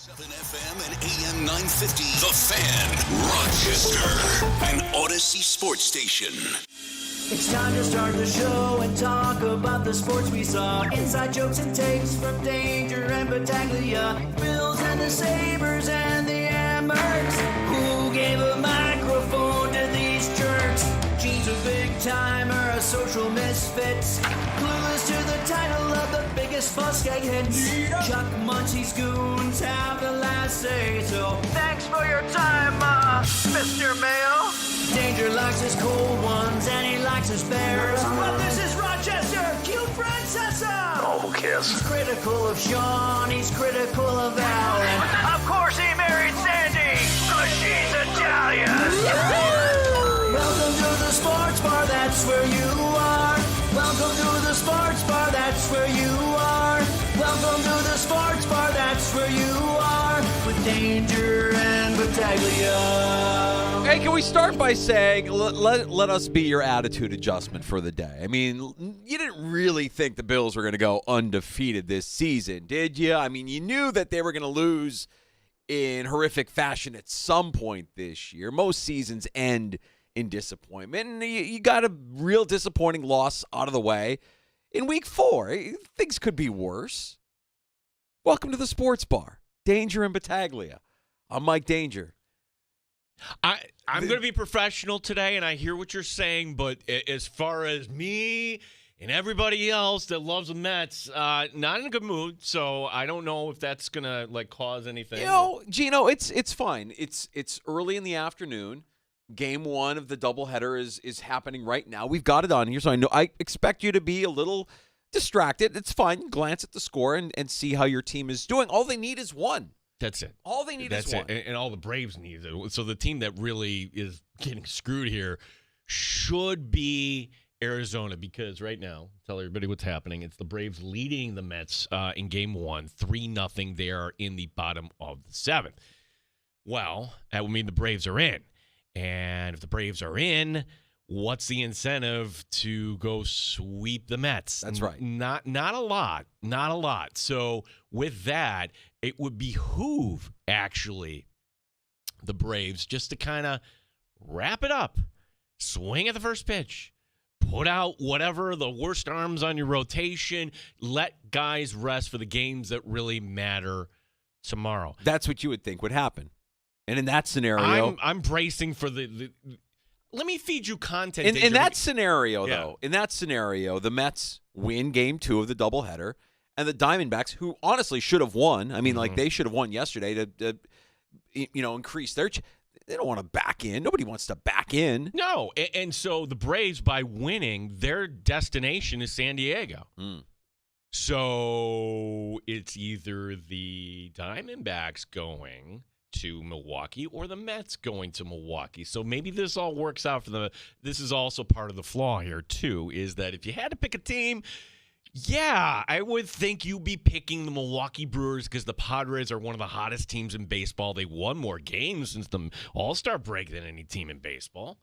7 FM and AM 950. The Fan, Rochester, an Odyssey sports station. It's time to start the show and talk about the sports we saw. Inside jokes and takes from Danger and Battaglia. Bills and the Sabres and the Ambers. Who gave a microphone to these jerks? Gene's a big timer, a social misfit. Clueless to the title of the biggest buskeg hits. Chuck Muncie's goons have the last say. So thanks for your time, Mr. Mayo. Danger likes his cold ones and he likes his bears. But this is Rochester, cute Francesa. Oh, who cares? He's critical of Sean, he's critical of Alan. Of course he married Sandy, cause she's Italian. Welcome to the sports bar, that's where you are. Welcome to the sports bar, that's where you are. Welcome to the sports bar, that's where you are. With Danger and Battaglia. Hey, can we start by saying, let us be your attitude adjustment for the day? I mean, you didn't really think the Bills were going to go undefeated this season, did you? I mean, you knew that they were going to lose in horrific fashion at some point this year. Most seasons end in disappointment, and you got a real disappointing loss out of the way in week 4. Things could be worse. Welcome to the Sports Bar. Danger and Battaglia. I'm Mike Danger. I'm going to be professional today, and I hear what you're saying, but as far as me and everybody else that loves the Mets, not in a good mood, so I don't know if that's going to cause anything. You know, Gino, it's fine. It's early in the afternoon. Game 1 of the doubleheader is happening right now. We've got it on here, so I expect you to be a little distracted. It's fine. Glance at the score and see how your team is doing. All they need is one. That's it. All they need is one. And all the Braves need it. So the team that really is getting screwed here should be Arizona, because right now, tell everybody what's happening. It's the Braves leading the Mets in Game 1, 3-0. They are in the bottom of the 7th. Well, that would mean the Braves are in. And if the Braves are in, what's the incentive to go sweep the Mets? That's right. Not a lot. Not a lot. So with that, it would behoove, actually, the Braves just to kind of wrap it up, swing at the first pitch, put out whatever the worst arms on your rotation, let guys rest for the games that really matter tomorrow. That's what you would think would happen. And in that scenario, I'm bracing for the let me feed you content. In that scenario, though, the Mets win Game 2 of the doubleheader, and the Diamondbacks, who honestly should have won, I mean, they should have won yesterday to increase their. They don't want to back in. Nobody wants to back in. No, and so the Braves, by winning, their destination is San Diego. So it's either the Diamondbacks going to Milwaukee or the Mets going to Milwaukee. So maybe this all works out for them. This is also part of the flaw here, too, is that if you had to pick a team, I would think you'd be picking the Milwaukee Brewers because the Padres are one of the hottest teams in baseball. They won more games since the All-Star break than any team in baseball.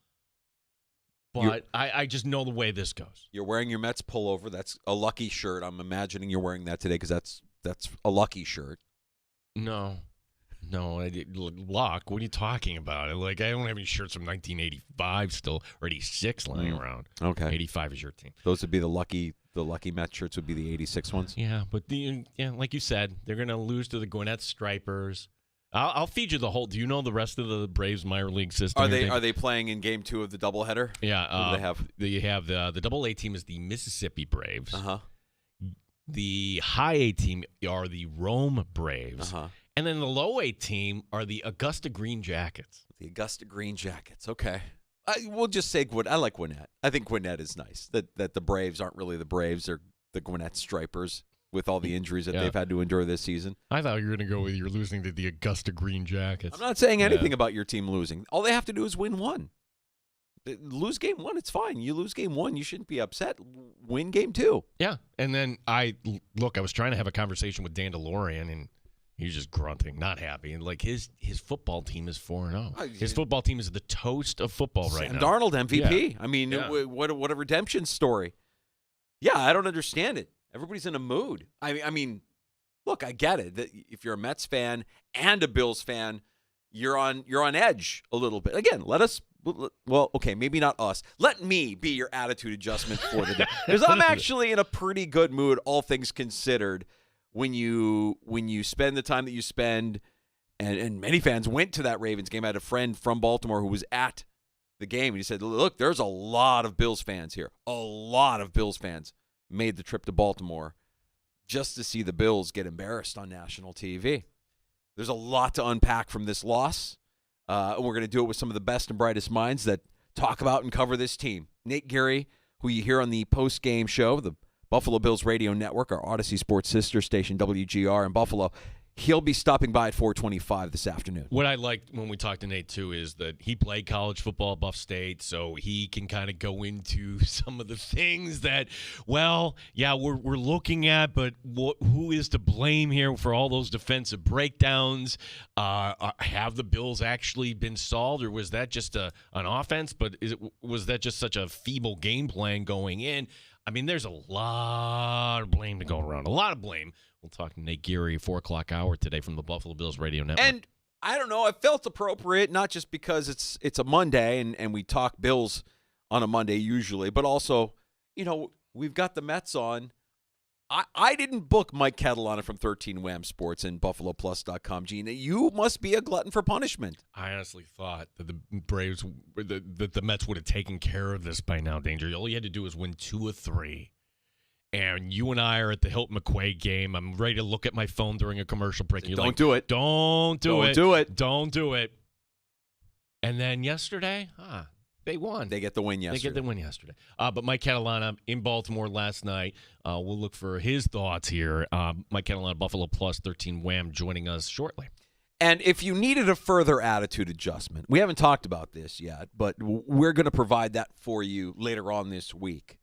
But I just know the way this goes. You're wearing your Mets pullover. That's a lucky shirt. I'm imagining you're wearing that today because that's a lucky shirt. No, luck. What are you talking about? I don't have any shirts from 1985 still, or 86 lying around. Okay, 85 is your team. Those would be the lucky Mets shirts. Would be the 86 ones. Yeah, but like you said, they're going to lose to the Gwinnett Stripers. I'll feed you the whole. Do you know the rest of the Braves minor league system? Are they playing in Game 2 of the doubleheader? Yeah. What do they have? You have the Double-A team is the Mississippi Braves. Uh huh. The High A team are the Rome Braves. Uh huh. And then the Low-A team are the Augusta Green Jackets. The Augusta Green Jackets. Okay. We'll just say I like Gwinnett. I think Gwinnett is nice. That the Braves aren't really the Braves. They're the Gwinnett Stripers with all the injuries that they've had to endure this season. I thought you were going to go with you're losing to the Augusta Green Jackets. I'm not saying anything about your team losing. All they have to do is win one. Lose Game 1, it's fine. You lose Game 1, you shouldn't be upset. Win Game 2. Yeah. And then I was trying to have a conversation with Dan DeLorean, and he's just grunting, not happy. And his football team is 4-0. His football team is the toast of football right now. Sam Darnold, MVP. Yeah. I mean, what a redemption story. Yeah, I don't understand it. Everybody's in a mood. I mean, look, I get it. That if you're a Mets fan and a Bills fan, you're on edge a little bit. Again, okay, maybe not us. Let me be your attitude adjustment for the day. Because I'm actually in a pretty good mood, all things considered, when you spend the time that you spend, and many fans went to that Ravens game. I had a friend from Baltimore who was at the game, and he said, look, there's a lot of Bills fans here. A lot of Bills fans made the trip to Baltimore just to see the Bills get embarrassed on national TV. There's a lot to unpack from this loss, and we're going to do it with some of the best and brightest minds that talk about and cover this team. Nate Geary, who you hear on the post-game show, the Buffalo Bills Radio Network, our Odyssey Sports sister station, WGR in Buffalo. He'll be stopping by at 4:25 this afternoon. What I liked when we talked to Nate, too, is that he played college football at Buff State, so he can kind of go into some of the things that, well, yeah, we're looking at, but who is to blame here for all those defensive breakdowns? Have the Bills actually been solved, or was that just an offense, but was that just such a feeble game plan going in? I mean, there's a lot of blame to go around, a lot of blame. We'll talk to Nate Geary, 4 o'clock hour today from the Buffalo Bills Radio Network. And I don't know, I felt appropriate, not just because it's a Monday and we talk Bills on a Monday usually, but also, we've got the Mets on. I didn't book Mike Catalana from 13 Wham Sports and BuffaloPlus.com, Gene. You must be a glutton for punishment. I honestly thought that the Braves, that the Mets would have taken care of this by now, Danger. All you had to do was win 2 of 3. And you and I are at the Hilton McQuaid game. I'm ready to look at my phone during a commercial break. You're Don't do it. Don't do it. Don't do it. And then yesterday, they won. They get the win yesterday. They get the win yesterday. But Mike Catalana in Baltimore last night. We'll look for his thoughts here. Mike Catalana, Buffalo Plus 13 Wham, joining us shortly. And if you needed a further attitude adjustment, we haven't talked about this yet, but we're going to provide that for you later on this week.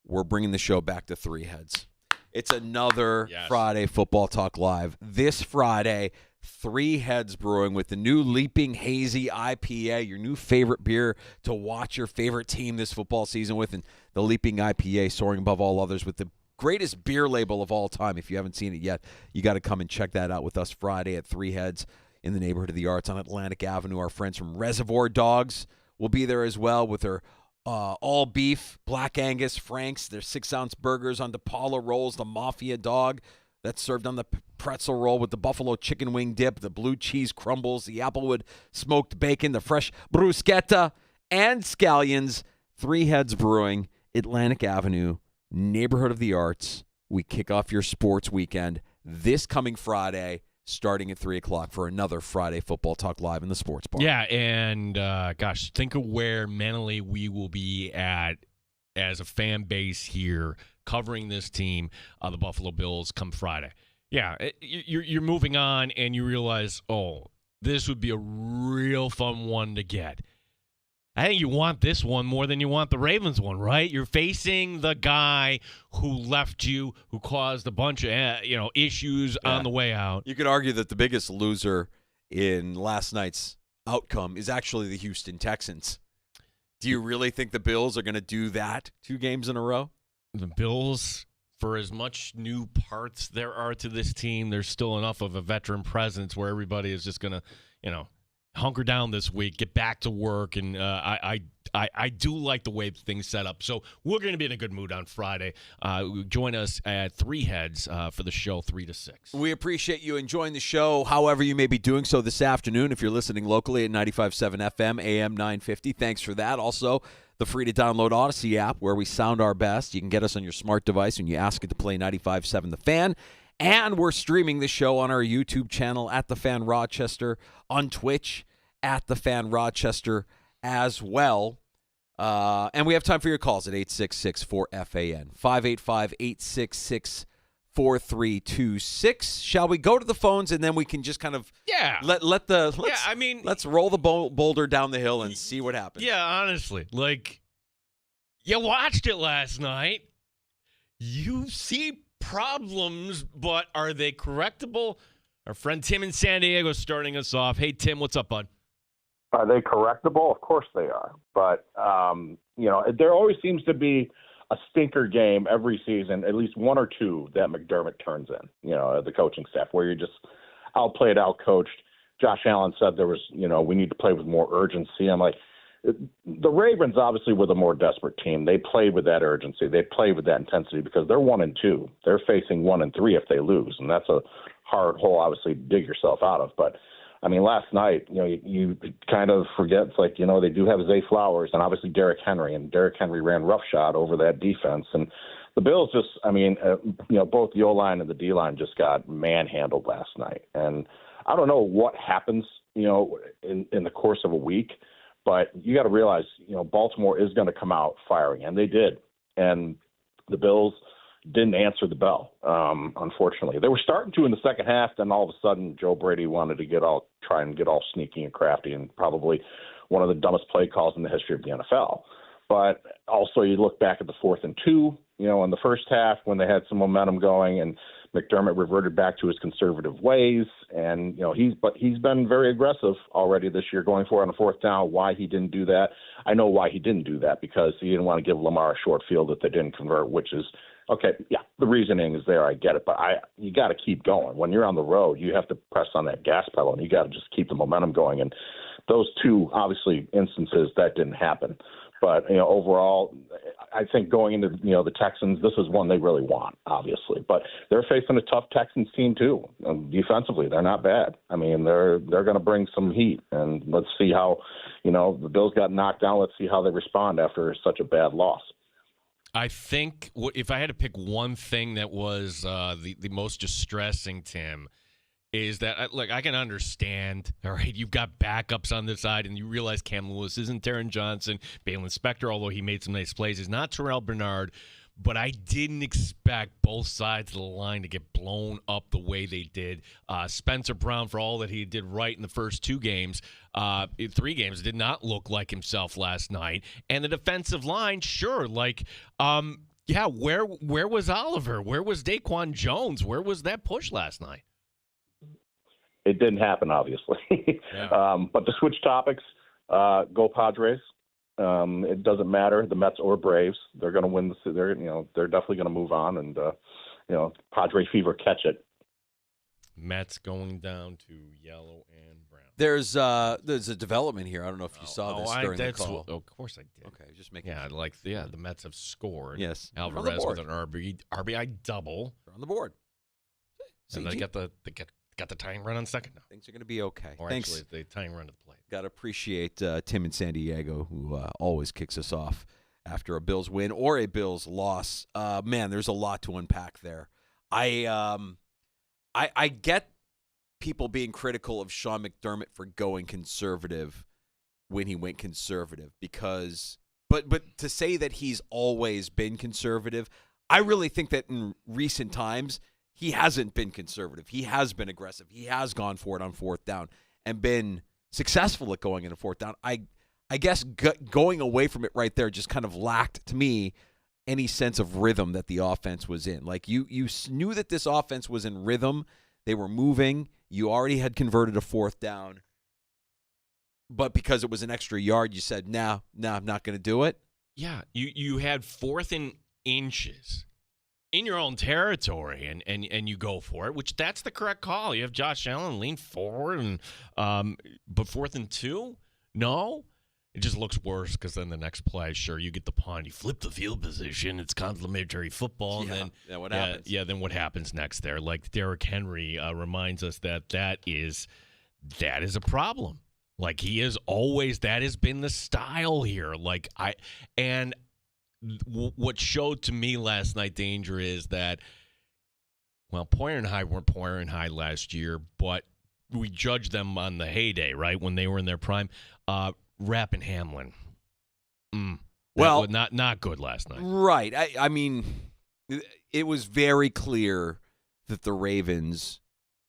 We're bringing the show back to Three Heads. It's another Friday Football Talk Live. This Friday, Three Heads Brewing with the new Leaping Hazy IPA, your new favorite beer to watch your favorite team this football season with, and the Leaping IPA soaring above all others with the greatest beer label of all time. If you haven't seen it yet, you got to come and check that out with us Friday at Three Heads in the neighborhood of the Arts on Atlantic Avenue. Our friends from Reservoir Dogs will be there as well with their all beef, Black Angus, Frank's, their 6-ounce burgers on the Paula rolls, the Mafia dog that's served on the pretzel roll with the buffalo chicken wing dip, the blue cheese crumbles, the applewood smoked bacon, the fresh bruschetta, and scallions. Three Heads Brewing, Atlantic Avenue, neighborhood of the Arts. We kick off your sports weekend this coming Friday, starting at 3 o'clock for another Friday Football Talk Live in the Sports Bar. Yeah, and think of where mentally we will be at as a fan base here covering this team, the Buffalo Bills, come Friday. Yeah, you're moving on, and you realize, this would be a real fun one to get. I think you want this one more than you want the Ravens one, right? You're facing the guy who left you, who caused a bunch of issues on the way out. You could argue that the biggest loser in last night's outcome is actually the Houston Texans. Do you really think the Bills are going to do that 2 games in a row? The Bills, for as much new parts there are to this team, there's still enough of a veteran presence where everybody is just going to, hunker down this week, get back to work, and I do like the way things set up. So we're going to be in a good mood on Friday. Join us at Three Heads for the show 3 to 6. We appreciate you enjoying the show, however you may be doing so this afternoon. If you're listening locally at 95.7 FM, AM 950, thanks for that. Also, the free-to-download Odyssey app where we sound our best. You can get us on your smart device when you ask it to play 95.7 The Fan. And we're streaming the show on our YouTube channel at The Fan Rochester, on Twitch at The Fan Rochester as well. And we have time for your calls at 866-4FAN, 585-866-4326. Shall we go to the phones and then we can just kind of let's roll the boulder down the hill and see what happens. Yeah, honestly, you watched it last night. You see problems, but are they correctable? Our friend Tim in San Diego is starting us off. Hey, Tim, what's up, bud? Are they correctable? Of course they are. But, there always seems to be a stinker game every season, at least one or two that McDermott turns in, the coaching staff, where you're just outplayed, outcoached. Josh Allen said there was, we need to play with more urgency. I'm like, the Ravens obviously were the more desperate team. They played with that urgency. They played with that intensity because they're 1-2. They're facing 1-3 if they lose, and that's a hard hole, obviously, to dig yourself out of. But I mean, last night, you kind of forget, it's like, they do have Zay Flowers and obviously Derrick Henry, and Derrick Henry ran roughshod over that defense. And the Bills just, both the O-line and the D-line just got manhandled last night. And I don't know what happens, in the course of a week, but you got to realize, Baltimore is going to come out firing, and they did. And the Bills didn't answer the bell, unfortunately. They were starting to in the second half, then all of a sudden Joe Brady wanted to try and get all sneaky and crafty, and probably one of the dumbest play calls in the history of the NFL. But also you look back at the 4th and 2, in the first half when they had some momentum going, and McDermott reverted back to his conservative ways, and he's been very aggressive already this year going for it on the 4th down. Why he didn't do that? I know why he didn't do that, because he didn't want to give Lamar a short field that they didn't convert, which is okay. Yeah, the reasoning is there. I get it, but you got to keep going. When you're on the road, you have to press on that gas pedal, and you got to just keep the momentum going. And those two obviously instances that didn't happen. But overall, I think going into the Texans, this is one they really want, obviously. But they're facing a tough Texans team too. Defensively, they're not bad. I mean, they're going to bring some heat, and let's see how the Bills got knocked down. Let's see how they respond after such a bad loss. I think if I had to pick one thing that was the most distressing, Tim, is that, I can understand, all right, you've got backups on this side, and you realize Cam Lewis isn't Taron Johnson. Balin Spector, although he made some nice plays, is not Terrell Bernard. But I didn't expect both sides of the line to get blown up the way they did. Spencer Brown, for all that he did right in the first 2 games, 3 games, did not look like himself last night. And the defensive line, sure, where was Oliver? Where was Daquan Jones? Where was that push last night? It didn't happen, obviously. Yeah. But to switch topics, go Padres. It doesn't matter, the Mets or Braves. They're going to win. They're definitely going to move on, and Padre fever, catch it. Mets going down to yellow and brown. There's a development here. I don't know if you saw this during the call. Of course I did. Okay, just making sure. The Mets have scored. Yes, Alvarez with an RBI double. They're on the board. And they got the tying run on second now. Things are going to be okay. Or Thanks. Actually, the tying run to the plate. Got to appreciate Tim in San Diego, who always kicks us off after a Bills win or a Bills loss. Man, there's a lot to unpack there. I get people being critical of Sean McDermott for going conservative when he went conservative, because but to say that he's always been conservative, I really think that in recent times he hasn't been conservative. He has been aggressive. He has gone for it on 4th down and been successful at going into 4th down. I guess going away from it right there just kind of lacked, to me, any sense of rhythm that the offense was in. Like you knew that this offense was in rhythm. They were moving. You already had converted a 4th down. But because it was an extra yard, you said, no, I'm not going to do it. Yeah, you had 4th and inches in your own territory, and you go for it, which that's the correct call. You have Josh Allen lean forward, and but 4th and 2, no, it just looks worse because then the next play, sure, you get the punt, you flip the field position, it's complimentary football, and then what happens? Then what happens next there? Like Derrick Henry reminds us that is a problem. Like he is always, that has been the style here. What showed to me last night, Danger, is that, well, Poyer and High weren't Poyer and High last year, but we judged them on the heyday, right, when they were in their prime. Rapp and Hamlin, well, not good last night. Right. I mean, it was very clear that the Ravens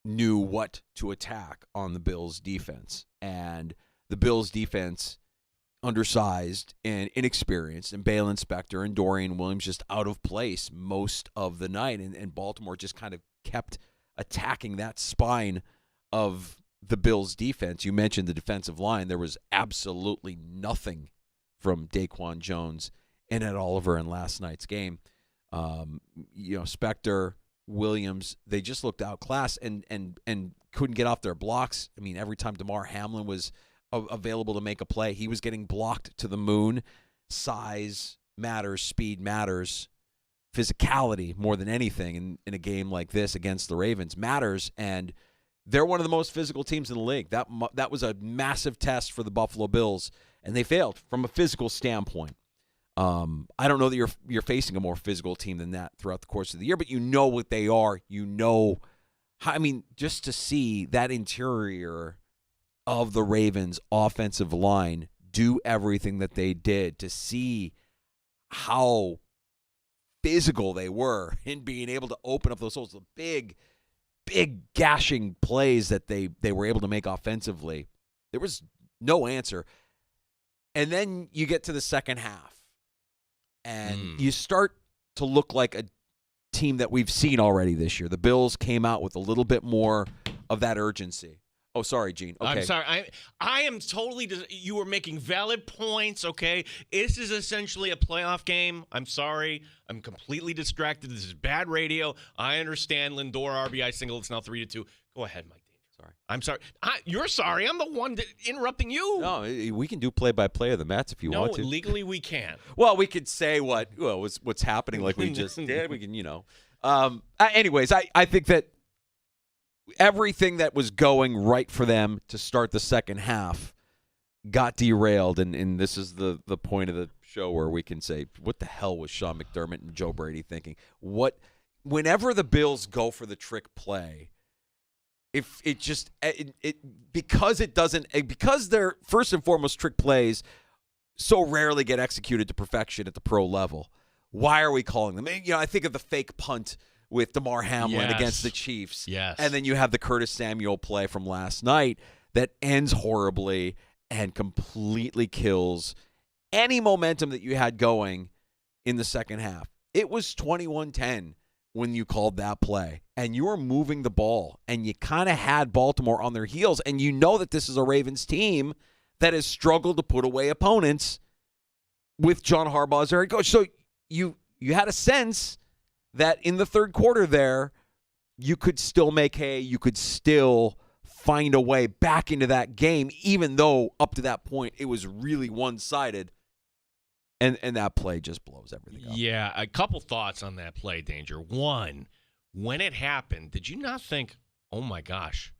knew what to attack on the Bills' defense, and the Bills' defense, undersized and inexperienced, and Balin Spector and Dorian Williams just out of place most of the night, and Baltimore just kind of kept attacking that spine of the Bills' defense. You mentioned the defensive line. There was absolutely nothing from Daquan Jones and Ed Oliver in last night's game. Spector, Williams, they just looked outclassed and couldn't get off their blocks. I mean, every time DeMar Hamlin was available to make a play, he was getting blocked to the moon. Size matters, speed matters, physicality more than anything in a game like this against the Ravens matters, and they're one of the most physical teams in the league. That was a massive test for the Buffalo Bills, and they failed from a physical standpoint. I don't know that you're facing a more physical team than that throughout the course of the year, but you know what they are. You know, just to see that interior of the Ravens' offensive line do everything that they did, to see how physical they were in being able to open up those holes, the big gashing plays that they were able to make offensively. There was no answer. And then you get to the second half, and you start to look like a team that we've seen already this year. The Bills came out with a little bit more of that urgency. Oh, sorry, Gene. Okay. I'm sorry. I am totally – you were making valid points, okay? This is essentially a playoff game. I'm sorry. I'm completely distracted. This is bad radio. I understand Lindor RBI single. It's now 3-2. Go ahead, Mike. Sorry. I'm sorry. You're sorry. I'm the one interrupting you. No, we can do play-by-play of the Mets if you want to. No, legally we can't. Well, we could say what's happening like we just did. We can, anyways, I think that everything that was going right for them to start the second half got derailed, and this is the point of the show where we can say, what the hell was Sean McDermott and Joe Brady thinking? Whenever the Bills go for the trick play, if it just because they're first and foremost trick plays so rarely get executed to perfection at the pro level. Why are we calling them? I think of the fake punt with DeMar Hamlin against the Chiefs. Yes. And then you have the Curtis Samuel play from last night that ends horribly and completely kills any momentum that you had going in the second half. It was 21-10 when you called that play, and you were moving the ball, and you kind of had Baltimore on their heels, and you know that this is a Ravens team that has struggled to put away opponents with John Harbaugh as their head coach. So you had a sense that in the third quarter there, you could still make hay, you could still find a way back into that game, even though up to that point it was really one-sided. And that play just blows everything up. Yeah, a couple thoughts on that play, Danger. One, when it happened, did you not think, oh my gosh,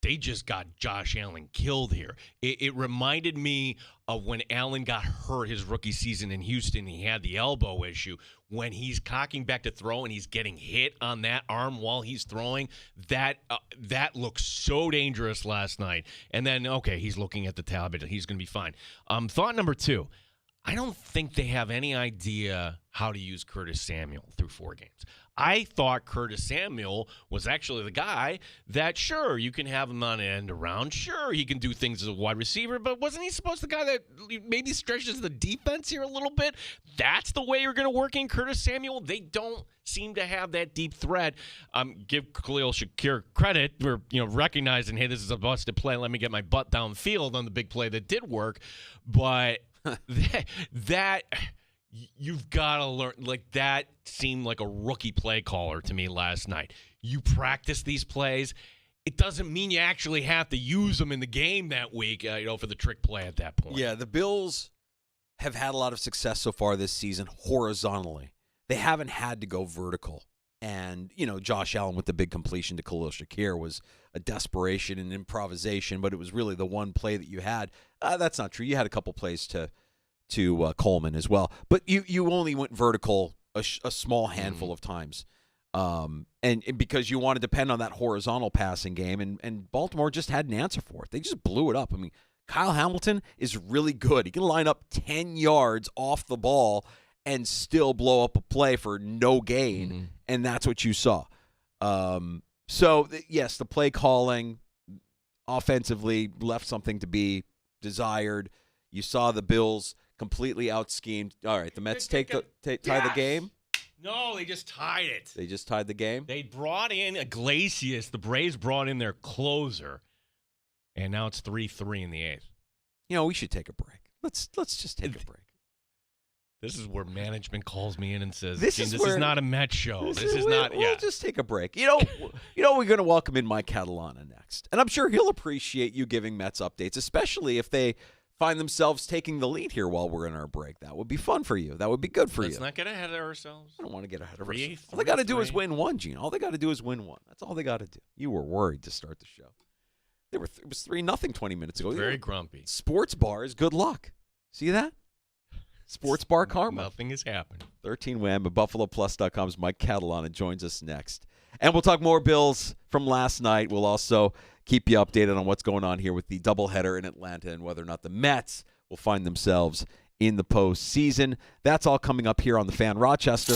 they just got Josh Allen killed here? It reminded me of when Allen got hurt his rookie season in Houston. He had the elbow issue. When he's cocking back to throw and he's getting hit on that arm while he's throwing, that looks so dangerous last night. And then, okay, he's looking at the tablet. He's going to be fine. Thought number two, I don't think they have any idea how to use Curtis Samuel through 4 games. I thought Curtis Samuel was actually the guy that, sure, you can have him on an end around. Sure, he can do things as a wide receiver, but wasn't he supposed to be the guy that maybe stretches the defense here a little bit? That's the way you're going to work in Curtis Samuel? They don't seem to have that deep threat. Give Khalil Shakir credit for recognizing, hey, this is a busted play. Let me get my butt downfield on the big play that did work. But that you've got to learn. Like, that seemed like a rookie play caller to me last night. You practice these plays. It doesn't mean you actually have to use them in the game that week, for the trick play at that point. Yeah, the Bills have had a lot of success so far this season horizontally. They haven't had to go vertical. And, Josh Allen with the big completion to Khalil Shakir was a desperation and improvisation, but it was really the one play that you had. That's not true. You had a couple plays to Coleman as well. But you only went vertical a small handful of times. And because you want to depend on that horizontal passing game, and Baltimore just had an answer for it. They just blew it up. I mean, Kyle Hamilton is really good. He can line up 10 yards off the ball and still blow up a play for no gain, and that's what you saw. Yes, the play calling offensively left something to be desired. You saw the Bills completely out-schemed. All right, the Mets tie the game? No, they just tied it. They just tied the game? They brought in Iglesias. The Braves brought in their closer, and now it's 3-3 in the 8th. We should take a break. Let's just take a break. This is where management calls me in and says, This "Gene, is this where- is not a Mets show. This is not." We'll Yeah. just take a break. We're going to welcome in Mike Catalana next. And I'm sure he'll appreciate you giving Mets updates, especially if they find themselves taking the lead here while we're in our break. That would be fun for you. That would be good for Let's you. not get ahead of ourselves. I don't want to get ahead of Three, ourselves. All they got to do is 3-3. win one, Gene. All they got to do is win one. That's all they got to do. You were worried to start the show. It was 3-0 20 minutes ago. Very grumpy. Sports bars, good luck. See that? Sports bar karma. Nothing has happened. 13 Wham at BuffaloPlus.com's Mike Catalana joins us next. And we'll talk more Bills from last night. We'll also keep you updated on what's going on here with the doubleheader in Atlanta and whether or not the Mets will find themselves in the postseason. That's all coming up here on The Fan Rochester.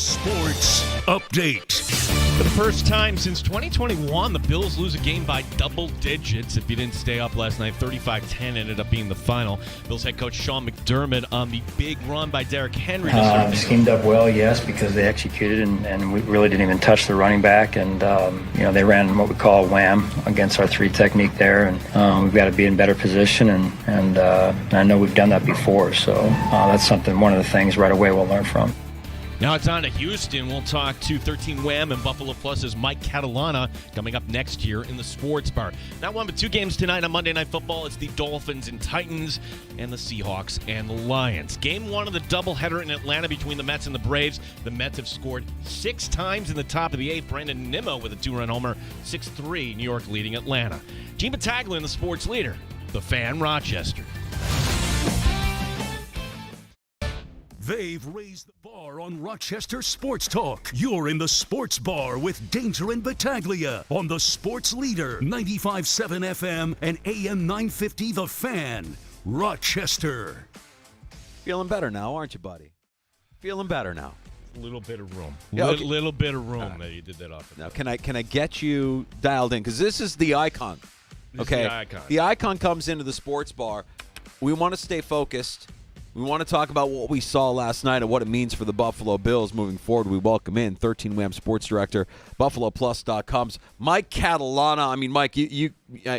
Sports Update. For the first time since 2021, the Bills lose a game by double digits. If you didn't stay up last night, 35-10 ended up being the final. Bills head coach Sean McDermott on the big run by Derrick Henry. Schemed up well, yes, because they executed and we really didn't even touch the running back. And, they ran what we call a wham against our three technique there. And we've got to be in better position. And I know we've done that before. So that's one of the things right away we'll learn from. Now it's on to Houston. We'll talk to 13 Wham and Buffalo Plus's Mike Catalana coming up next year in the Sports Bar. Not one but two games tonight on Monday Night Football. It's the Dolphins and Titans and the Seahawks and the Lions. Game one of the doubleheader in Atlanta between the Mets and the Braves. The Mets have scored 6 times in the top of the 8th. Brandon Nimmo with a 2-run homer. 6-3, New York leading Atlanta. Gene Battaglia in the Sports Leader. The Fan, Rochester. They've raised the bar on Rochester Sports Talk. You're in the Sports Bar with Danger and Battaglia on the Sports Leader, 95.7 FM and AM 950 The Fan, Rochester. Feeling better now, aren't you, buddy? Feeling better now. A little bit of room. Yeah, okay. Little bit of room that you did that off. Now, can I get you dialed in? Because this is the icon. This okay, is the icon. The icon comes into the Sports Bar. We want to stay focused. We want to talk about what we saw last night and what it means for the Buffalo Bills moving forward. We welcome in 13 Wham Sports Director, BuffaloPlus.com's Mike Catalana. I mean, Mike,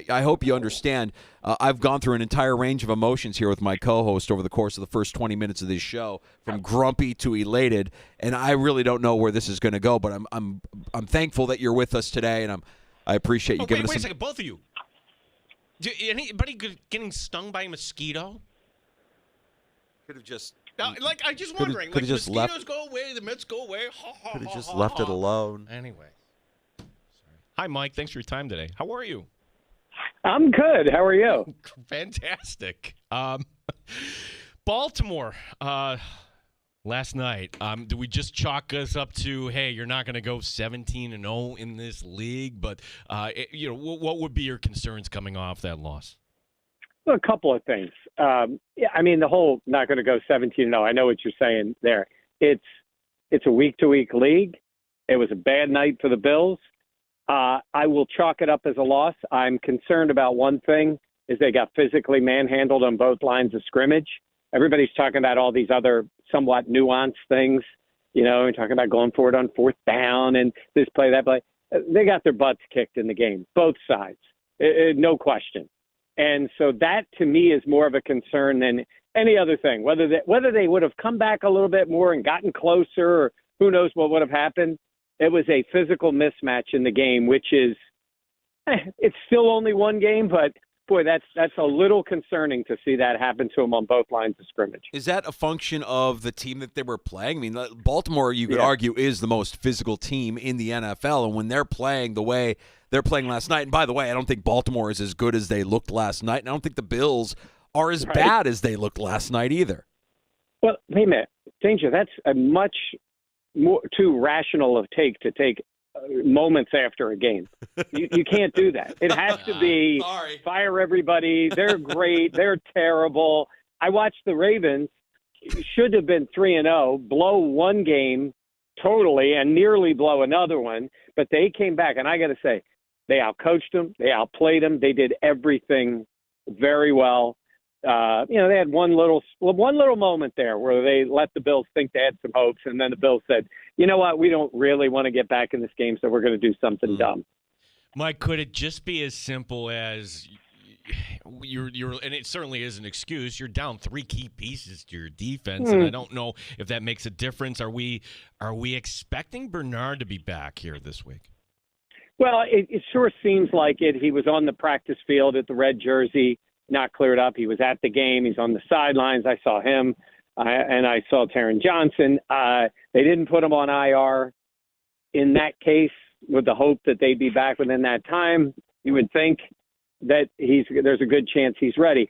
I hope you understand. I've gone through an entire range of emotions here with my co-host over the course of the first 20 minutes of this show, from grumpy to elated, and I really don't know where this is going to go. But I'm thankful that you're with us today, and I appreciate you giving us. Wait a second, both of you. Anybody getting stung by a mosquito? Could have just I'm just wondering. Could have just mosquitoes left. Go away, the Mets go away. Could have just left it alone. Anyway, sorry. Hi, Mike. Thanks for your time today. How are you? I'm good. How are you? Fantastic. Baltimore. Last night, do we just chalk us up to, hey, you're not going to go 17-0 in this league? But what would be your concerns coming off that loss? Well, a couple of things. The whole not going to go 17-0. I know what you're saying there. It's a week-to-week league. It was a bad night for the Bills. I will chalk it up as a loss. I'm concerned about one thing, is they got physically manhandled on both lines of scrimmage. Everybody's talking about all these other somewhat nuanced things, and talking about going for it on 4th down and this play, that play. They got their butts kicked in the game, both sides, no question. And so that, to me, is more of a concern than any other thing. Whether they would have come back a little bit more and gotten closer, or who knows what would have happened. It was a physical mismatch in the game, which is it's still only one game, but boy, that's a little concerning to see that happen to them on both lines of scrimmage. Is that a function of the team that they were playing? I mean, Baltimore, you could argue, is the most physical team in the NFL, and when they're playing the way they're playing last night, and by the way, I don't think Baltimore is as good as they looked last night, and I don't think the Bills are as bad as they looked last night either. Well, wait a minute. Danger, that's a much more too rational of take to take moments after a game. You can't do that. It has to be fire everybody. They're great. They're terrible. I watched the Ravens, should have been 3-0, blow one game totally and nearly blow another one, but they came back, and I got to say, they outcoached them. They outplayed them. They did everything very well. They had one little moment there where they let the Bills think they had some hopes, and then the Bills said, you know what, we don't really want to get back in this game, so we're going to do something dumb. Mike, could it just be as simple as you're and it certainly is an excuse, you're down 3 key pieces to your defense, and I don't know if that makes a difference. Are we expecting Bernard to be back here this week? Well, it sure seems like it. He was on the practice field at the red jersey, not cleared up. He was at the game. He's on the sidelines. I saw him, and I saw Taron Johnson. They didn't put him on IR in that case with the hope that they'd be back within that time. You would think that there's a good chance he's ready.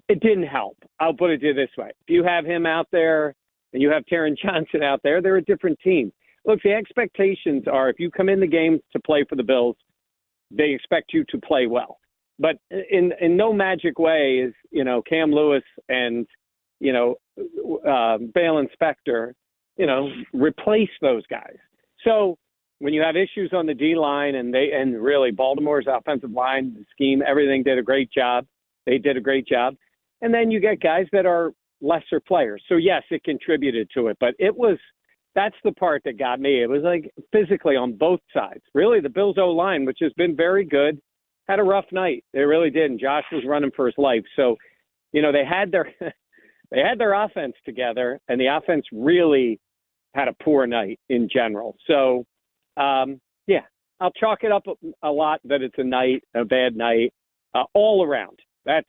It didn't help. I'll put it to you this way. If you have him out there and you have Taron Johnson out there, they're a different team. Look, the expectations are if you come in the game to play for the Bills, they expect you to play well. But in no magic way is, Cam Lewis and, Balen Spector replace those guys. So when you have issues on the D line and really Baltimore's offensive line, the scheme, everything did a great job. They did a great job. And then you get guys that are lesser players. So yes, it contributed to it, but that's the part that got me. It was like physically on both sides. Really, the Bills O-line, which has been very good, had a rough night. They really did. And Josh was running for his life. So, they had their offense together, and the offense really had a poor night in general. So, I'll chalk it up a lot that it's a bad night, all around. That's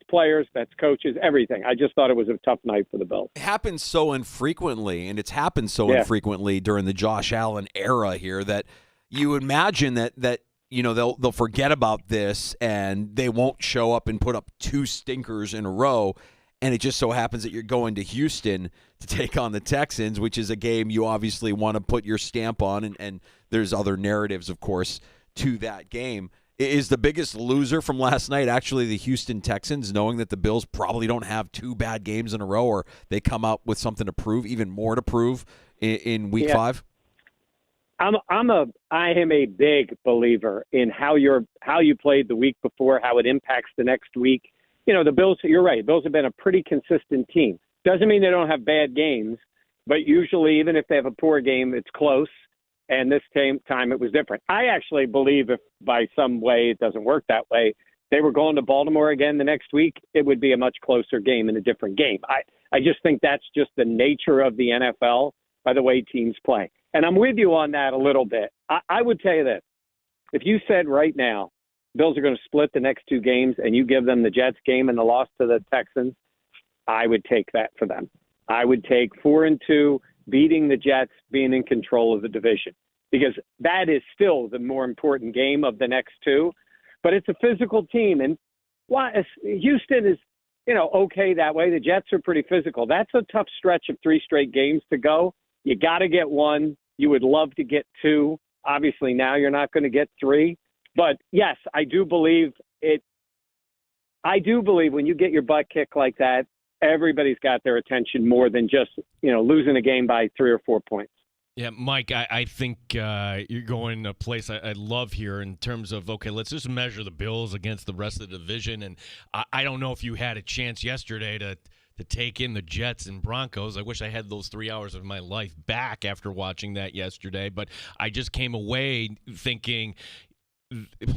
players, that's coaches, everything. I just thought it was a tough night for the Bills. It happens so infrequently, and it's happened so infrequently during the Josh Allen era here that you imagine that they'll forget about this and they won't show up and put up two stinkers in a row. And it just so happens that you're going to Houston to take on the Texans, which is a game you obviously want to put your stamp on, and there's other narratives, of course, to that game. Is the biggest loser from last night actually the Houston Texans, knowing that the Bills probably don't have two bad games in a row, or they come out with something to prove, even more to prove in Week 5? I am a big believer in how you played the week before, how it impacts the next week. The Bills, you're right. Bills have been a pretty consistent team. Doesn't mean they don't have bad games, but usually even if they have a poor game, it's close. And this time it was different. I actually believe if by some way it doesn't work that way, they were going to Baltimore again the next week, it would be a much closer game and a different game. I just think that's just the nature of the NFL by the way teams play. And I'm with you on that a little bit. I would tell you this. If you said right now, Bills are going to split the next two games and you give them the Jets game and the loss to the Texans, I would take that for them. I would take 4-2, beating the Jets, being in control of the division, because that is still the more important game of the next two. But it's a physical team, and Houston is, okay that way. The Jets are pretty physical. That's a tough stretch of 3 straight games to go. You got to get 1. You would love to get 2. Obviously, now you're not going to get 3. But yes, I do believe it. I do believe when you get your butt kicked like that, everybody's got their attention more than just, losing a game by 3 or 4 points. Yeah, Mike, I think you're going a place I love here in terms of, okay, let's just measure the Bills against the rest of the division. And I don't know if you had a chance yesterday to take in the Jets and Broncos. I wish I had those 3 hours of my life back after watching that yesterday. But I just came away thinking,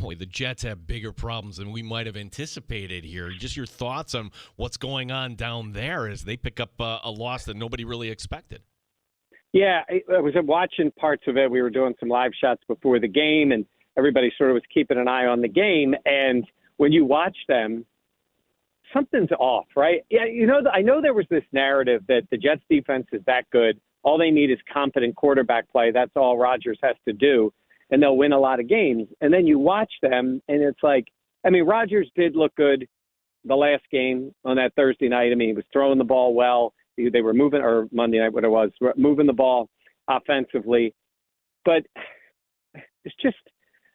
boy, the Jets have bigger problems than we might have anticipated here. Just your thoughts on what's going on down there as they pick up a loss that nobody really expected. Yeah, I was watching parts of it. We were doing some live shots before the game, and everybody sort of was keeping an eye on the game. And when you watch them, something's off, right? Yeah, I know there was this narrative that the Jets defense is that good. All they need is competent quarterback play. That's all Rodgers has to do, and they'll win a lot of games. And then you watch them, and it's like, Rodgers did look good the last game on that Thursday night. He was throwing the ball well. They were moving, or Monday night, what it was, moving the ball offensively. But it's just,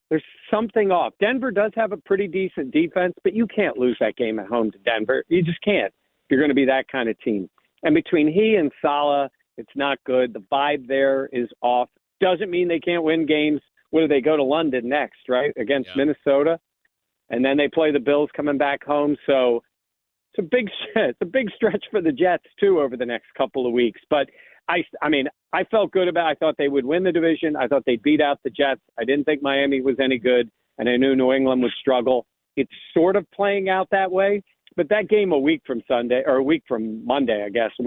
there's something off. Denver does have a pretty decent defense, but you can't lose that game at home to Denver. You just can't if you're going to be that kind of team. And between he and Saleh, it's not good. The vibe there is off. Doesn't mean they can't win games. What do they go to London next, right, against Minnesota? And then they play the Bills coming back home. So it's a big stretch for the Jets too over the next couple of weeks. But I felt good about it. I thought they would win the division. I thought they'd beat out the Jets. I didn't think Miami was any good, and I knew New England would struggle. It's sort of playing out that way. But that game a week from Monday, I guess, 2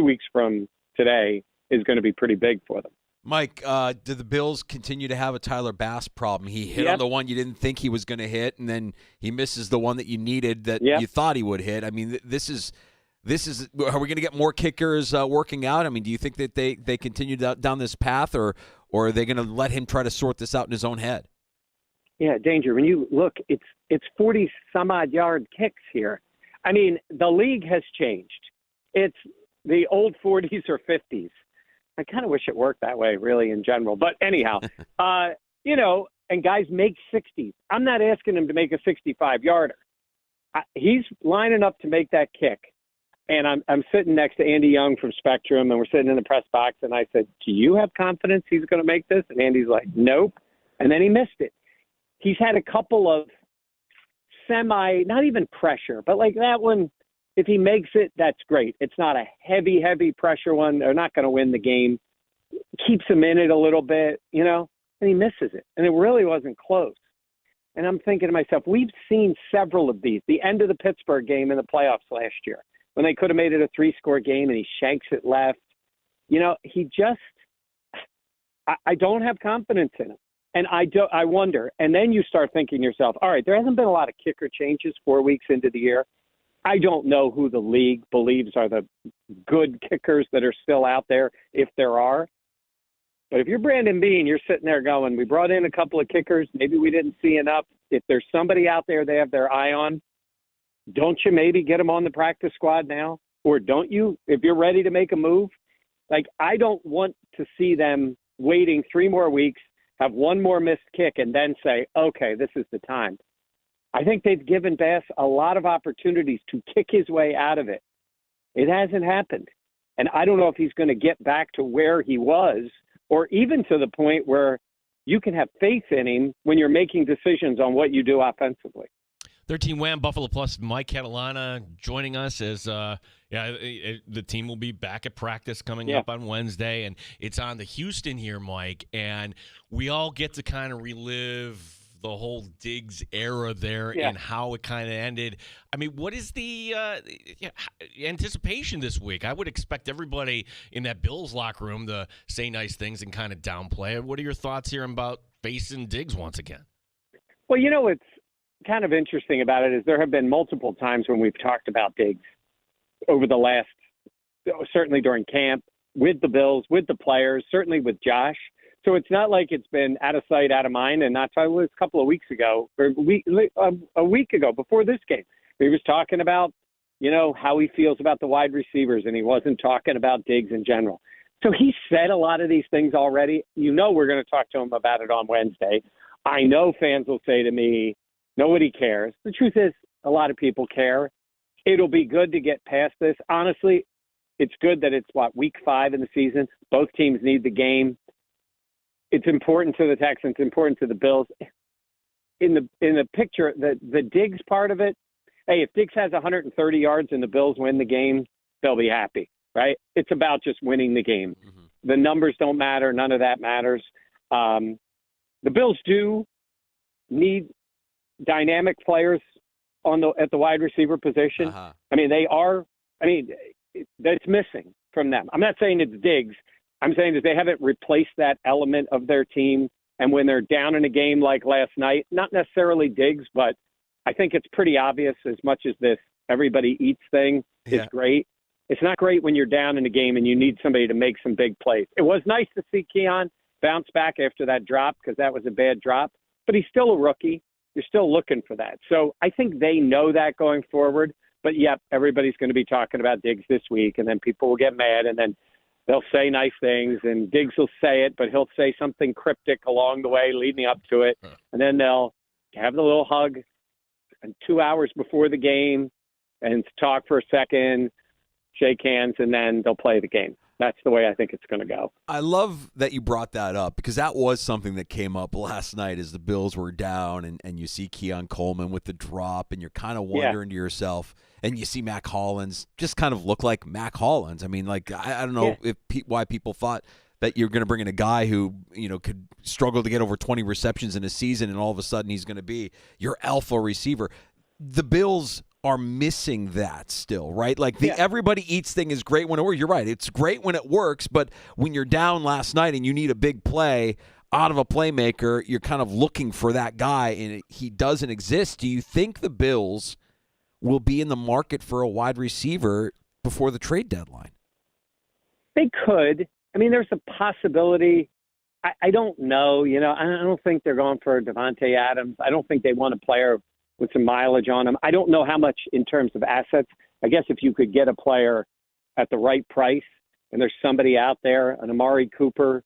weeks from today is going to be pretty big for them. Mike, do the Bills continue to have a Tyler Bass problem? He hit on the one you didn't think he was going to hit, and then he misses the one that you needed that you thought he would hit. This is. Are we going to get more kickers working out? Do you think that they continue down this path, or are they going to let him try to sort this out in his own head? Yeah, Danger. When you look, it's 40 some odd yard kicks here. The league has changed. It's the old 40s or 50s. I kind of wish it worked that way, really, in general. But anyhow, and guys make 60s. I'm not asking him to make a 65-yarder. He's lining up to make that kick. And I'm sitting next to Andy Young from Spectrum, and we're sitting in the press box, and I said, do you have confidence he's going to make this? And Andy's like, nope. And then he missed it. He's had a couple of not even pressure, but like that one, if he makes it, that's great. It's not a heavy pressure one. They're not going to win the game. Keeps him in it a little bit, and he misses it. And it really wasn't close. And I'm thinking to myself, we've seen several of these. The end of the Pittsburgh game in the playoffs last year, when they could have made it a 3-score game and he shanks it left. He just – I don't have confidence in him. And I wonder. And then you start thinking to yourself, all right, there hasn't been a lot of kicker changes 4 weeks into the year. I don't know who the league believes are the good kickers that are still out there, if there are. But if you're Brandon Beane, you're sitting there going, we brought in a couple of kickers. Maybe we didn't see enough. If there's somebody out there they have their eye on, don't you maybe get them on the practice squad now? Or don't you, if you're ready to make a move? Like, I don't want to see them waiting 3 more weeks, have one more missed kick, and then say, okay, this is the time. I think they've given Bass a lot of opportunities to kick his way out of it. It hasn't happened. And I don't know if he's going to get back to where he was, or even to the point where you can have faith in him when you're making decisions on what you do offensively. 13 Wham Buffalo Plus Mike Catalana joining us as the team will be back at practice coming up on Wednesday, and it's on the Houston here, Mike, and we all get to kind of relive the whole Diggs era there and how it kind of ended. I mean, what is the anticipation this week? I would expect everybody in that Bills locker room to say nice things and kind of downplay it. What are your thoughts here about facing Diggs once again? Well, what's kind of interesting about it is there have been multiple times when we've talked about Diggs over the last, certainly during camp, with the Bills, with the players, certainly with Josh. So it's not like it's been out of sight, out of mind, and not it was a couple of weeks ago, or a week ago before this game. He was talking about, how he feels about the wide receivers, and he wasn't talking about Diggs in general. So he said a lot of these things already. We're going to talk to him about it on Wednesday. I know fans will say to me, nobody cares. The truth is, a lot of people care. It'll be good to get past this. Honestly, it's good that it's, week 5 in the season. Both teams need the game. It's important to the Texans, important to the Bills. In the picture, the Diggs part of it, hey, if Diggs has 130 yards and the Bills win the game, they'll be happy, right? It's about just winning the game. Mm-hmm. The numbers don't matter. None of that matters. The Bills do need dynamic players at the wide receiver position. Uh-huh. That's missing from them. I'm not saying it's Diggs. I'm saying that they haven't replaced that element of their team. And when they're down in a game like last night, not necessarily Diggs, but I think it's pretty obvious, as much as this everybody eats thing is great. It's not great when you're down in a game and you need somebody to make some big plays. It was nice to see Keon bounce back after that drop, because that was a bad drop, but he's still a rookie. You're still looking for that. So I think they know that going forward. But, everybody's going to be talking about Diggs this week, and then people will get mad, and then they'll say nice things, and Diggs will say it, but he'll say something cryptic along the way leading up to it. And then they'll have the little hug and 2 hours before the game and talk for a second, shake hands, and then they'll play the game. That's the way I think it's going to go. I love that you brought that up, because that was something that came up last night as the Bills were down, and you see Keon Coleman with the drop, and you're kind of wondering to yourself, and you see Mac Hollins just kind of look like Mac Hollins. I mean, like, I don't know why people thought that you're going to bring in a guy who, could struggle to get over 20 receptions in a season, and all of a sudden he's going to be your alpha receiver. The Bills are missing that still, right? Like, the everybody eats thing is great when it works. You're right. It's great when it works, but when you're down last night and you need a big play out of a playmaker, you're kind of looking for that guy, and he doesn't exist. Do you think the Bills will be in the market for a wide receiver before the trade deadline? They could. I mean, there's a possibility. I don't know. I don't think they're going for Devontae Adams. I don't think they want a player with some mileage on him. I don't know how much in terms of assets. I guess if you could get a player at the right price, and there's somebody out there, an Amari Cooper.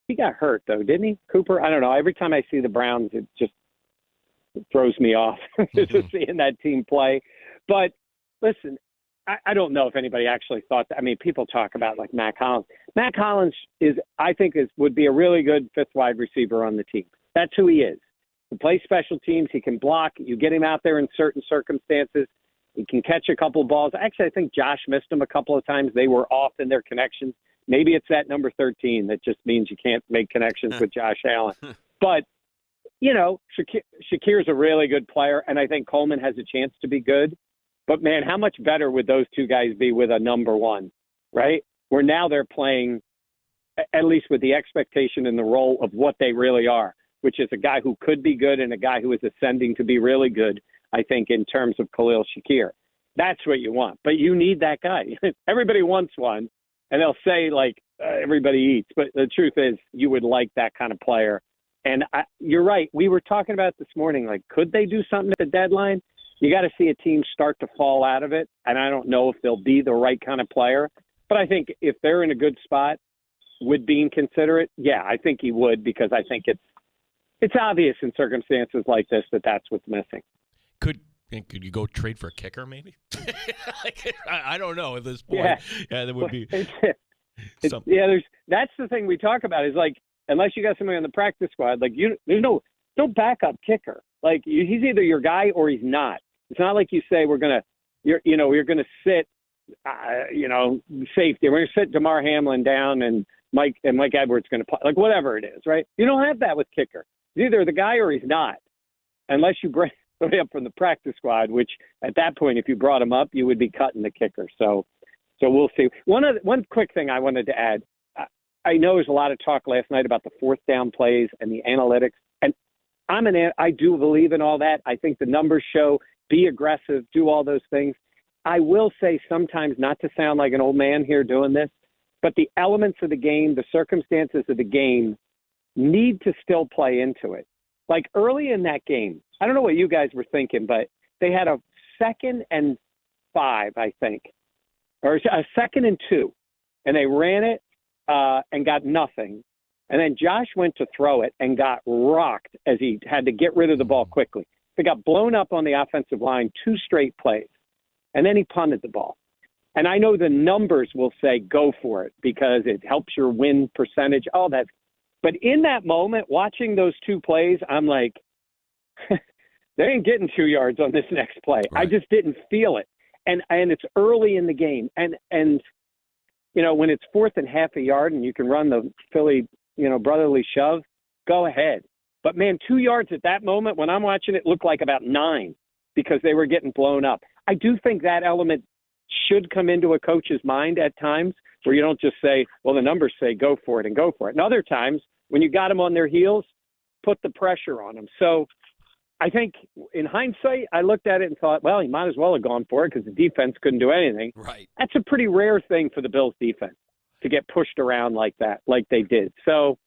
He got hurt, though, didn't he? Cooper? I don't know. Every time I see the Browns, it just throws me off just seeing that team play. But listen, I don't know if anybody actually thought that. I mean, people talk about like Matt Collins. Matt Collins would be a really good fifth wide receiver on the team. That's who he is. He plays special teams. He can block. You get him out there in certain circumstances. He can catch a couple of balls. Actually, I think Josh missed him a couple of times. They were off in their connections. Maybe it's that number 13 that just means you can't make connections with Josh Allen. But, you know, Shakir's a really good player, and I think Coleman has a chance to be good. But, man, how much better would those two guys be with a number one, right? Where now they're playing, at least with the expectation and the role of what they really are, which is a guy who could be good and a guy who is ascending to be really good, I think, in terms of Khalil Shakir. That's what you want. But you need that guy. Everybody wants one, and they'll say, like, everybody eats. But the truth is you would like that kind of player. And you're right. We were talking about this morning, like, could they do something at the deadline? You got to see a team start to fall out of it, and I don't know if they'll be the right kind of player. But I think if they're in a good spot, would Bean consider it? Yeah, I think he would, because I think it's obvious in circumstances like this that that's what's missing. Could you go trade for a kicker, maybe? I don't know at this point. Yeah, that would be. That's the thing we talk about is, like, unless you got somebody on the practice squad, like, there's no backup kicker. Like, he's either your guy or he's not. It's not like you say you're gonna sit, safety. We're gonna sit DeMar Hamlin down and Mike Edwards going to play, like, whatever it is, right? You don't have that with kicker. He's either the guy or he's not, unless you bring somebody up from the practice squad, which at that point, if you brought him up, you would be cutting the kicker. So we'll see. One quick thing I wanted to add. I know there's a lot of talk last night about the fourth down plays and the analytics, and I do believe in all that. I think the numbers show be aggressive, do all those things. I will say sometimes, not to sound like an old man here doing this, but the elements of the game, the circumstances of the game need to still play into it. Like early in that game, I don't know what you guys were thinking, but they had a 2nd and 5, I think, or a 2nd and 2, and they ran it and got nothing. And then Josh went to throw it and got rocked as he had to get rid of the ball quickly. They got blown up on the offensive line 2 straight plays, and then he punted the ball. And I know the numbers will say go for it because it helps your win percentage, all that. But in that moment, watching those 2 plays, I'm like, they ain't getting 2 yards on this next play. Right. I just didn't feel it. And it's early in the game. And you know, when it's 4th and half a yard and you can run the Philly, brotherly shove, go ahead. But, man, 2 yards at that moment, when I'm watching it, looked like about 9 because they were getting blown up. I do think that element should come into a coach's mind at times where you don't just say, well, the numbers say go for it and go for it. And other times when you got them on their heels, put the pressure on them. So I think in hindsight, I looked at it and thought, well, he might as well have gone for it because the defense couldn't do anything. Right. That's a pretty rare thing for the Bills defense to get pushed around like that, like they did. So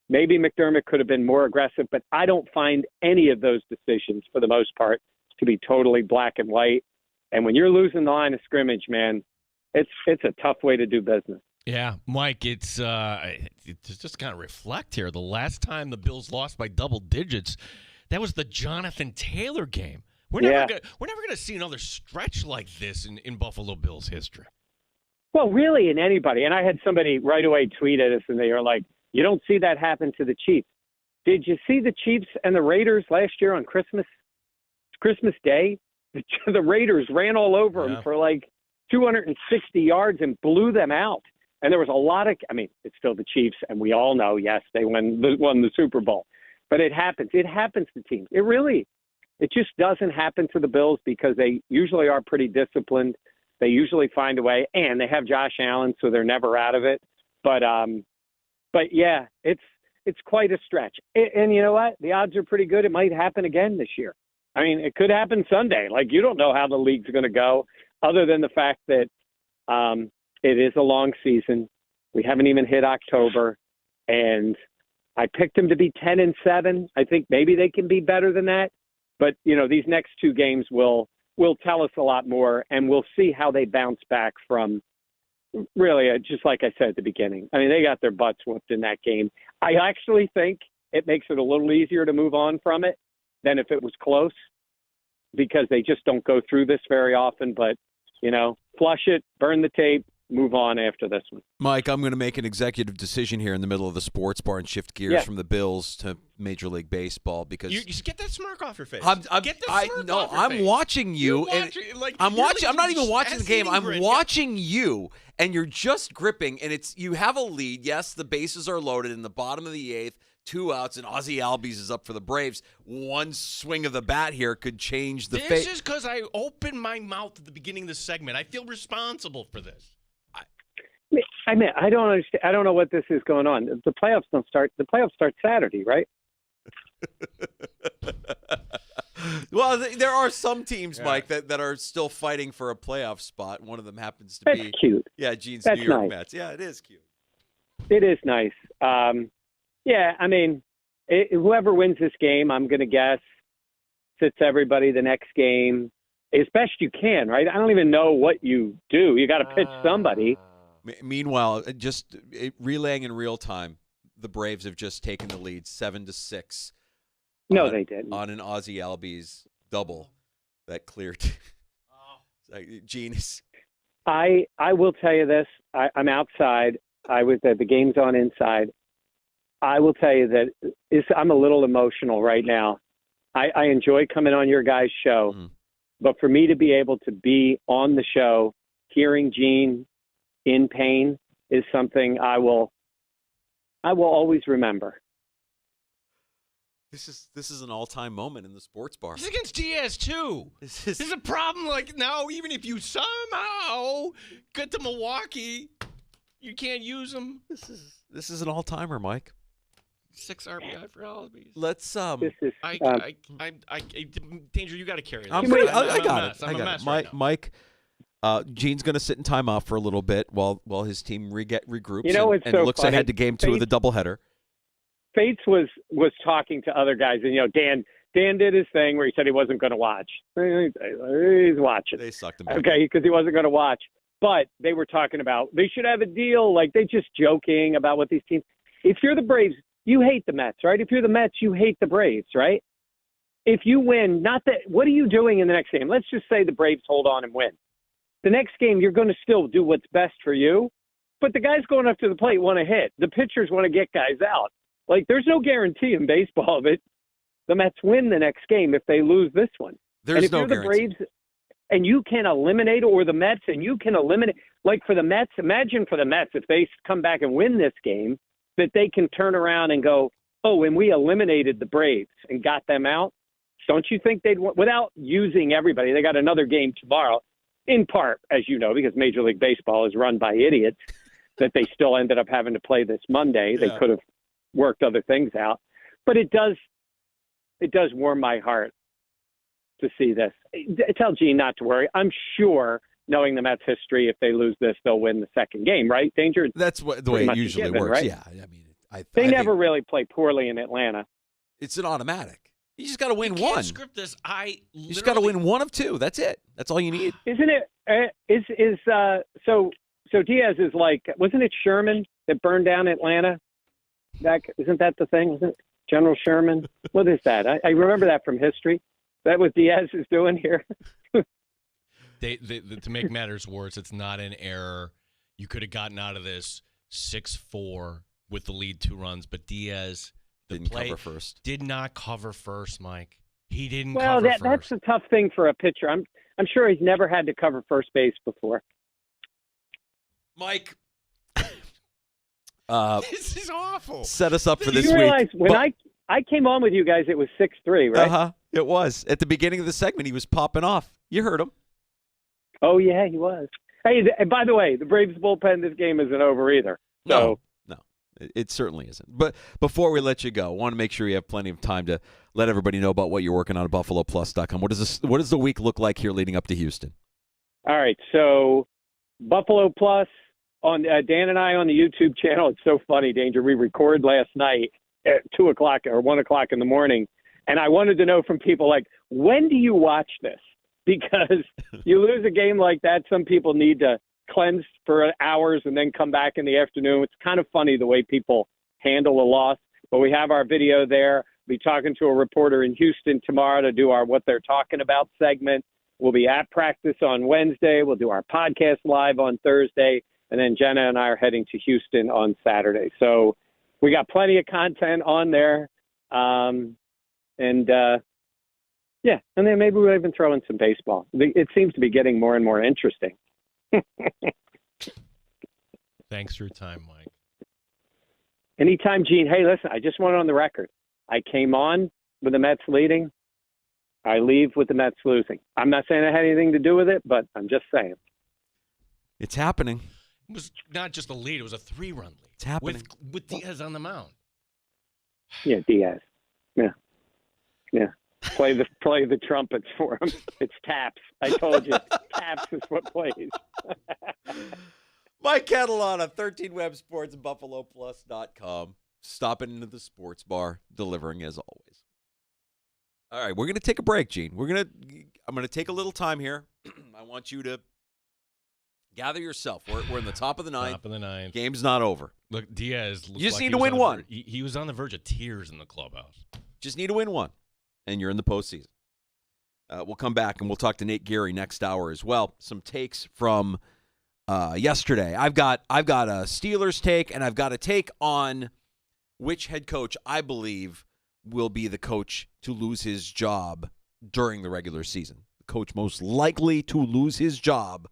maybe McDermott could have been more aggressive, but I don't find any of those decisions for the most part to be totally black and white. And when you're losing the line of scrimmage, man, it's a tough way to do business. Yeah, Mike, it's just kind of reflect here. The last time the Bills lost by double digits, that was the Jonathan Taylor game. We're never going to see another stretch like this in Buffalo Bills history. Well, really, in anybody. And I had somebody right away tweet at us, and they were like, you don't see that happen to the Chiefs. Did you see the Chiefs and the Raiders last year on Christmas Day? The Raiders ran all over them for like 260 yards and blew them out. And there was a lot of – I mean, it's still the Chiefs, and we all know, yes, they won the Super Bowl. But it happens. It happens to teams. It just doesn't happen to the Bills because they usually are pretty disciplined. They usually find a way, and they have Josh Allen, so they're never out of it. But yeah, it's quite a stretch. And you know what? The odds are pretty good. It might happen again this year. I mean, it could happen Sunday. Like, you don't know how the league's going to go other than the fact that it is a long season. We haven't even hit October, and I picked them to be 10-7. I think maybe they can be better than that. But, these next 2 games will tell us a lot more, and we'll see how they bounce back from really, just like I said at the beginning. I mean, they got their butts whooped in that game. I actually think it makes it a little easier to move on from it than if it was close because they just don't go through this very often. But, flush it, burn the tape, move on after this one. Mike, I'm going to make an executive decision here in the middle of the sports bar and shift gears from the Bills to Major League Baseball because you just get that smirk off your face. I'm watching you. I'm not even watching the game. I'm grin. watching you, and you're just gripping. And you have a lead. Yes, the bases are loaded in the bottom of the eighth. 2 outs, and Ozzie Albies is up for the Braves. One swing of the bat here could change the fate. This is because I opened my mouth at the beginning of the segment. I feel responsible for this. I mean, I don't understand. I don't know what this is going on. The playoffs don't start. The playoffs start Saturday, right? Well, there are some teams, Mike, that are still fighting for a playoff spot. One of them happens to be cute. Yeah, Gene's That's New York nice. Mets. Yeah, it is cute. It is nice. Yeah, I mean, whoever wins this game, I'm going to guess, sits everybody the next game as best you can, right? I don't even know what you do. You got to pitch somebody. Meanwhile, just relaying in real time, the Braves have just taken the lead 7-6. No, they didn't. On an Ozzie Albies double that cleared. Gene. I will tell you this. I'm outside. I was at the game's on inside. I will tell you that I'm a little emotional right now. I enjoy coming on your guys' show, but for me to be able to be on the show, hearing Gene in pain is something I will always remember. This is an all-time moment in the sports bar. This is against Diaz too. This is a problem. Like now, even if you somehow get to Milwaukee, you can't use them. This is an all-timer, Mike. 6 RBI for Albies. Let's This is Danger, you got to carry that. I got it. I'm a mess Mike, right now. Mike, Gene's going to sit in timeout for a little bit while his team regroups You know, and it's so looks funny. ahead to game 2 of the doubleheader. Fates was talking to other guys, and Dan did his thing where he said he wasn't going to watch. He's watching. They sucked him back. Okay, because he wasn't going to watch. But they were talking about they should have a deal. Like they just joking about what these teams. If you're the Braves, you hate the Mets, right? If you're the Mets, you hate the Braves, right? If you win, what are you doing in the next game? Let's just say the Braves hold on and win. The next game, you're going to still do what's best for you. But the guys going up to the plate want to hit. The pitchers want to get guys out. Like, there's no guarantee in baseball of it. The Mets win the next game if they lose this one. There's and if no you're the guarantee. Braves and you can eliminate, or the Mets, and you can eliminate, like for the Mets, imagine for the Mets if they come back and win this game, that they can turn around and go, oh, and we eliminated the Braves and got them out. Don't you think they'd, without using everybody, they got another game tomorrow, in part, as you know, because Major League Baseball is run by idiots, that they still ended up having to play this Monday. They could have worked other things out. But it does warm my heart to see this. Tell Gene not to worry. I'm sure, knowing the Mets' history, if they lose this, they'll win the second game, right? Danger. That's the way it usually works. Right? Yeah, I mean, they I never think really play poorly in Atlanta. it's an automatic. You just got to win You can't one. script this. You just got to win one of 2. That's it. That's all you need. Isn't it? So Diaz is like, wasn't it Sherman that burned down Atlanta? Isn't that the thing? Wasn't it General Sherman? What is that? I remember that from history. Is that what Diaz is doing here? To make matters worse, it's not an error. You could have gotten out of this 6-4 with the lead 2 runs, but Diaz Cover first. Did not cover first, Mike. He didn't Well, cover first. that's a tough thing for a pitcher. I'm sure he's never had to cover first base before. Mike, this is awful. set us up for this you realize week. when I came on with you guys, it was 6-3, right? Uh-huh. It was. At the beginning of the segment, he was popping off. You heard him. Oh, yeah, he was. Hey, and by the way, the Braves bullpen this game isn't over either. So, No, it certainly isn't. But before we let you go, I want to make sure you have plenty of time to let everybody know about what you're working on at BuffaloPlus.com. What does the week look like here leading up to Houston? all right, so Buffalo Plus on Dan and I on the YouTube channel. It's so funny, Danger. We record last night at 2 o'clock or 1 o'clock in the morning, and I wanted to know from people, like, when do you watch this? Because you lose a game like that, some people need to cleanse for hours and then come back in the afternoon. It's kind of funny the way people handle a loss, but we have our video there. We'll be talking to a reporter in Houston tomorrow to do our What They're Talking About segment. We'll be at practice on Wednesday. We'll do our podcast live on Thursday. And then Jenna and I are heading to Houston on Saturday. So we got plenty of content on there. Yeah, and then maybe we'll even throw in some baseball. It seems to be getting more and more interesting. Thanks for your time, Mike. Anytime, Gene. Hey, listen, I just want it on the record. I came on with the Mets leading. I leave with the Mets losing. I'm not saying I had anything to do with it, but I'm just saying. It's happening. It was not just a lead; it was a 3-run lead. It's happening. With Diaz on the mound. Yeah, Diaz. Yeah. Play the trumpets for him. It's taps. I told you, taps is what plays. Mike Catalana, 13 Web Sports, BuffaloPlus.com. Stopping into the sports bar, delivering as always. All right, we're going to take a break, Gene. I'm going to take a little time here. I want you to gather yourself. We're in the top of the ninth. Top of the ninth. Game's not over. Look, Diaz. You just need to win one. He was on the verge of tears in the clubhouse. Just need to win one, and you're in the postseason. We'll come back, and we'll talk to Nate Geary next hour as well. Some takes from yesterday. I've got a Steelers take, and I've got a take on which head coach I believe will be the coach to lose his job during the regular season. The coach most likely to lose his job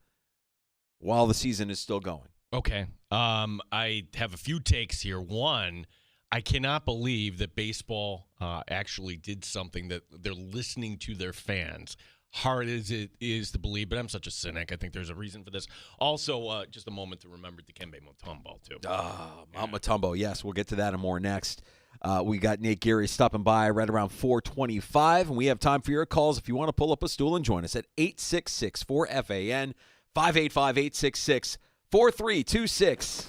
while the season is still going. Okay. I have a few takes here. One, I cannot believe that baseball actually did something that they're listening to their fans. Hard as it is to believe, but I'm such a cynic. I think there's a reason for this. Also, just a moment to remember Dikembe Mutombo, too. Mount Mutombo, yes. We'll get to that and more next. We got Nate Geary stopping by right around 4:25, and we have time for your calls if you want to pull up a stool and join us at 866-4FAN, 585-866-4326.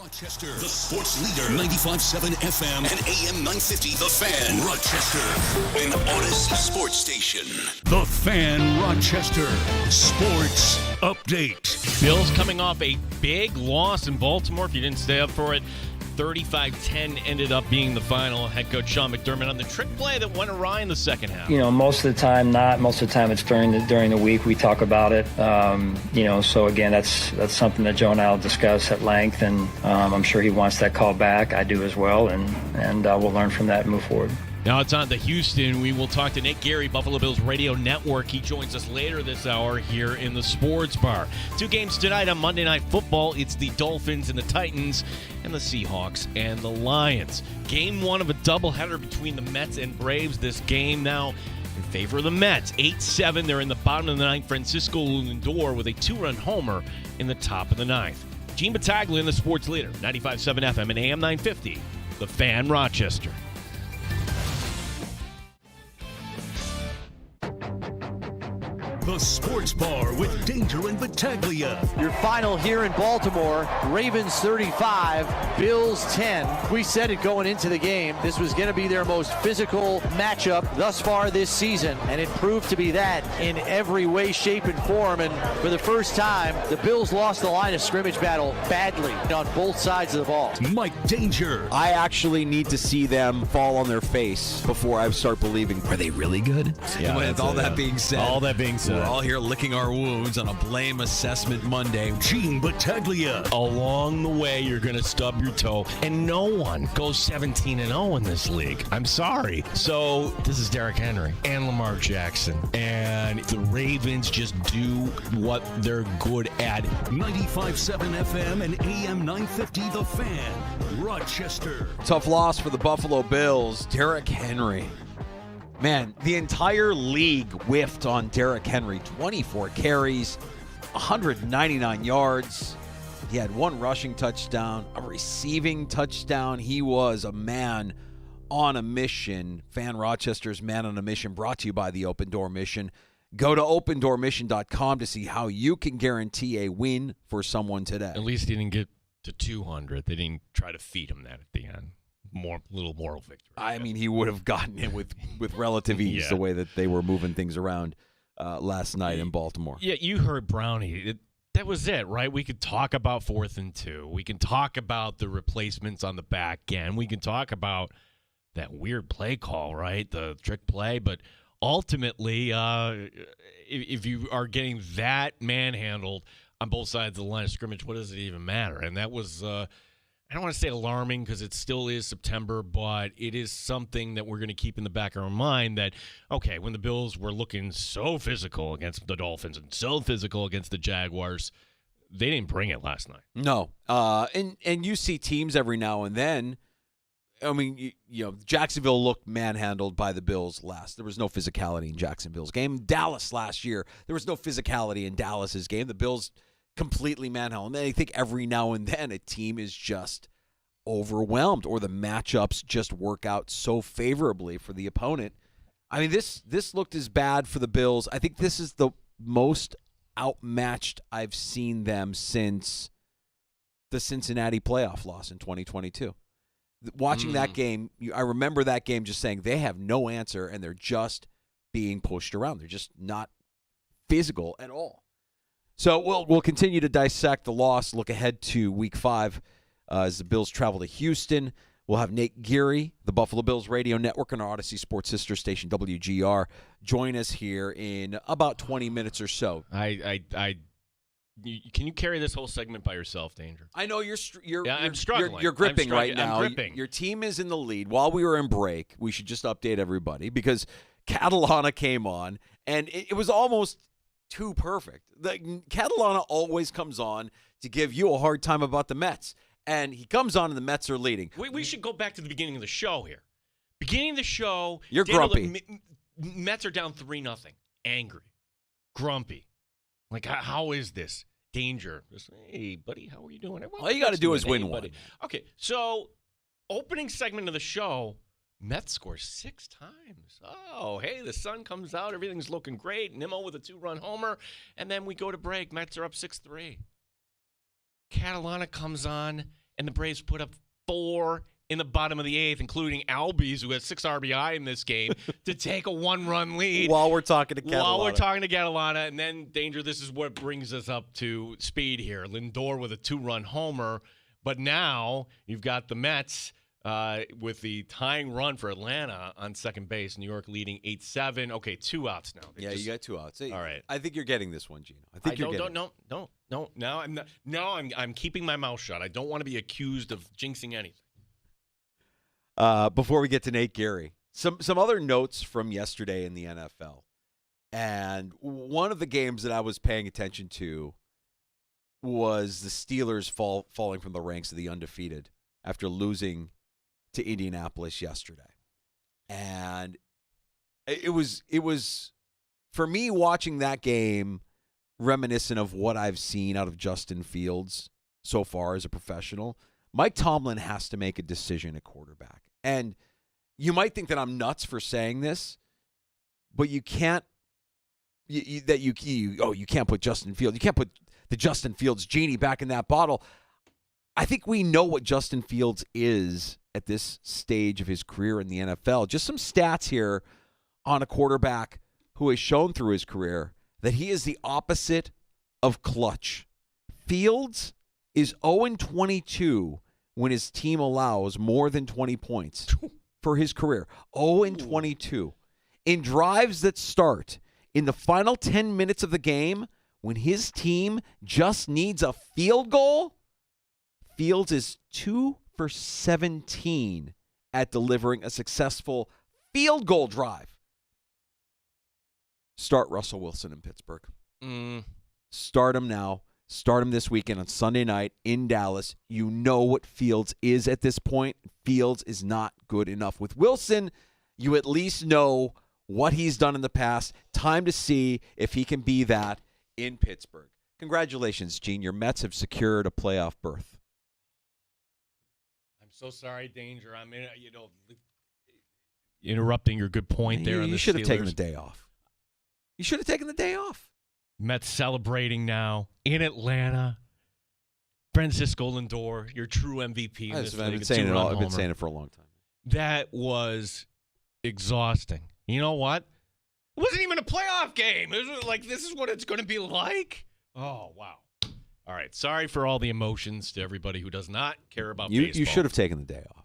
Rochester, the sports leader, 95.7 FM and AM 950, The Fan. Rochester, an Odyssey sports station. The Fan Rochester Sports Update. Bills coming off a big loss in Baltimore. If you didn't stay up for it, 35-10 ended up being the final. Head coach Sean McDermott on the trick play that went awry in the second half. Most of the time not. Most of the time it's during the week we talk about it. So again, that's something that Joe and I will discuss at length, and I'm sure he wants that call back. I do as well, and we'll learn from that and move forward. Now it's on to Houston. We will talk to Nick Gary, Buffalo Bills Radio Network. He joins us later this hour here in the Sports Bar. 2 games tonight on Monday Night Football. It's the Dolphins and the Titans, and the Seahawks and the Lions. Game 1 of a doubleheader between the Mets and Braves. This game now in favor of the Mets. 8-7. They're in the bottom of the ninth. Francisco Lindor with a 2-run homer in the top of the ninth. Gene Battaglia in the sports leader, 95.7 FM and AM 950. The Fan, Rochester. The Sports Bar with Danger and Battaglia. Your final here in Baltimore, Ravens 35, Bills 10. We said it going into the game. This was going to be their most physical matchup thus far this season, and it proved to be that in every way, shape, and form. And for the first time, the Bills lost the line of scrimmage battle badly on both sides of the ball. Mike Danger. I actually need to see them fall on their face before I start believing. Are they really good? Yeah, with all that being said, we're all here licking our wounds on a blame assessment Monday. Gene Battaglia. Along the way, you're going to stub your toe, and no one goes 17-0 in this league. I'm sorry. So this is Derrick Henry and Lamar Jackson, and the Ravens just do what they're good at. 95.7 FM and AM 950, The Fan, Rochester. Tough loss for the Buffalo Bills. Derrick Henry. Man, the entire league whiffed on Derrick Henry. 24 carries, 199 yards. He had 1 rushing touchdown, a receiving touchdown. He was a man on a mission. Fan Rochester's Man on a Mission, brought to you by the Open Door Mission. Go to opendoormission.com to see how you can guarantee a win for someone today. At least he didn't get to 200. They didn't try to feed him that at the end. Little moral victory. I mean, he would have gotten it with relative ease, the way that they were moving things around last night in Baltimore. Yeah, you heard Brownie. That was it, right? We could talk about 4th and 2. We can talk about the replacements on the back end. We can talk about that weird play call, right? The trick play. But ultimately, if you are getting that manhandled on both sides of the line of scrimmage, what does it even matter? And that was I don't want to say alarming because it still is September, but it is something that we're going to keep in the back of our mind that, okay, when the Bills were looking so physical against the Dolphins and so physical against the Jaguars, they didn't bring it last night. No. And you see teams every now and then. I mean, Jacksonville looked manhandled by the Bills last. There was no physicality in Jacksonville's game. Dallas last year, there was no physicality in Dallas's game. The Bills completely manhandled. And I think every now and then a team is just overwhelmed, or the matchups just work out so favorably for the opponent. I mean, this looked as bad for the Bills. I think this is the most outmatched I've seen them since the Cincinnati playoff loss in 2022. Watching that game, I remember that game just saying they have no answer and they're just being pushed around. They're just not physical at all. So we'll continue to dissect the loss, look ahead to Week 5 as the Bills travel to Houston. We'll have Nate Geary, the Buffalo Bills Radio Network and our Odyssey Sports sister station, WGR, join us here in about 20 minutes or so. Can you carry this whole segment by yourself, Danger? I know I'm struggling. You're I'm gripping right now. I'm gripping. Your team is in the lead. While we were in break, we should just update everybody because Catalana came on, and it was almost too perfect. Catalana always comes on to give you a hard time about the Mets, and he comes on and the Mets are leading. We should go back to the beginning of the show here. Beginning of the show, you're grumpy. Mets are down 3-0. Angry. Grumpy. Like, how is this? Danger. Just, hey, buddy, how are you doing? All you got to do is win one. Okay, so opening segment of the show, Mets score 6 times. Oh, hey, the sun comes out. Everything's looking great. Nimmo with a 2-run homer. And then we go to break. Mets are up 6-3. Catalana comes on and the Braves put up 4 in the bottom of the 8th, including Albies, who has 6 RBI in this game, to take a 1-run lead. While we're talking to Catalana. And then, Danger, this is what brings us up to speed here. Lindor with a 2-run homer. But now you've got the Mets with the tying run for Atlanta on second base. New York leading 8-7. Okay, 2 outs now. You got 2 outs. Hey, all right. I think you're getting this one, Gino. I think you're getting it. No. Now I'm keeping my mouth shut. I don't want to be accused of jinxing anything. Before we get to Nate Geary, some other notes from yesterday in the NFL. And one of the games that I was paying attention to was the Steelers falling from the ranks of the undefeated after losing to Indianapolis yesterday. And it was for me watching that game reminiscent of what I've seen out of Justin Fields so far as a professional. Mike Tomlin has to make a decision at quarterback. And you might think that I'm nuts for saying this, but you can't you can't put Justin Fields. You can't put the Justin Fields genie back in that bottle. I think we know what Justin Fields is at this stage of his career in the NFL. Just some stats here on a quarterback who has shown through his career that he is the opposite of clutch. Fields is 0-22 when his team allows more than 20 points for his career. 0-22. In drives that start in the final 10 minutes of the game, when his team just needs a field goal, Fields is 2 for 17 at delivering a successful field goal drive. Start Russell Wilson in Pittsburgh. Start him now. Start him this weekend on Sunday night in Dallas. You know what Fields is at this point. Fields is not good enough. With Wilson, you at least know what he's done in the past. Time to see if he can be that in Pittsburgh. Congratulations, Gene. Your Mets have secured a playoff berth. I'm so sorry, Danger. I'm interrupting your good point there. You should have taken the day off. You should have taken the day off. Mets celebrating now in Atlanta. Francisco Lindor, your true MVP. I've been saying it for a long time. That was exhausting. You know what? It wasn't even a playoff game. It was like, this is what it's going to be like. Oh, wow. All right. Sorry for all the emotions to everybody who does not care about baseball. You should have taken the day off.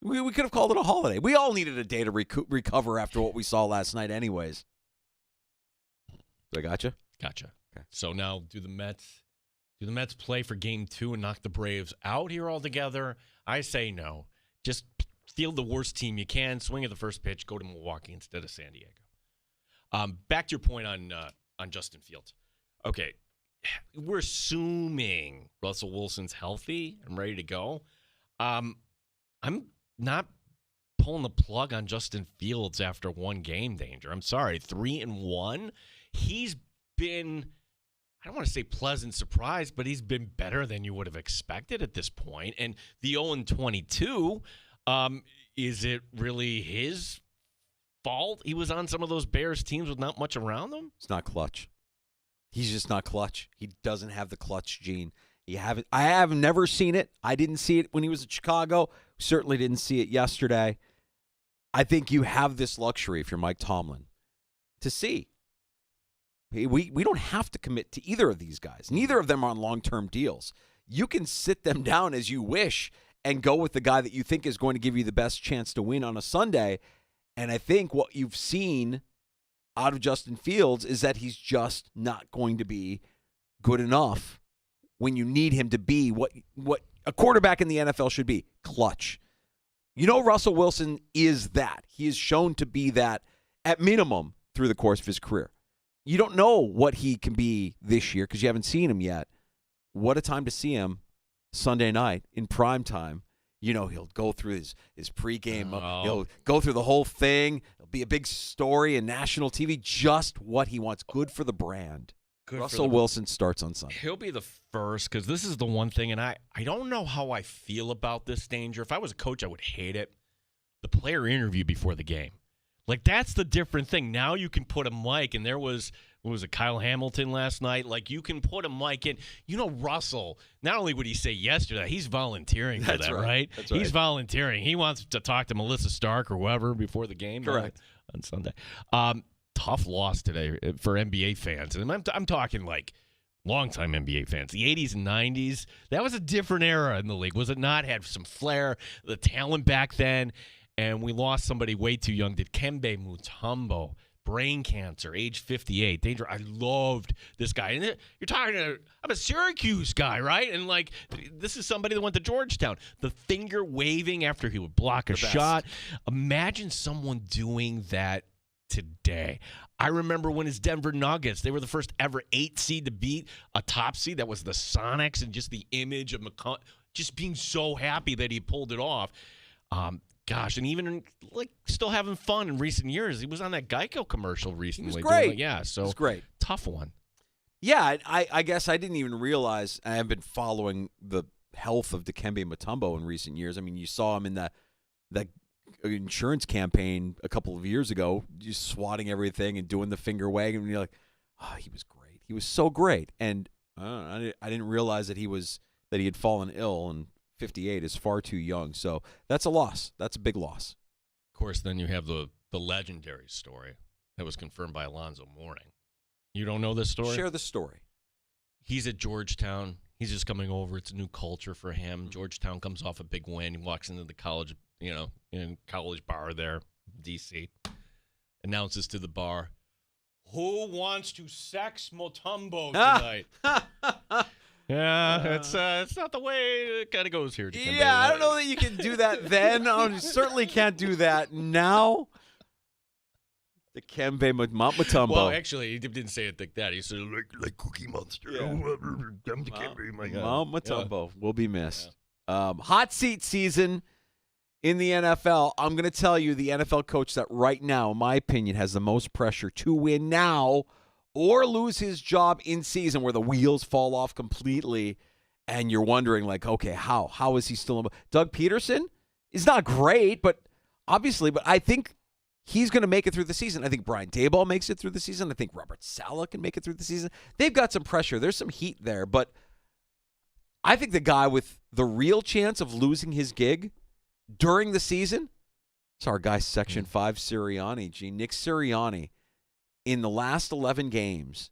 We could have called it a holiday. We all needed a day to recover after what we saw last night anyways. I gotcha? Gotcha. Okay. So now do the Mets play for game 2 and knock the Braves out here altogether? I say no. Just field the worst team you can, swing at the first pitch, go to Milwaukee instead of San Diego. Back to your point on Justin Fields. Okay, we're assuming Russell Wilson's healthy and ready to go. I'm not pulling the plug on Justin Fields after one game, Danger. I'm sorry, 3-1. He's been, I don't want to say pleasant surprise, but he's been better than you would have expected at this point. And the 0-22, is it really his fault he was on some of those Bears teams with not much around them? It's not clutch. He's just not clutch. He doesn't have the clutch gene. I have never seen it. I didn't see it when he was at Chicago. Certainly didn't see it yesterday. I think you have this luxury if you're Mike Tomlin to see. We don't have to commit to either of these guys. Neither of them are on long-term deals. You can sit them down as you wish and go with the guy that you think is going to give you the best chance to win on a Sunday. And I think what you've seen out of Justin Fields is that he's just not going to be good enough when you need him to be what a quarterback in the NFL should be, clutch. You know Russell Wilson is that. He is shown to be that at minimum through the course of his career. You don't know what he can be this year because you haven't seen him yet. What a time to see him Sunday night in prime time. You know, he'll go through his pregame. He'll go through the whole thing. It'll be a big story in national TV. Just what he wants. Good for the brand. Russell Wilson starts on Sunday. He'll be the first because this is the one thing, and I don't know how I feel about this, Danger. If I was a coach, I would hate it. The player interview before the game. Like, that's the different thing. Now you can put a mic, and there was what was it, Kyle Hamilton last night? Like, you can put a mic in. You know, Russell, not only would he say yes to that, he's volunteering for that, right? That's right. He's volunteering. He wants to talk to Melissa Stark or whoever before the game. Correct. On Sunday. Tough loss today for NBA fans. And I'm talking like longtime NBA fans. The 80s and 90s, that was a different era in the league, was it not? Had some flair, the talent back then. And we lost somebody way too young. Dikembe Mutombo, brain cancer, age 58. Danger. I loved this guy. And you're talking to, I'm a Syracuse guy, right? And like, this is somebody that went to Georgetown. The finger waving after he would block a shot. Imagine someone doing that today. I remember when his Denver Nuggets, they were the first ever 8 seed to beat a top seed. That was the Sonics, and just the image of McCollum just being so happy that he pulled it off. Gosh, and even like still having fun in recent years. He was on that Geico commercial recently. He was great. So it was great. Tough one. Yeah, I guess I didn't even realize. I have been following the health of Dikembe Mutombo in recent years. I mean, you saw him in that insurance campaign a couple of years ago, just swatting everything and doing the finger wagging. And you're like, oh, he was great. He was so great. And I didn't realize that he had fallen ill, and 58 is far too young. So that's a loss. That's a big loss. Of course, then you have the legendary story that was confirmed by Alonzo Mourning. You don't know this story? Share the story. He's at Georgetown. He's just coming over. It's a new culture for him. Georgetown comes off a big win. He walks into the college, in college bar there, D.C., announces to the bar, "Who wants to sex Mutombo tonight?" Yeah, it's not the way it kind of goes here. Yeah, I don't know that you can do that then. You certainly can't do that now. Dikembe Mutombo. Well, actually, he didn't say it like that. He said, like Cookie Monster. Yeah. I'm Dikembe, my God. Mutombo will be missed. Yeah. Hot seat season in the NFL. I'm going to tell you the NFL coach that right now, in my opinion, has the most pressure to win now or lose his job in season, where the wheels fall off completely and you're wondering, like, okay, how is he still? Doug Peterson is not great, but I think he's going to make it through the season. I think Brian Daboll makes it through the season. I think Robert Saleh can make it through the season. They've got some pressure. There's some heat there, but I think the guy with the real chance of losing his gig during the season is our guy, Section 5 Sirianni. Nick Sirianni. In the last 11 games,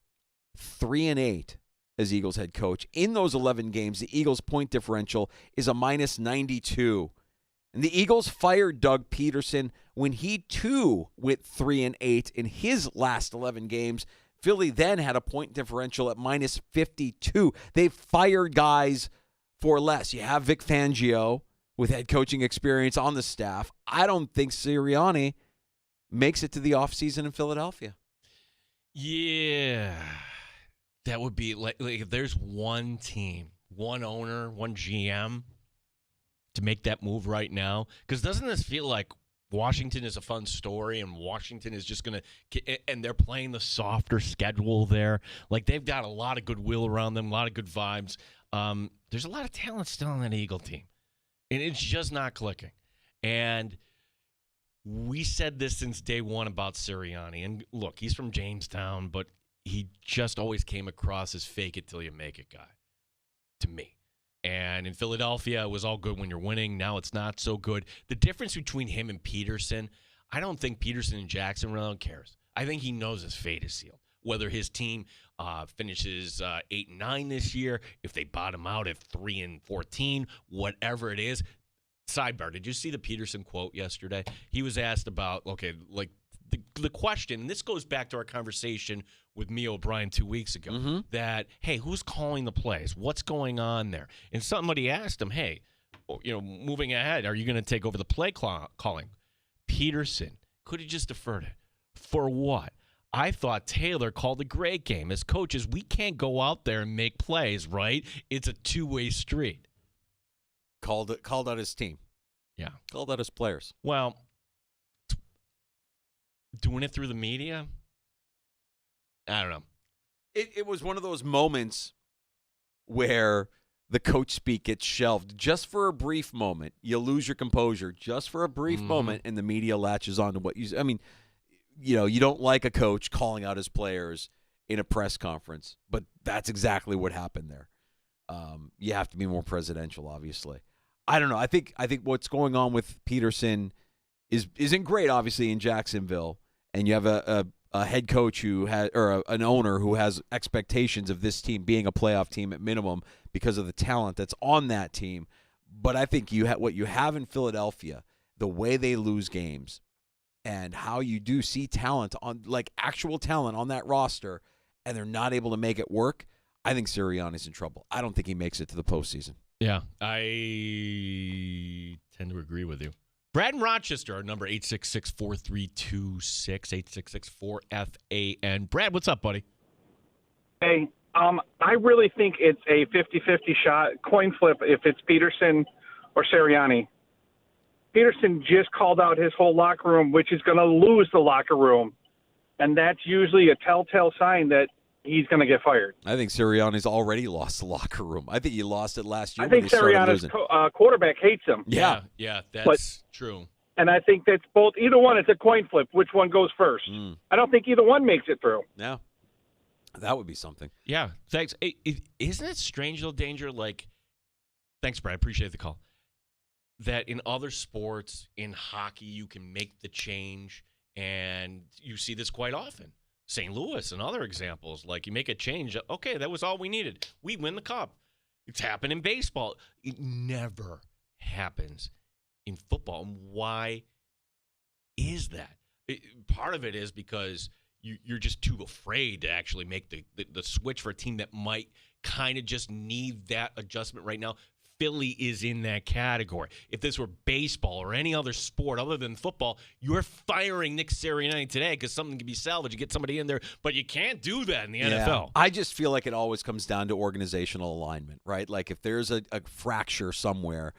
3-8 as Eagles head coach. In those 11 games, the Eagles' point differential is a -92. And the Eagles fired Doug Peterson when he, too, went 3-8 in his last 11 games. Philly then had a point differential at -52. They fired guys for less. You have Vic Fangio with head coaching experience on the staff. I don't think Sirianni makes it to the offseason in Philadelphia. Yeah, that would be like if there's one team, one owner, one GM to make that move right now. Because doesn't this feel like Washington is a fun story, and Washington is just going to – and they're playing the softer schedule there. Like, they've got a lot of goodwill around them, a lot of good vibes. There's a lot of talent still on that Eagle team, and it's just not clicking. And – we said this since day one about Sirianni. And look, he's from Jamestown, but he just always came across as fake it till you make it guy to me. And in Philadelphia, it was all good when you're winning. Now it's not so good. The difference between him and Peterson, I don't think Peterson and Jackson really cares. I think he knows his fate is sealed. Whether his team finishes 8-9 this year, if they bottom out at 3-14, whatever it is. Sidebar, did you see the Peterson quote yesterday? He was asked about, the question, and this goes back to our conversation with Mio O'Brien 2 weeks ago, that, hey, who's calling the plays? What's going on there? And somebody asked him, hey, moving ahead, are you going to take over the play calling? Peterson could have just deferred it. For what? I thought Taylor called a great game. As coaches, we can't go out there and make plays, right? It's a two-way street. Called out his team. Yeah. Called out his players. Well, doing it through the media, I don't know. It was one of those moments where the coach speak gets shelved just for a brief moment. You lose your composure just for a brief moment, and the media latches on to what you – I mean, you don't like a coach calling out his players in a press conference, but that's exactly what happened there. You have to be more presidential, obviously. I don't know. I think what's going on with Peterson isn't great, obviously, in Jacksonville, and you have a head coach who has, or an owner who has expectations of this team being a playoff team at minimum because of the talent that's on that team. But I think what you have in Philadelphia, the way they lose games, and how you do see talent on, like actual talent on that roster, and they're not able to make it work. I think Sirianni's in trouble. I don't think he makes it to the postseason. Yeah, I tend to agree with you. Brad in Rochester, our number 866-4326, 866-4FAN. Brad, what's up, buddy? Hey, I really think it's a 50-50 shot, coin flip, if it's Peterson or Sirianni. Peterson just called out his whole locker room, which is going to lose the locker room, and that's usually a telltale sign that he's going to get fired. I think Sirianni's already lost the locker room. I think he lost it last year. I think Sirianni's quarterback hates him. Yeah, that's true. And I think that's both. Either one, it's a coin flip. Which one goes first? I don't think either one makes it through. Yeah, that would be something. Yeah, thanks. Isn't it strange, though, Danger? Like, thanks, Brad. Appreciate the call. That in other sports, in hockey, you can make the change, and you see this quite often. St. Louis and other examples, like you make a change. Okay, that was all we needed. We win the cup. It's happened in baseball. It never happens in football. And why is that? Part of it is because you're just too afraid to actually make the switch for a team that might kind of just need that adjustment right now. Philly is in that category. If this were baseball or any other sport other than football, you're firing Nick Sirianni today because something can be salvaged. You get somebody in there, but you can't do that in the NFL. I just feel like it always comes down to organizational alignment, right? Like if there's a fracture somewhere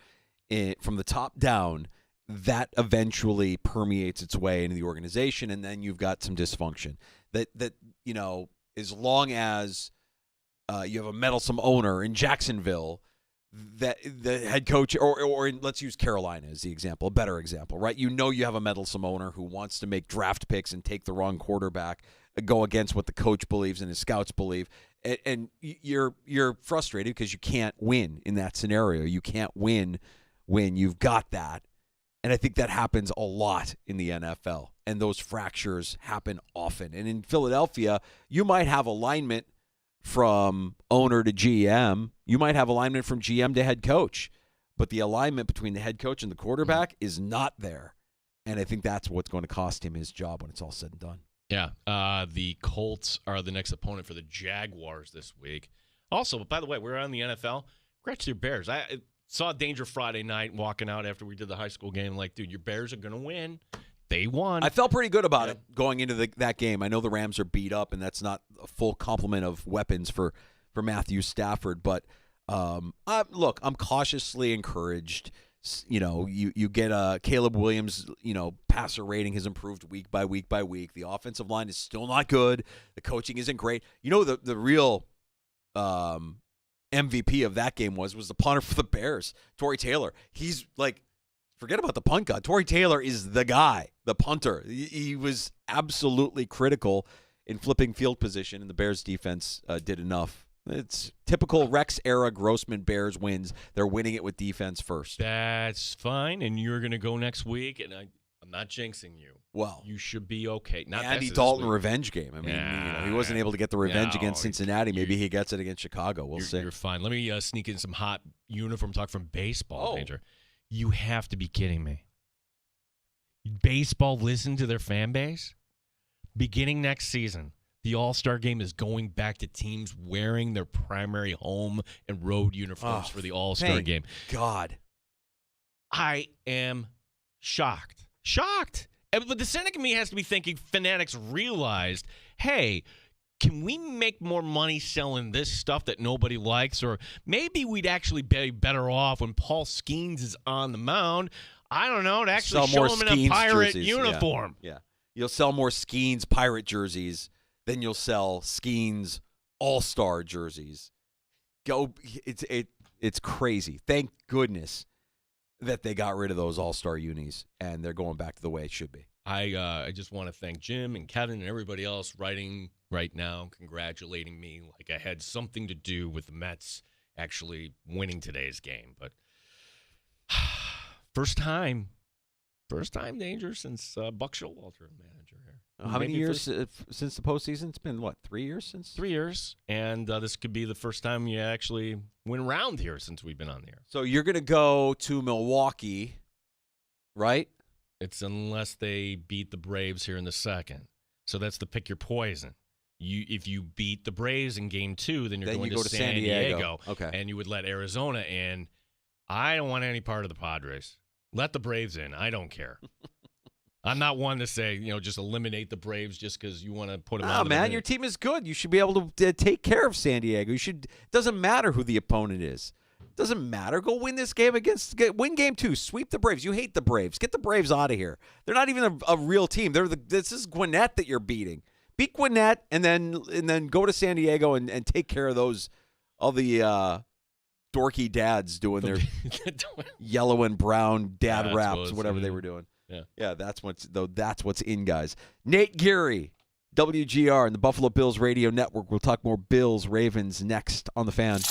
from the top down, that eventually permeates its way into the organization, and then you've got some dysfunction. That as long as you have a meddlesome owner in Jacksonville, that the head coach, or let's use Carolina as the example, a better example, right? You have a meddlesome owner who wants to make draft picks and take the wrong quarterback, go against what the coach believes and his scouts believe, and you're frustrated because you can't win in that scenario. You can't win when you've got that, and I think that happens a lot in the NFL, and those fractures happen often. And in Philadelphia, you might have alignment from owner to GM. You might have alignment from GM to head coach, but the alignment between the head coach and the quarterback is not there. And I think that's what's going to cost him his job when it's all said and done. Yeah. The Colts are the next opponent for the Jaguars this week. Also, by the way, we're on the NFL. Congrats to your Bears. I saw Danger Friday night walking out after we did the high school game. Like, dude, your Bears are going to win. They won. I felt pretty good about it going into that game. I know the Rams are beat up, and that's not a full complement of weapons for Matthew Stafford. But look, I'm cautiously encouraged. You get Caleb Williams. Passer rating has improved week by week by week. The offensive line is still not good. The coaching isn't great. The real MVP of that game was the punter for the Bears, Torrey Taylor. He's like, forget about the punt god. Torrey Taylor is the guy, the punter. He was absolutely critical in flipping field position, and the Bears defense did enough. It's typical Rex-era Grossman Bears wins. They're winning it with defense first. That's fine, and you're going to go next week, and I'm not jinxing you. Well, you should be okay. Not Andy Dalton revenge game. I mean, he wasn't able to get the revenge against Cincinnati. Maybe he gets it against Chicago. We'll see. You're fine. Let me sneak in some hot uniform talk from baseball, Danger. You have to be kidding me. Baseball listen to their fan base? Beginning next season, the All-Star Game is going back to teams wearing their primary home and road uniforms for the All-Star Game. God. I am shocked. Shocked. But the cynic in me has to be thinking Fanatics realized, hey, can we make more money selling this stuff that nobody likes? Or maybe we'd actually be better off when Paul Skeens is on the mound. I don't know, to actually show him in a Pirate uniform. Yeah. You'll sell more Skeens Pirate jerseys than you'll sell Skeens All-Star jerseys. It's crazy. Thank goodness that they got rid of those All-Star unis, and they're going back to the way it should be. I just want to thank Jim and Kevin and everybody else writing right now, congratulating me like I had something to do with the Mets actually winning today's game. But first time, Danger, since Buck Showalter, manager here. How many years since the postseason? It's been, 3 years since? 3 years, and this could be the first time you actually went around here since we've been on the air. So you're going to go to Milwaukee, right? It's unless they beat the Braves here in the second. So that's the pick your poison. If you beat the Braves in Game 2, then you're going you go to San Diego. Okay. And you would let Arizona in. I don't want any part of the Padres. Let the Braves in. I don't care. I'm not one to say, just eliminate the Braves just because you want to put them out. No, man, your team is good. You should be able to take care of San Diego. It doesn't matter who the opponent is. Doesn't matter. Go win this game win Game 2. Sweep the Braves. You hate the Braves. Get the Braves out of here. They're not even a real team. This is Gwinnett that you're beating. Beat Gwinnett and then go to San Diego and take care of all the dorky dads doing their yellow and brown dad raps, whatever they were doing. Yeah, that's what's in, guys. Nate Geary, WGR and the Buffalo Bills Radio Network. We'll talk more Bills Ravens next on the Fan.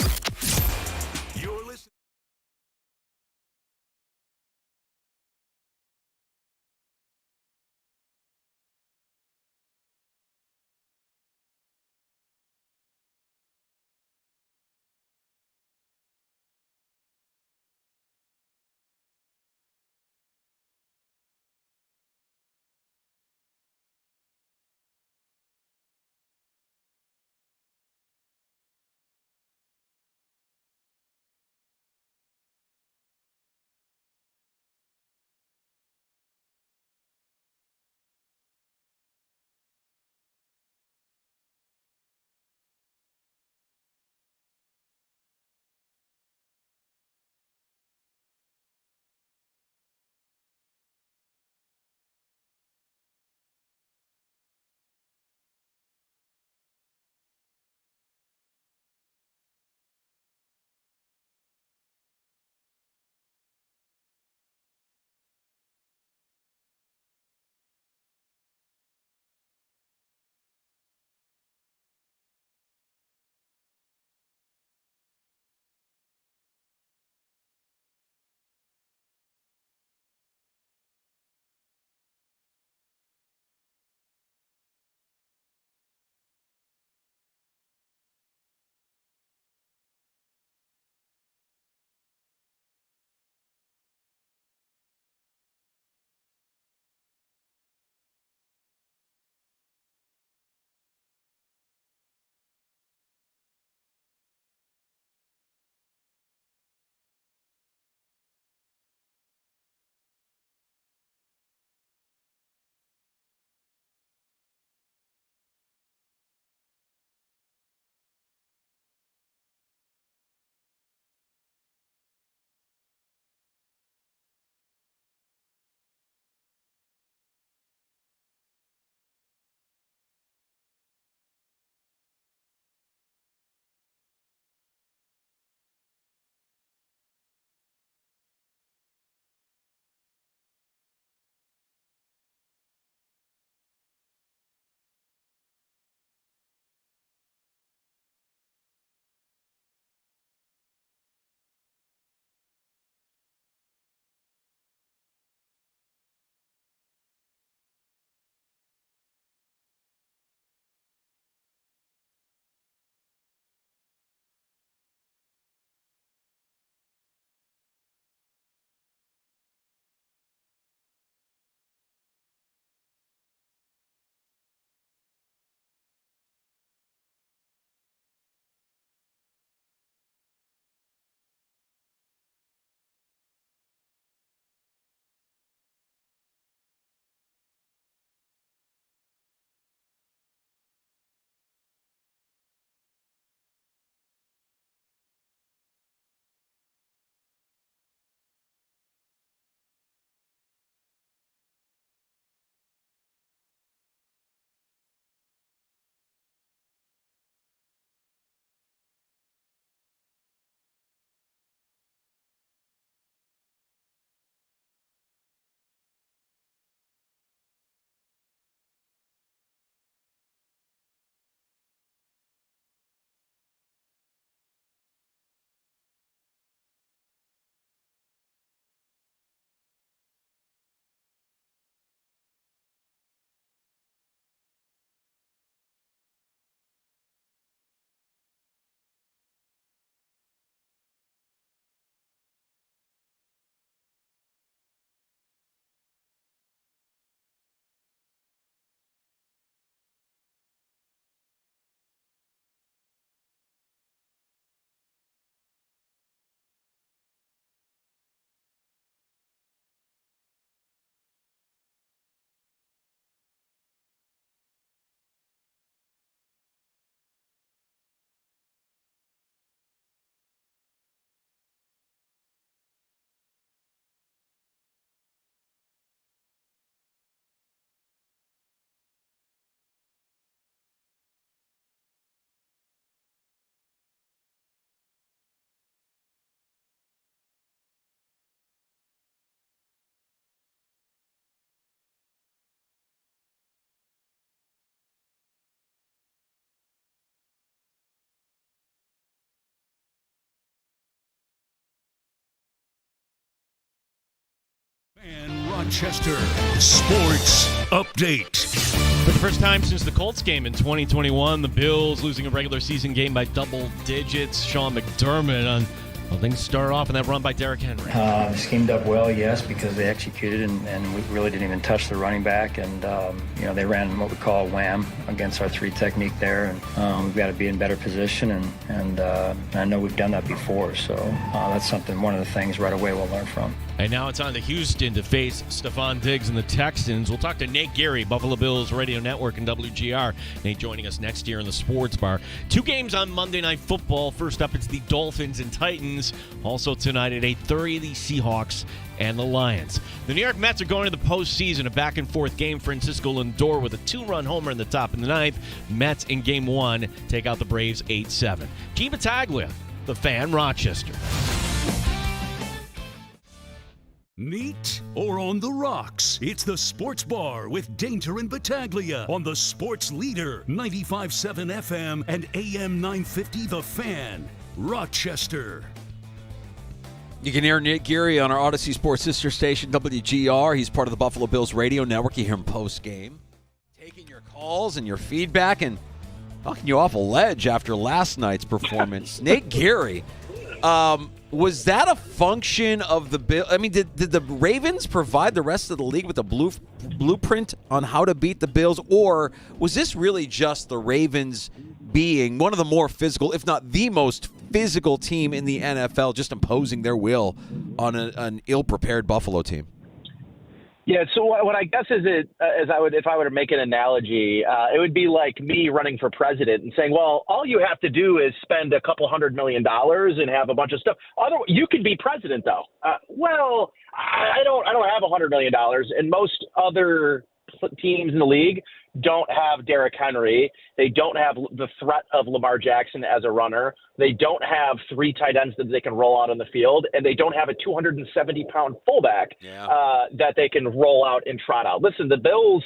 Rochester Sports Update. For the first time since the Colts game in 2021, the Bills losing a regular season game by double digits. Sean McDermott on things start off in that run by Derrick Henry. Schemed up well, yes, because they executed and we really didn't even touch the running back. And, they ran what we call a wham against our three technique there. And we've got to be in better position. And I know we've done that before. So that's one of the things right away we'll learn from. And now it's on to Houston to face Stephon Diggs and the Texans. We'll talk to Nate Geary, Buffalo Bills Radio Network and WGR. Nate joining us next year in the Sports Bar. 2 games on Monday Night Football. First up, it's the Dolphins and Titans. Also tonight at 8:30, the Seahawks and the Lions. The New York Mets are going to the postseason. A back-and-forth game. Francisco Lindor with a 2-run homer in the top of the ninth. Mets in Game 1 take out the Braves 8-7. Keep it Battaglia, the Fan, Rochester. Neat or on the rocks? It's the Sports Bar with Danger and Battaglia on the Sports Leader, 95.7 FM and AM 950 The Fan, Rochester. You can hear Nick Geary on our Odyssey Sports sister station, WGR. He's part of the Buffalo Bills Radio Network. You hear him post-game, taking your calls and your feedback and knocking you off a ledge after last night's performance. Nate Geary, was that a function of the Bill? I mean, did the Ravens provide the rest of the league with a blueprint on how to beat the Bills, or was this really just the Ravens being one of the more physical, if not the most physical team in the NFL, just imposing their will on an ill-prepared Buffalo team? Yeah, so what I guess if I were to make an analogy, it would be like me running for president and saying, well, all you have to do is spend a couple $100 million and have a bunch of stuff. You could be president, though. Well, I don't have $100 million, and most other teams in the league don't have Derrick Henry. They don't have the threat of Lamar Jackson as a runner. They don't have 3 tight ends that they can roll out on the field, and they don't have a 270-pound fullback that they can roll out and trot out. Listen, the Bills,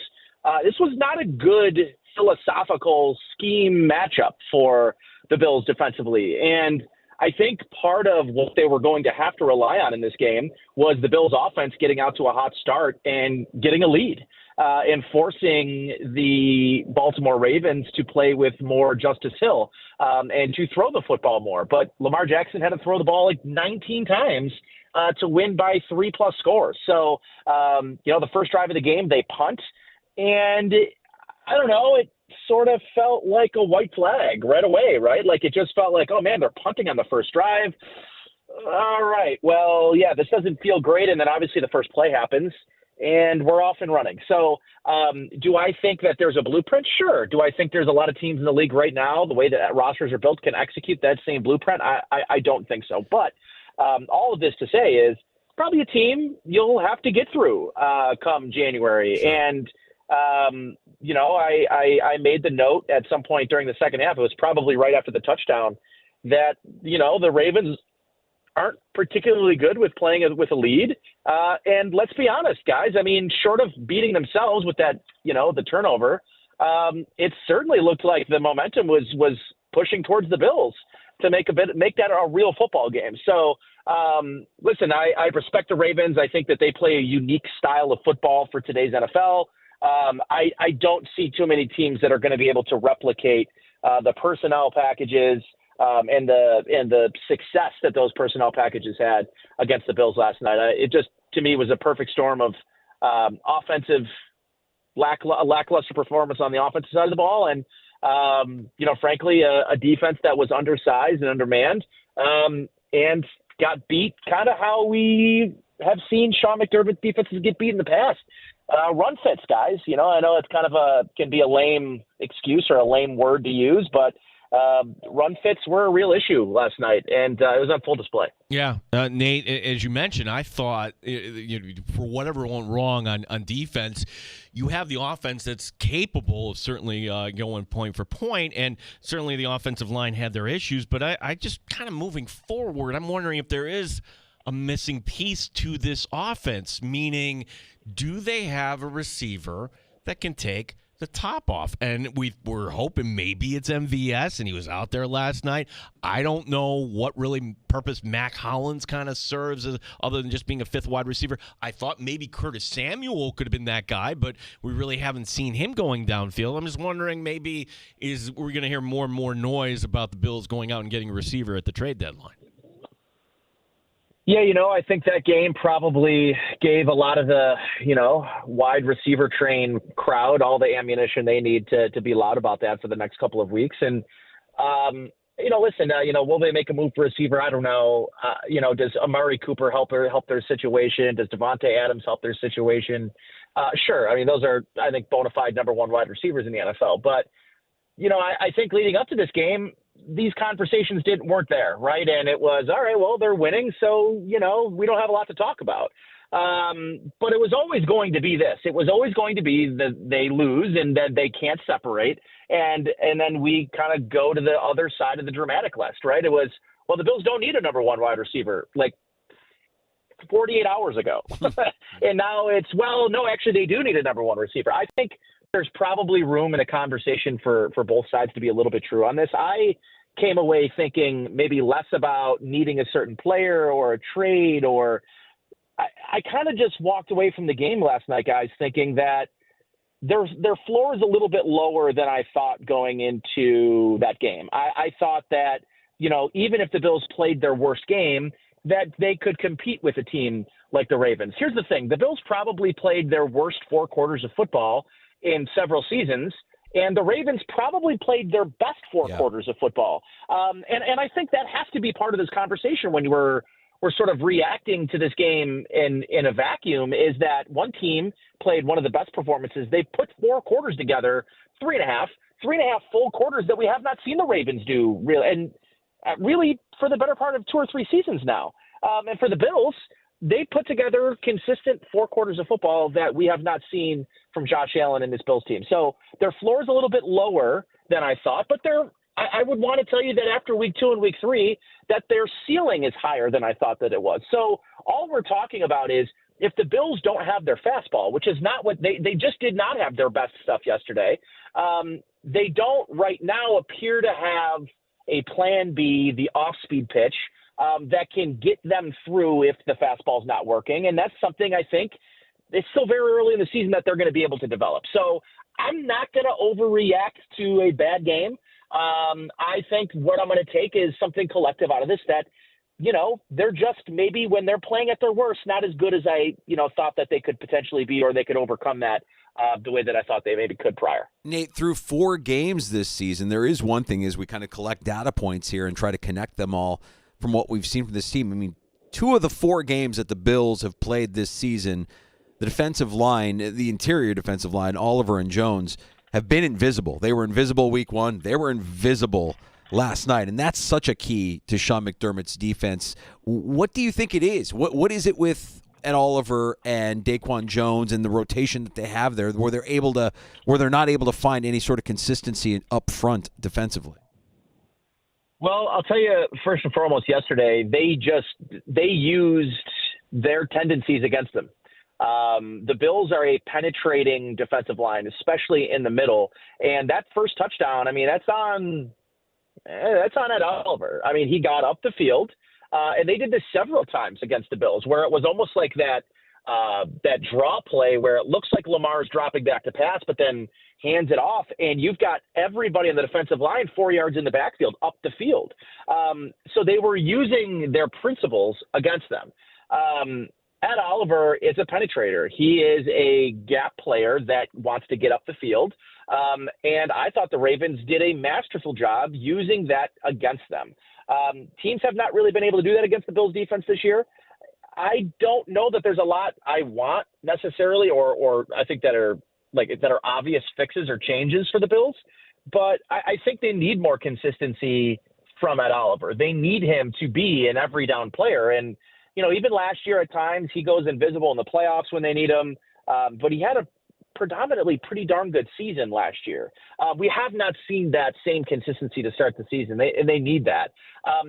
this was not a good philosophical scheme matchup for the Bills defensively, and I think part of what they were going to have to rely on in this game was the Bills' offense getting out to a hot start and getting a lead. And forcing the Baltimore Ravens to play with more Justice Hill and to throw the football more. But Lamar Jackson had to throw the ball like 19 times to win by 3+ scores. So, the first drive of the game, they punt. And I don't know, it sort of felt like a white flag right away, right? Like it just felt like, oh, man, they're punting on the first drive. All right, well, yeah, this doesn't feel great. And then obviously the first play happens. And we're off and running. So do I think that there's a blueprint? Sure. Do I think there's a lot of teams in the league right now, the way that rosters are built, can execute that same blueprint? I don't think so. But all of this to say is probably a team you'll have to get through come January. Sure. And, I made the note at some point during the second half, it was probably right after the touchdown, that, the Ravens aren't particularly good with playing with a lead. And let's be honest, guys, I mean, short of beating themselves with that, the turnover, it certainly looked like the momentum was pushing towards the Bills to make that a real football game. So, listen, I respect the Ravens. I think that they play a unique style of football for today's NFL. I don't see too many teams that are going to be able to replicate the personnel packages and the success that those personnel packages had against the Bills last night. It just, to me, was a perfect storm of offensive lackluster performance on the offensive side of the ball, and frankly, a defense that was undersized and undermanned, and got beat kind of how we have seen Sean McDermott defenses get beat in the past. Run fits, guys. I know it's kind of can be a lame excuse or a lame word to use, but run fits were a real issue last night, and it was on full display. Yeah, Nate, as you mentioned, I thought for whatever went wrong on defense, you have the offense that's capable of certainly going point for point, and certainly the offensive line had their issues, but I just kind of moving forward, I'm wondering if there is a missing piece to this offense, meaning do they have a receiver that can take the top off. And we're hoping maybe it's MVS, and he was out there last night. I don't know what really purpose Mac Hollins kind of serves as, other than just being a fifth wide receiver. I thought maybe Curtis Samuel could have been that guy, but we really haven't seen him going downfield. I'm just wondering, maybe we're going to hear more and more noise about the Bills going out and getting a receiver at the trade deadline. Yeah, I think that game probably gave a lot of the, wide receiver train crowd all the ammunition they need to be loud about that for the next couple of weeks. And, listen, will they make a move for receiver? I don't know. Does Amari Cooper help their situation? Does Devontae Adams help their situation? Sure. I mean, those are, I think, bona fide number one wide receivers in the NFL. But, I think leading up to this game, these conversations weren't there, right? And it was, all right, well, they're winning, so, we don't have a lot to talk about. But it was always going to be this. It was always going to be that they lose and that they can't separate. And then we kind of go to the other side of the dramatic list, right? It was, well, the Bills don't need a number one wide receiver, like 48 hours ago. And now it's, well, no, actually they do need a number one receiver. I think there's probably room in a conversation for both sides to be a little bit true on this. I came away thinking maybe less about needing a certain player or a trade, or I kind of just walked away from the game last night, guys, thinking that their floor is a little bit lower than I thought going into that game. I thought that, even if the Bills played their worst game, that they could compete with a team like the Ravens. Here's the thing. The Bills probably played their worst 4 quarters of football in several seasons, and the Ravens probably played their best 4 quarters of football. And I think that has to be part of this conversation when we're sort of reacting to this game in a vacuum, is that one team played one of the best performances. They put 4 quarters together, 3.5 full quarters that we have not seen the Ravens do really for the better part of 2 or 3 seasons now. And for the Bills, they put together consistent 4 quarters of football that we have not seen from Josh Allen and his Bills team. So their floor is a little bit lower than I thought, but I would want to tell you that after week 2 and week 3, that their ceiling is higher than I thought that it was. So all we're talking about is, if the Bills don't have their fastball, which is not what they just did not have their best stuff yesterday. They don't right now appear to have a plan B, the off-speed pitch, that can get them through if the fastball's not working. And that's something I think it's still very early in the season that they're going to be able to develop. So I'm not going to overreact to a bad game. I think what I'm going to take is something collective out of this, that, they're just maybe when they're playing at their worst, not as good as I, thought that they could potentially be, or they could overcome that the way that I thought they maybe could prior. Nate, through 4 games this season, there is one thing is we kind of collect data points here and try to connect them all from what we've seen from this team. I mean, 2 of the 4 games that the Bills have played this season, the defensive line, the interior defensive line, Oliver and Jones, have been invisible. They were invisible week 1. They were invisible last night, and that's such a key to Sean McDermott's defense. What do you think it is? What is it with Ed Oliver and Daquan Jones and the rotation that they have there, where they're not able to find any sort of consistency up front defensively? Well, I'll tell you, first and foremost, yesterday, they used their tendencies against them. The Bills are a penetrating defensive line, especially in the middle. And that first touchdown, I mean, that's on Ed Oliver. I mean, he got up the field, and they did this several times against the Bills, where it was almost like that draw play where it looks like Lamar's dropping back to pass, but then hands it off, and you've got everybody on the defensive line 4 yards in the backfield up the field. So they were using their principles against them. Ed Oliver is a penetrator. He is a gap player that wants to get up the field. And I thought the Ravens did a masterful job using that against them. Teams have not really been able to do that against the Bills defense this year. I don't know that there's a lot I want necessarily, or I think that are obvious fixes or changes for the Bills, but I think they need more consistency from Ed Oliver. They need him to be an every down player. And, even last year at times he goes invisible in the playoffs when they need him. But he had a predominantly pretty darn good season last year. We have not seen that same consistency to start the season. They need that.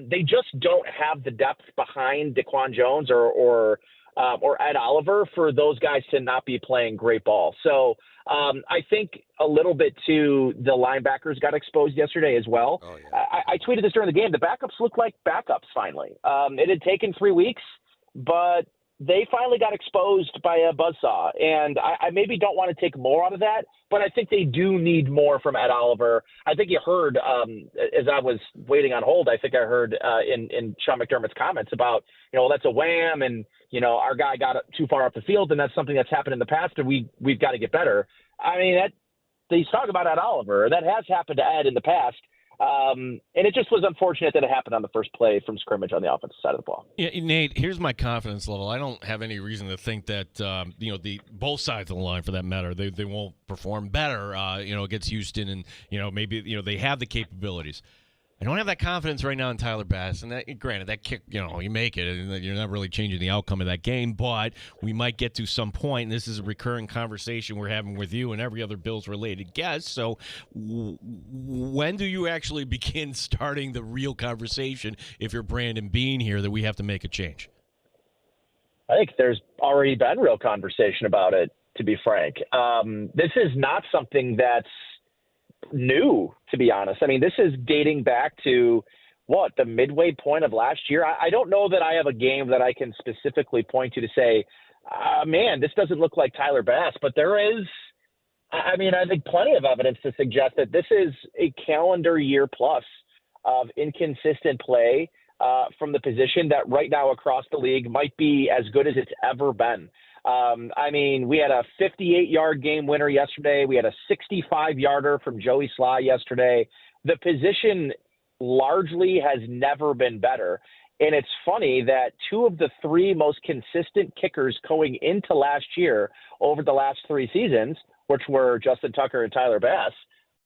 They just don't have the depth behind Daquan Jones or or Ed Oliver for those guys to not be playing great ball. So I think a little bit too, the linebackers got exposed yesterday as well. Oh, yeah. I tweeted this during the game. The backups look like backups finally. It had taken 3 weeks, but they finally got exposed by a buzzsaw. And I maybe don't want to take more out of that, but I think they do need more from Ed Oliver. I think you heard, as I was waiting on hold, I think I heard in Sean McDermott's comments about, that's a wham, and, our guy got too far off the field, and that's something that's happened in the past, and we've got to get better. I mean, he's talking about Ed Oliver. That has happened to Ed in the past. And it just was unfortunate that it happened on the first play from scrimmage on the offensive side of the ball. Yeah, Nate, here's my confidence level. I don't have any reason to think that the both sides of the line, for that matter, they won't perform better against Houston, and maybe they have the capabilities. I don't have that confidence right now in Tyler Bass. And granted, that kick, you make it, and you're not really changing the outcome of that game, but we might get to some point, and this is a recurring conversation we're having with you and every other Bills-related guest. So when do you actually begin starting the real conversation, if you're Brandon Beane here, that we have to make a change? I think there's already been real conversation about it, to be frank. This is not something that's new, to be honest. I mean, this is dating back to the midway point of last year. I don't know that I have a game that I can specifically point to say, man, this doesn't look like Tyler Bass, but there is, I think plenty of evidence to suggest that this is a calendar year plus of inconsistent play from the position that right now across the league might be as good as it's ever been. We had a 58-yard game winner yesterday. We had a 65-yarder from Joey Sly yesterday. The position largely has never been better. And it's funny that 2 of the 3 most consistent kickers going into last year over the last 3 seasons, which were Justin Tucker and Tyler Bass,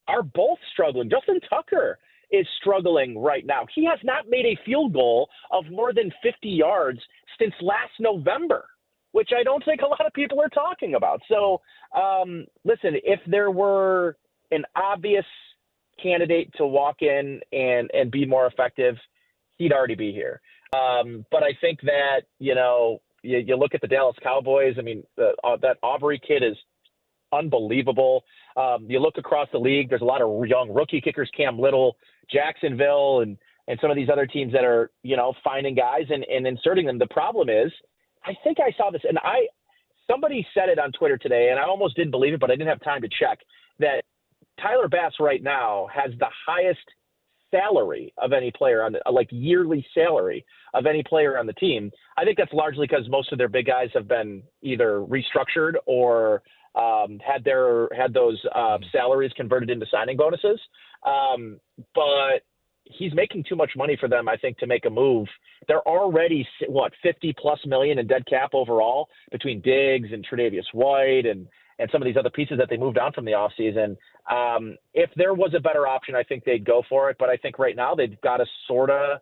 are both struggling. Justin Tucker is struggling right now. He has not made a field goal of more than 50 yards since last November, which I don't think a lot of people are talking about. So, listen, if there were an obvious candidate to walk in and be more effective, he'd already be here. But I think that, you look at the Dallas Cowboys. That Aubrey kid is unbelievable. You look across the league, there's a lot of young rookie kickers, Cam Little, Jacksonville, and some of these other teams that are, finding guys and inserting them. The problem is, I think I saw this, and somebody said it on Twitter today, and I almost didn't believe it, but I didn't have time to check, that Tyler Bass right now has the highest salary of any player on yearly salary of any player on the team. I think that's largely because most of their big guys have been either restructured or had those salaries converted into signing bonuses. But he's making too much money for them, I think, to make a move. They're already, $50+ million in dead cap overall between Diggs and Tre'Davious White and some of these other pieces that they moved on from the offseason. If there was a better option, I think they'd go for it. But I think right now they've got to sort of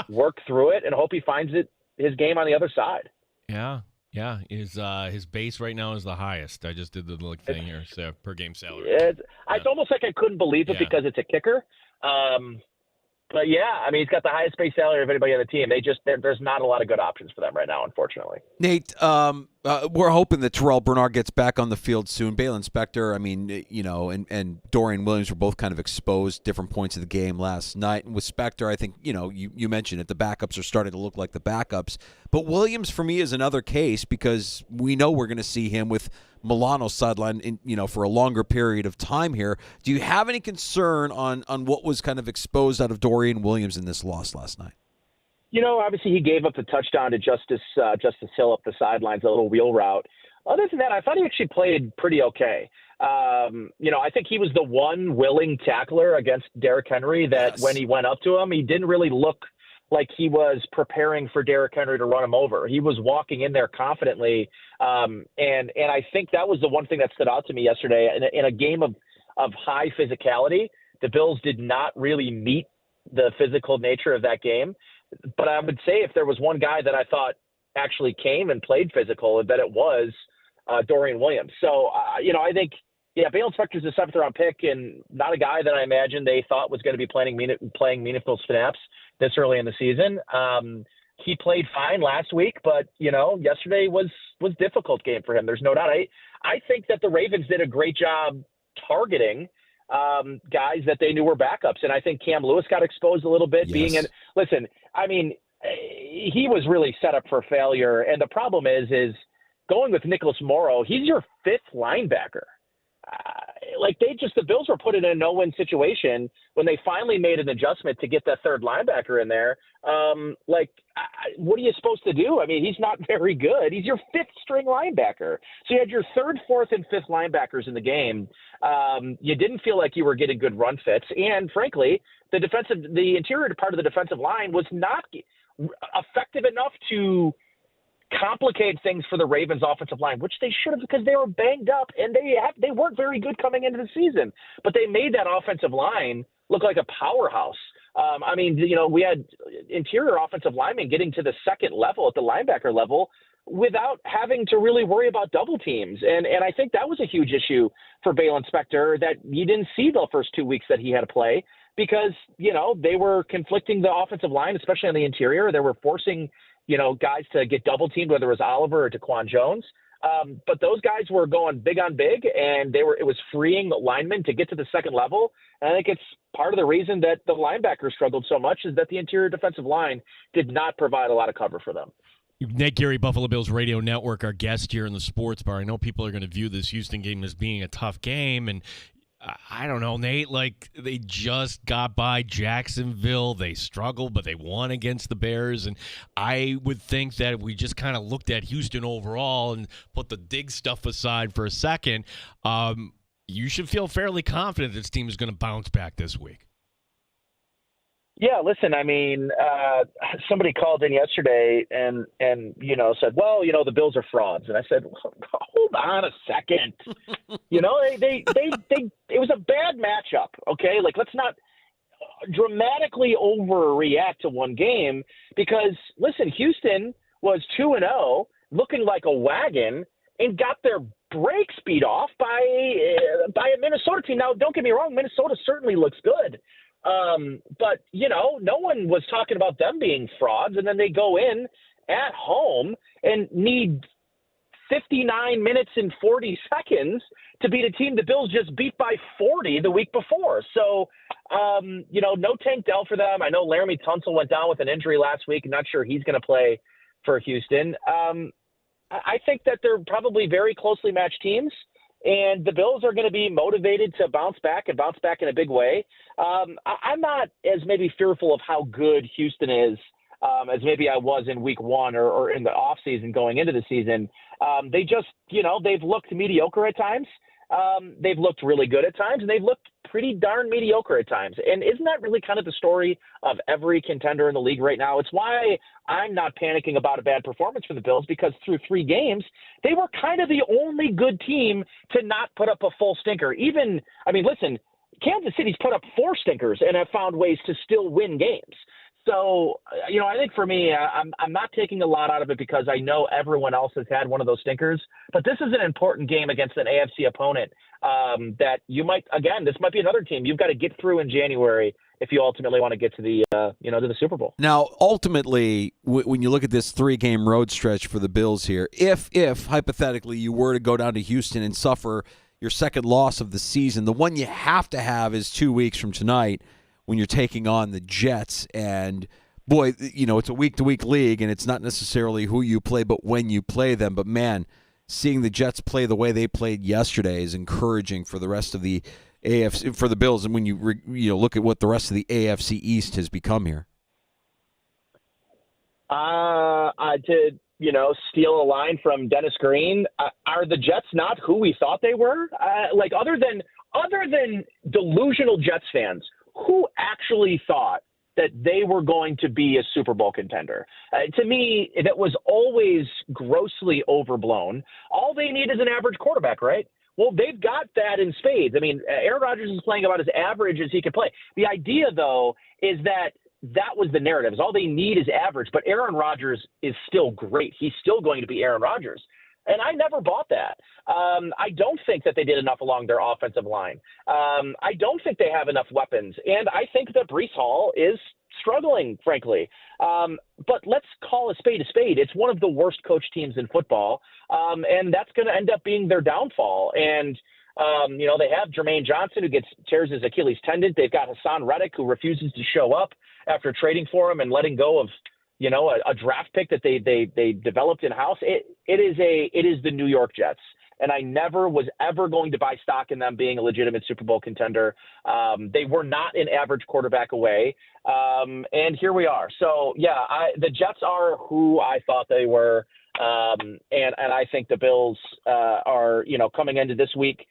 work through it and hope he finds his game on the other side. Yeah. Yeah, his base right now is the highest. I just did the little thing here, so per game salary. It's almost like I couldn't believe it because it's a kicker. But yeah, he's got the highest base salary of anybody on the team. There's not a lot of good options for them right now, unfortunately. Nate, we're hoping that Terrell Bernard gets back on the field soon. Balin Spector, and Dorian Williams were both kind of exposed different points of the game last night. And with Spector, I think, you mentioned it, the backups are starting to look like the backups. But Williams, for me, is another case because we know we're going to see him with Milano sideline, for a longer period of time here. Do you have any concern on what was kind of exposed out of Dorian Williams in this loss last night? Obviously he gave up the touchdown to Justice Hill up the sidelines, a little wheel route. Other than that, I thought he actually played pretty okay. I think he was the one willing tackler against Derrick Henry that when he went up to him, he didn't really look like he was preparing for Derrick Henry to run him over. He was walking in there confidently. And I think that was the one thing that stood out to me yesterday. In a game of high physicality, the Bills did not really meet the physical nature of that game. But I would say if there was one guy that I thought actually came and played physical, that it was Dorian Williams. So, I think, Balin Spector's a 7th-round pick and not a guy that I imagine they thought was going to be playing meaningful snaps this early in the season. he played fine last week, but, yesterday was difficult game for him. There's no doubt. I think that the Ravens did a great job targeting guys that they knew were backups. And I think Cam Lewis got exposed a little bit listen, I mean, he was really set up for failure. And the problem is going with Nicholas Morrow, he's your fifth linebacker. The Bills were put in a no-win situation when they finally made an adjustment to get that third linebacker in there. What are you supposed to do? I mean, he's not very good. He's your fifth-string linebacker. So you had your third, fourth, and fifth linebackers in the game. You didn't feel like you were getting good run fits. And, frankly, the interior part of the defensive line was not effective enough to complicate things for the Ravens offensive line, which they should have, because they were banged up and they weren't very good coming into the season, but they made that offensive line look like a powerhouse. We had interior offensive linemen getting to the second level at the linebacker level without having to really worry about double teams. And I think that was a huge issue for Balen Spector that you didn't see the first 2 weeks that he had to play because, they were conflicting the offensive line, especially on the interior. They were forcing guys to get double teamed, whether it was Oliver or Daquan Jones. But those guys were going big on big, and it was freeing linemen to get to the second level. And I think it's part of the reason that the linebackers struggled so much is that the interior defensive line did not provide a lot of cover for them. Nate Geary, Buffalo Bills Radio Network, our guest here in the Sports Bar. I know people are going to view this Houston game as being a tough game, and I don't know, Nate, they just got by Jacksonville. They struggled, but they won against the Bears. And I would think that if we just kind of looked at Houston overall and put the dig stuff aside for a second, you should feel fairly confident this team is going to bounce back this week. Yeah, listen, somebody called in yesterday and said, well, the Bills are frauds. And I said, hold on a second. It was a bad matchup, okay? Let's not dramatically overreact to one game because, listen, Houston was 2-0, looking like a wagon, and got their brakes beat off by a Minnesota team. Now, don't get me wrong, Minnesota certainly looks good. But, no one was talking about them being frauds, and then they go in at home and need 59 minutes and 40 seconds to beat a team the Bills just beat by 40 the week before. So, no Tank Dell for them. I know Laramie Tunsil went down with an injury last week. I'm not sure he's going to play for Houston. I think that they're probably very closely matched teams. And the Bills are going to be motivated to bounce back and bounce back in a big way. I'm not as maybe fearful of how good Houston is as maybe I was in week one or in the offseason going into the season. They just, they've looked mediocre at times. They've looked really good at times, and they've looked pretty darn mediocre at times. And isn't that really kind of the story of every contender in the league right now? It's why I'm not panicking about a bad performance for the Bills, because through 3 games, they were kind of the only good team to not put up a full stinker. Listen, Kansas City's put up 4 stinkers and have found ways to still win games. So, I think for me, I'm not taking a lot out of it because I know everyone else has had one of those stinkers. But this is an important game against an AFC opponent that this might be another team you've got to get through in January if you ultimately want to get to the, to the Super Bowl. Now, ultimately, when you look at this 3-game road stretch for the Bills here, if hypothetically you were to go down to Houston and suffer your second loss of the season, the one you have to have is 2 weeks from tonight, when you're taking on the Jets. And, boy, it's a week-to-week league, and it's not necessarily who you play but when you play them. But, man, seeing the Jets play the way they played yesterday is encouraging for the rest of the AFC, for the Bills, and when you look at what the rest of the AFC East has become here. To steal a line from Dennis Green, are the Jets not who we thought they were? Other than delusional Jets fans, who actually thought that they were going to be a Super Bowl contender? To me, that was always grossly overblown. All they need is an average quarterback, right? Well, they've got that in spades. Aaron Rodgers is playing about as average as he can play. The idea, though, is that was the narrative. Is all they need is average, but Aaron Rodgers is still great. He's still going to be Aaron Rodgers. And I never bought that. I don't think that they did enough along their offensive line. I don't think they have enough weapons. And I think that Breece Hall is struggling, frankly. But let's call a spade a spade. It's one of the worst coach teams in football, and that's going to end up being their downfall. And they have Jermaine Johnson, who tears his Achilles tendon. They've got Hassan Reddick, who refuses to show up after trading for him and letting go of, a draft pick that they developed in-house. It is the New York Jets. And I never was ever going to buy stock in them being a legitimate Super Bowl contender. They were not an average quarterback away. And here we are. So, the Jets are who I thought they were. And I think the Bills are, coming into this week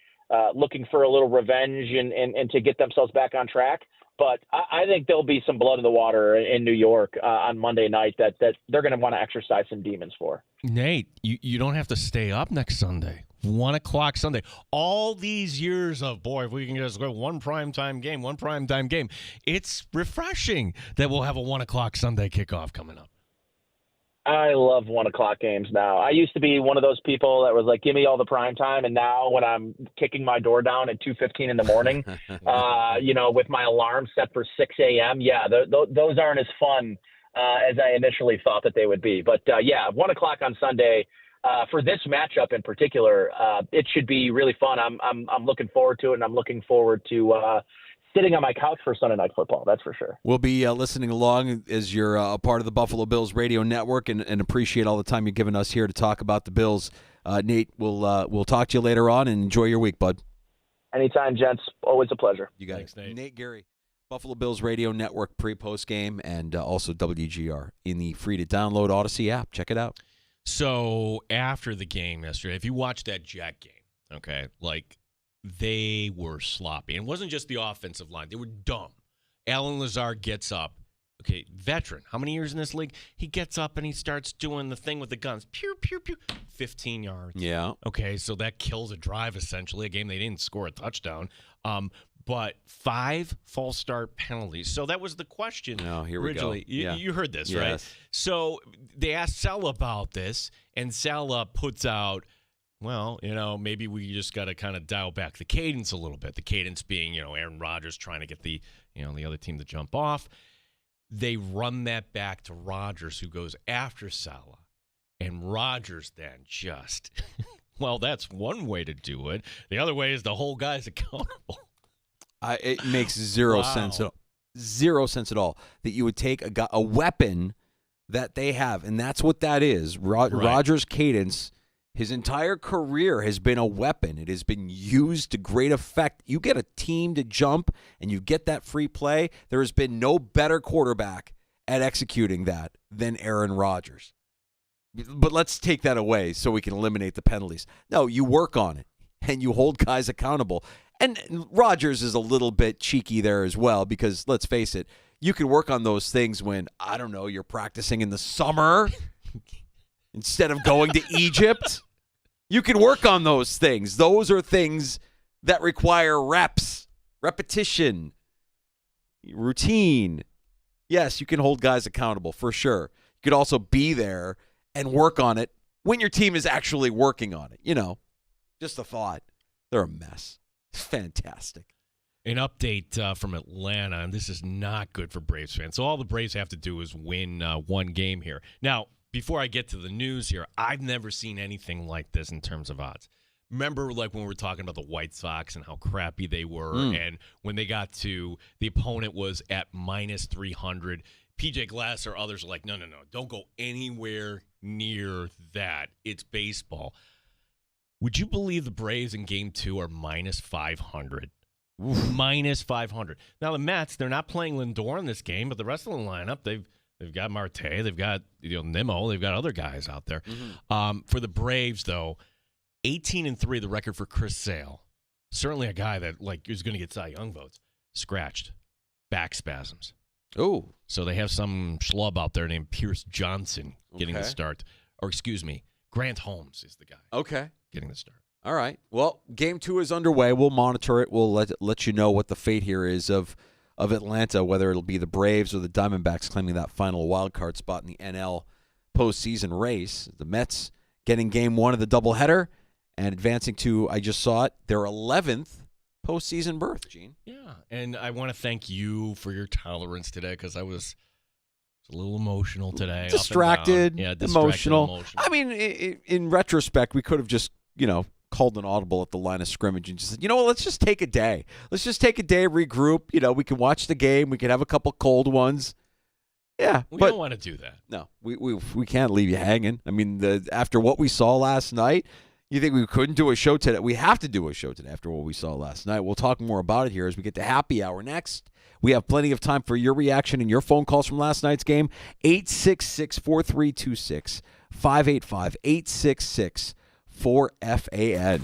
looking for a little revenge and to get themselves back on track. But I think there'll be some blood in the water in New York on Monday night that they're going to want to exercise some demons for. Nate, you don't have to stay up next Sunday. 1 o'clock Sunday. All these years of, boy, if we can just go one primetime game. It's refreshing that we'll have a 1 o'clock Sunday kickoff coming up. I love 1 o'clock games now. I used to be one of those people that was like, give me all the prime time. And now when I'm kicking my door down at 2:15 in the morning, with my alarm set for 6 a.m., those aren't as fun as I initially thought that they would be. But 1 o'clock on Sunday for this matchup in particular, it should be really fun. I'm looking forward to it, and I'm looking forward to sitting on my couch for Sunday Night Football, that's for sure. We'll be listening along as you're a part of the Buffalo Bills radio network and appreciate all the time you've given us here to talk about the Bills. Nate, we'll talk to you later on, and enjoy your week, bud. Anytime, gents. Always a pleasure. You got Thanks, it. Nate. Nate Geary, Buffalo Bills radio network pre-post game, and also WGR in the free-to-download Odyssey app. Check it out. So after the game yesterday, if you watched that Jet game, okay, they were sloppy. And it wasn't just the offensive line. They were dumb. Alan Lazard gets up. Okay, veteran. How many years in this league? He gets up and he starts doing the thing with the guns. Pew, pew, pew. 15 yards. Yeah. Okay, so that kills a drive, essentially, a game they didn't score a touchdown. But 5 false start penalties. So that was the question here originally. We go. You heard this, yes. right? So they asked Sella about this, and Sella puts out, well, maybe we just got to kind of dial back the cadence a little bit. The cadence being, Aaron Rodgers trying to get the other team to jump off. They run that back to Rodgers, who goes after Sella. And Rodgers then just, well, that's one way to do it. The other way is the whole guy's accountable. It makes zero sense at all. Zero sense at all that you would take a weapon that they have, and that's what that is. Rodgers' cadence, his entire career has been a weapon. It has been used to great effect. You get a team to jump, and you get that free play. There has been no better quarterback at executing that than Aaron Rodgers. But let's take that away so we can eliminate the penalties. No, you work on it, and you hold guys accountable. And Rodgers is a little bit cheeky there as well because, let's face it, you can work on those things when, I don't know, you're practicing in the summer instead of going to Egypt. You can work on those things. Those are things that require reps, repetition, routine. Yes, you can hold guys accountable for sure. You could also be there and work on it when your team is actually working on it. Just a thought. They're a mess. Fantastic. An update from Atlanta, and this is not good for Braves fans. So all the Braves have to do is win one game here. Now, before I get to the news here, I've never seen anything like this in terms of odds. Remember, when we were talking about the White Sox and how crappy they were, and when they got to the opponent was at minus 300, PJ Glass or others are like, no, don't go anywhere near that. It's baseball. Would you believe the Braves in Game 2 are minus 500? Minus 500. Now, the Mets, they're not playing Lindor in this game, but the rest of the lineup, they've got Marte, they've got Nimmo, they've got other guys out there. For the Braves, though, 18-3, the record for Chris Sale. Certainly a guy that is going to get Cy Young votes. Scratched. Back spasms. Oh. So they have some schlub out there named Pierce Johnson getting the start. Or, excuse me, Grant Holmes is the guy. Okay. Getting the start. All right. Well, Game 2 is underway. We'll monitor it. We'll let you know what the fate here is of Atlanta, whether it'll be the Braves or the Diamondbacks claiming that final wild card spot in the NL postseason race. The Mets getting Game 1 of the doubleheader and advancing to, I just saw it, their 11th postseason berth, Gene. Yeah, and I want to thank you for your tolerance today because I was a little emotional today. Distracted, yeah, emotional. I mean, in retrospect, we could have just, called an audible at the line of scrimmage and just said, let's just take a day. Let's just take a day, regroup. We can watch the game. We can have a couple cold ones. Yeah, we but don't want to do that. No, we can't leave you hanging. I mean, after what we saw last night, you think we couldn't do a show today? We have to do a show today after what we saw last night. We'll talk more about it here as we get to happy hour next. We have plenty of time for your reaction and your phone calls from last night's game. 866-4326, 585-866-4FAN.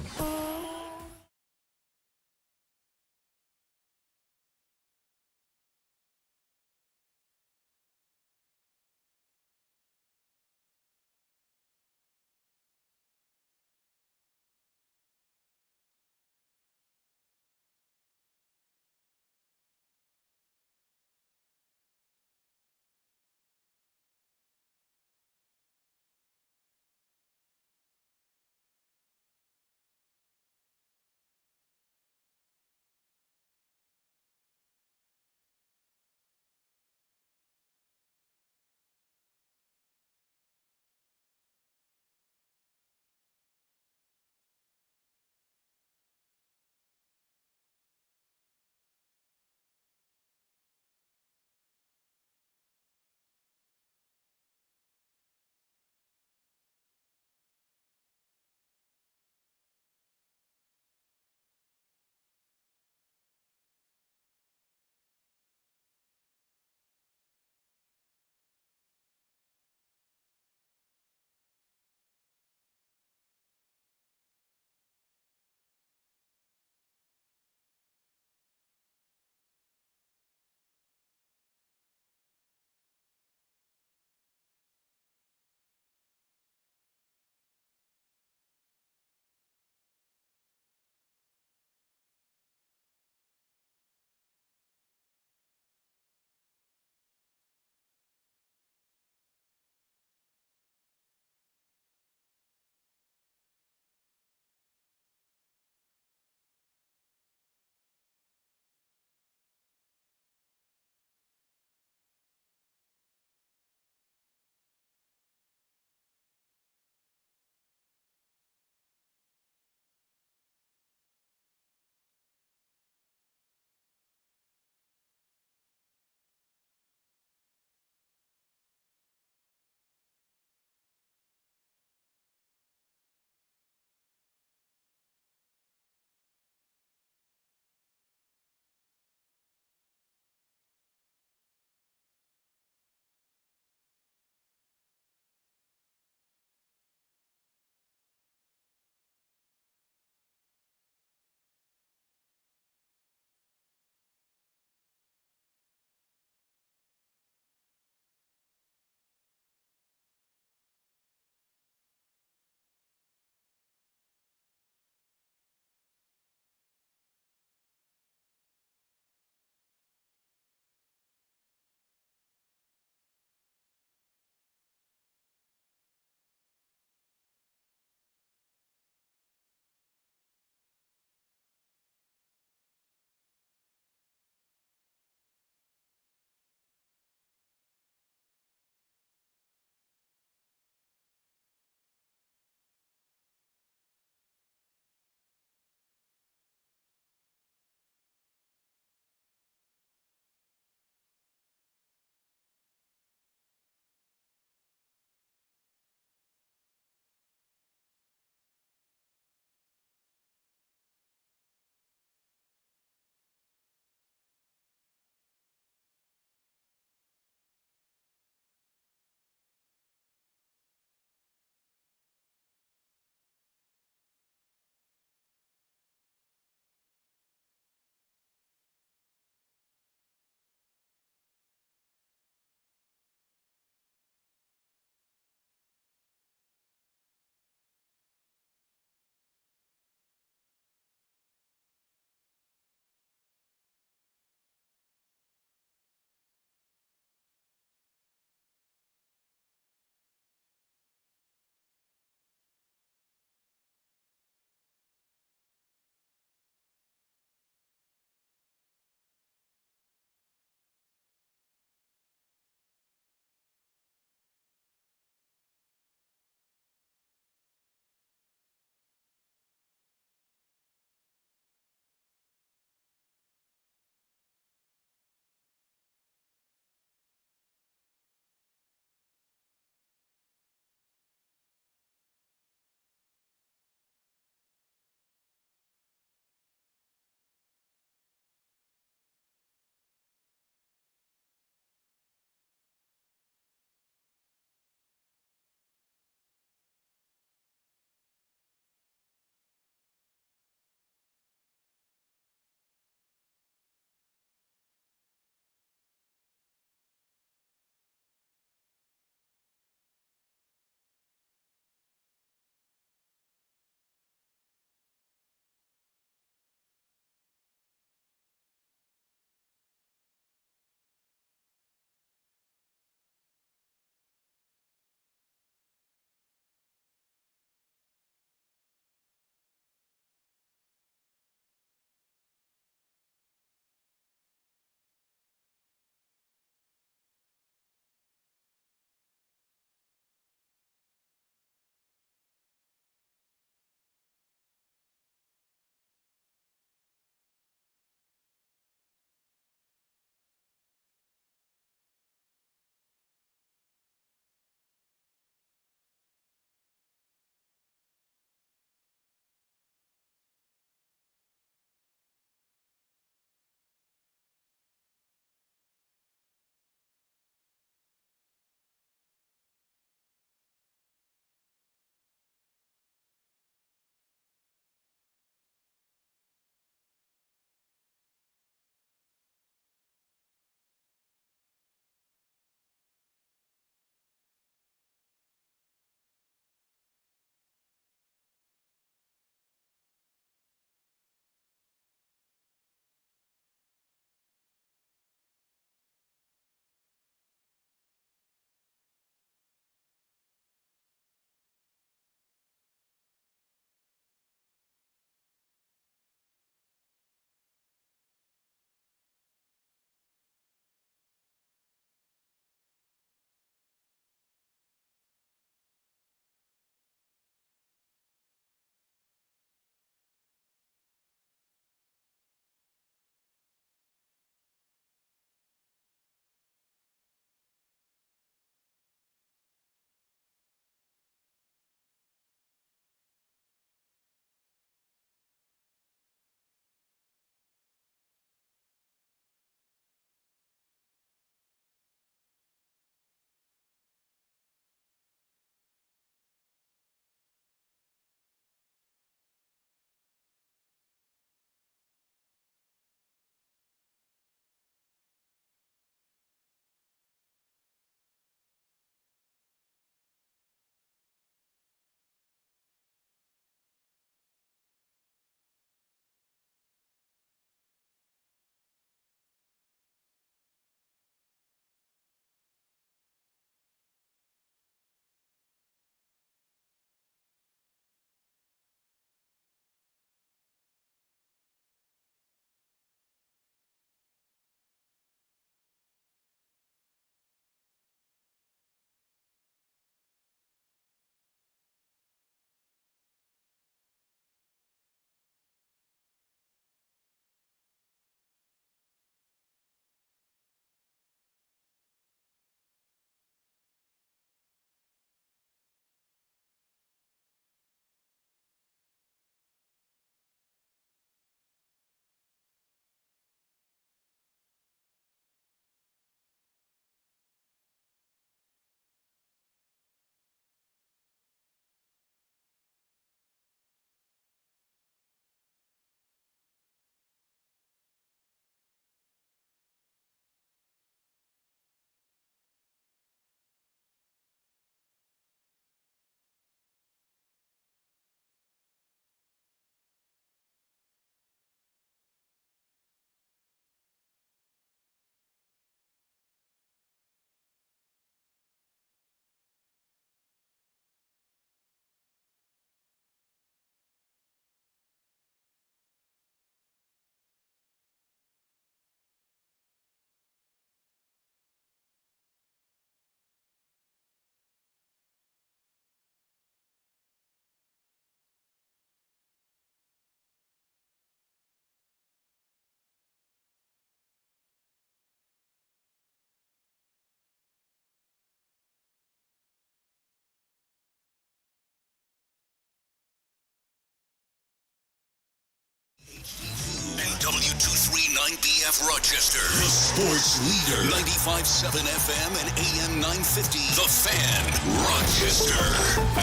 And W239BF Rochester. The sports leader. 95.7 FM and AM 950. The Fan, Rochester.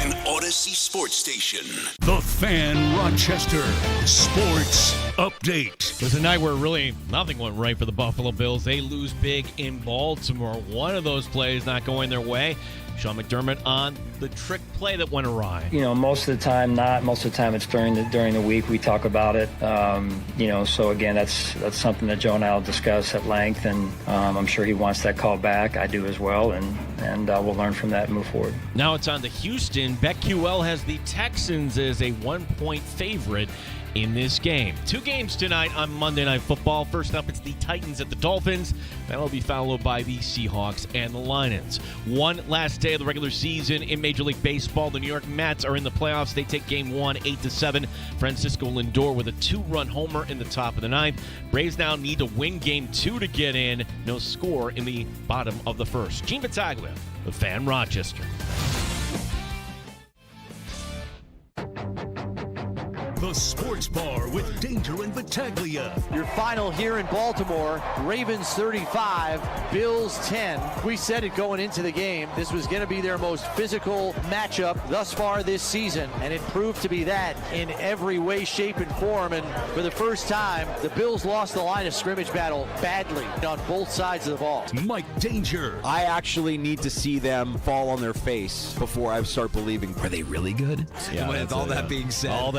An Odyssey sports station. The Fan Rochester Sports Update. It was a night where really nothing went right for the Buffalo Bills. They lose big in Baltimore. One of those plays not going their way. Sean McDermott on the trick play that went awry. Most of the time not. Most of the time it's during the week we talk about it. So again, that's something that Joe and I will discuss at length, and I'm sure he wants that call back. I do as well, and we'll learn from that and move forward. Now it's on to Houston. BetQL has the Texans as a 1-point favorite in this game. 2 games tonight on Monday Night Football. First up, it's the Titans at the Dolphins. That'll be followed by the Seahawks and the Lions. One last day of the regular season in Major League Baseball. The New York Mets are in the playoffs. They take Game 1, 8-7. Francisco Lindor with a 2-run homer in the top of the 9th. Braves now need to win Game 2 to get in. No score in the bottom of the first. Gene Battaglia, the Fan, Rochester. The Sports Bar with Danger and Battaglia. Your final here in Baltimore, Ravens 35, Bills 10. We said it going into the game. This was going to be their most physical matchup thus far this season, and it proved to be that in every way, shape, and form. And for the first time, the Bills lost the line of scrimmage battle badly on both sides of the ball. Mike Danger. I actually need to see them fall on their face before I start believing. Are they really good? Yeah, With all that being said,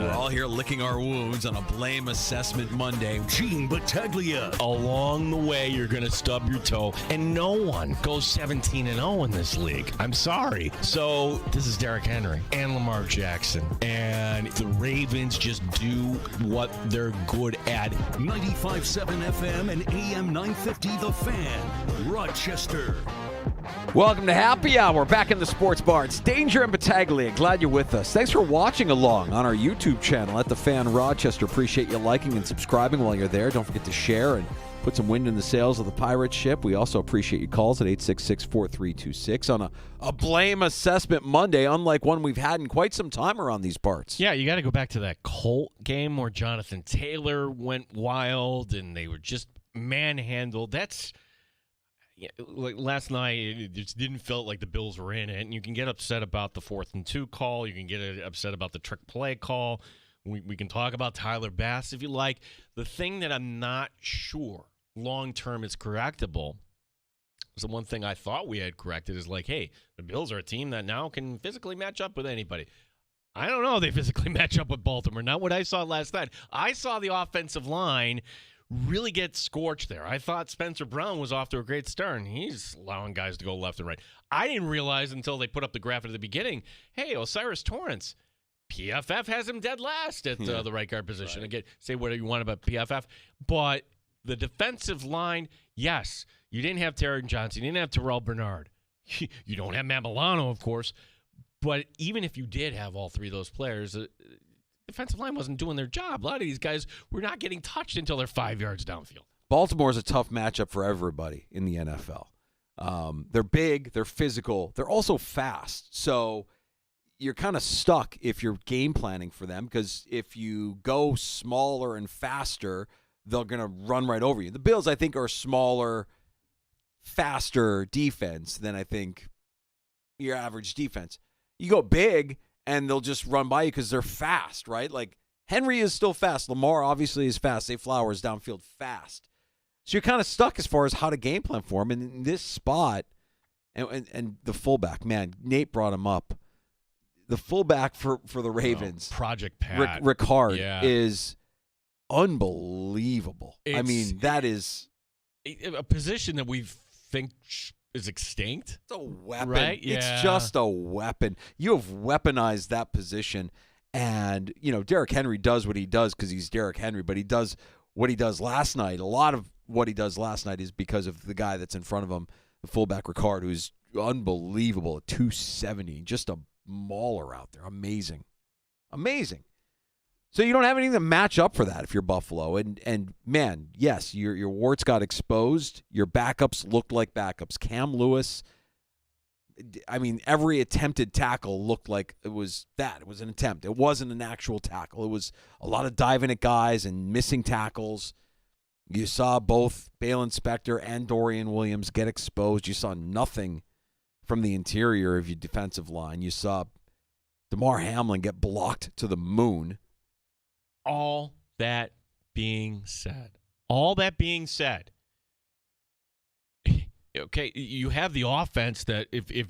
we're all here licking our wounds on a Blame Assessment Monday. Gene Battaglia. Along the way, you're going to stub your toe, and no one goes 17-0 in this league. I'm sorry. So this is Derrick Henry and Lamar Jackson, and the Ravens just do what they're good at. 95.7 FM and AM 950 The Fan, Rochester. Welcome to Happy Hour, back in the Sports Bar. It's Danger and Battaglia. Glad you're with us. Thanks for watching along on our YouTube channel at The Fan Rochester. Appreciate you liking and subscribing while you're there. Don't forget to share and put some wind in the sails of the pirate ship. We also appreciate your calls at 866-4326 on a Blame Assessment Monday, unlike one we've had in quite some time around these parts. Yeah, you got to go back to that Colt game where Jonathan Taylor went wild and they were just manhandled. That's... Yeah, like last night, it just didn't feel like the Bills were in it. And you can get upset about the 4th and 2 call. You can get upset about the trick play call. We can talk about Tyler Bass if you like. The thing that I'm not sure long-term is correctable is the one thing I thought we had corrected is like, hey, the Bills are a team that now can physically match up with anybody. I don't know if they physically match up with Baltimore. Not what I saw last night. I saw the offensive line really get scorched there. I thought Spencer Brown was off to a great start, and he's allowing guys to go left and right. I didn't realize until they put up the graph at the beginning, hey, Osiris Torrance, PFF has him dead last at the right guard position. Right. Again, say whatever you want about PFF, but the defensive line, yes, you didn't have Terry Johnson, you didn't have Terrell Bernard. You don't have Matt Milano, of course, but even if you did have all three of those players, defensive line wasn't doing their job. A lot of these guys were not getting touched until they're 5 yards downfield. Baltimore's a tough matchup for everybody in the NFL. They're big, they're physical, they're also fast. So you're kind of stuck if you're game planning for them, because if you go smaller and faster, they're going to run right over you. The Bills, I think, are smaller, faster defense than I think your average defense. You go big, and they'll just run by you because they're fast, right? Like, Henry is still fast. Lamar obviously is fast. Zay Flowers downfield fast. So you're kind of stuck as far as how to game plan for him. And in this spot, and the fullback, man, Nate brought him up. The fullback for the Ravens, Project Pat, Ricard, is unbelievable. I mean, that is a position that we think is extinct. It's a weapon. Right? Yeah. It's just a weapon. You have weaponized that position. And, you know, Derrick Henry does what he does because he's Derrick Henry, but he does what he does last night. A lot of what he does last night is because of the guy that's in front of him, the fullback Ricard, who's unbelievable at 270. Just a mauler out there. Amazing. Amazing. So you don't have anything to match up for that if you're Buffalo. And man, yes, your warts got exposed. Your backups looked like backups. Cam Lewis I mean, every attempted tackle looked like it was that. It was an attempt. It wasn't an actual tackle. It was a lot of diving at guys and missing tackles. You saw both Balen Spector and Dorian Williams get exposed. You saw nothing from the interior of your defensive line. You saw DeMar Hamlin get blocked to the moon. All that being said, okay, you have the offense that if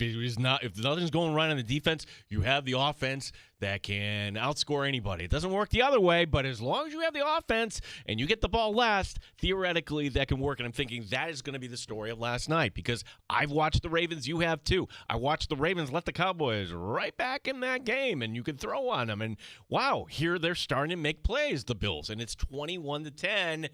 nothing's going right on the defense, you have the offense that can outscore anybody. It doesn't work the other way, but as long as you have the offense and you get the ball last, theoretically that can work. And I'm thinking that is going to be the story of last night, because I've watched the Ravens. You have too. I watched the Ravens let the Cowboys right back in that game, and you can throw on them. And wow, here they're starting to make plays, the Bills, and it's 21-10.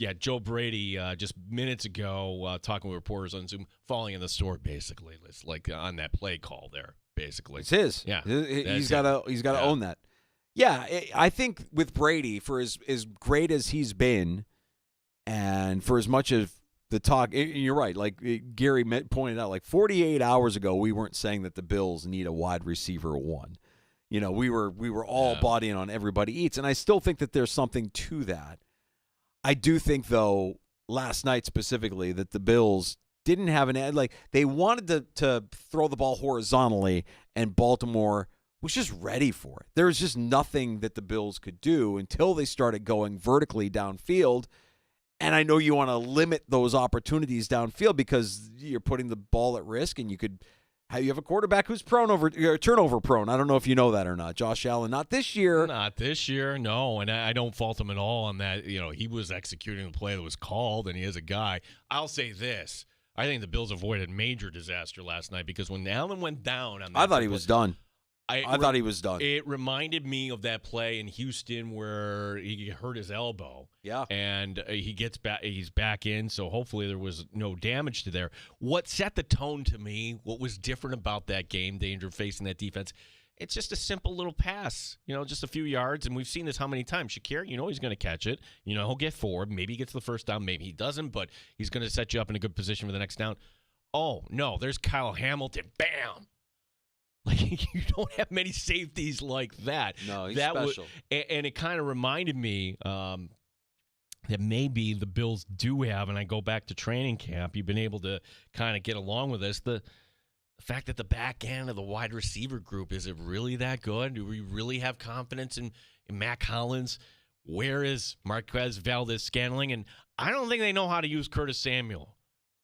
Yeah, Joe Brady just minutes ago talking with reporters on Zoom, falling in the sword, basically. It's like on that play call there, basically. It's his. Yeah, he's got to own that. Yeah, I think with Brady, for as great as he's been, and for as much of the talk, you're right. Like Gary pointed out, like 48 hours ago, we weren't saying that the Bills need a wide receiver one. You know, we were all bought in on everybody eats, and I still think that there's something to that. I do think, though, last night specifically, that the Bills didn't have they wanted to throw the ball horizontally, and Baltimore was just ready for it. There was just nothing that the Bills could do until they started going vertically downfield. And I know you want to limit those opportunities downfield because you're putting the ball at risk, and you have a quarterback who's turnover prone. I don't know if you know that or not. Josh Allen, not this year. Not this year, no. And I don't fault him at all on that. You know, he was executing the play that was called, and he is a guy. I'll say this. I think the Bills avoided major disaster last night, because when Allen went down on that, I thought he was done. I thought he was done. It reminded me of that play in Houston where he hurt his elbow. Yeah. And he gets back. He's back in, so hopefully there was no damage to there. What set the tone to me, what was different about that game, danger facing that defense, it's just a simple little pass, just a few yards, and we've seen this how many times. Shakir, he's going to catch it. He'll get forward. Maybe he gets the first down. Maybe he doesn't, but he's going to set you up in a good position for the next down. Oh, no, there's Kyle Hamilton. Bam! Like, you don't have many safeties like that. No, he's special. And it kind of reminded me that maybe the Bills do have, and I go back to training camp, you've been able to kind of get along with this, the fact that the back end of the wide receiver group, is it really that good? Do we really have confidence in Mac Hollins? Where is Marquez Valdez-Scantling? And I don't think they know how to use Curtis Samuel.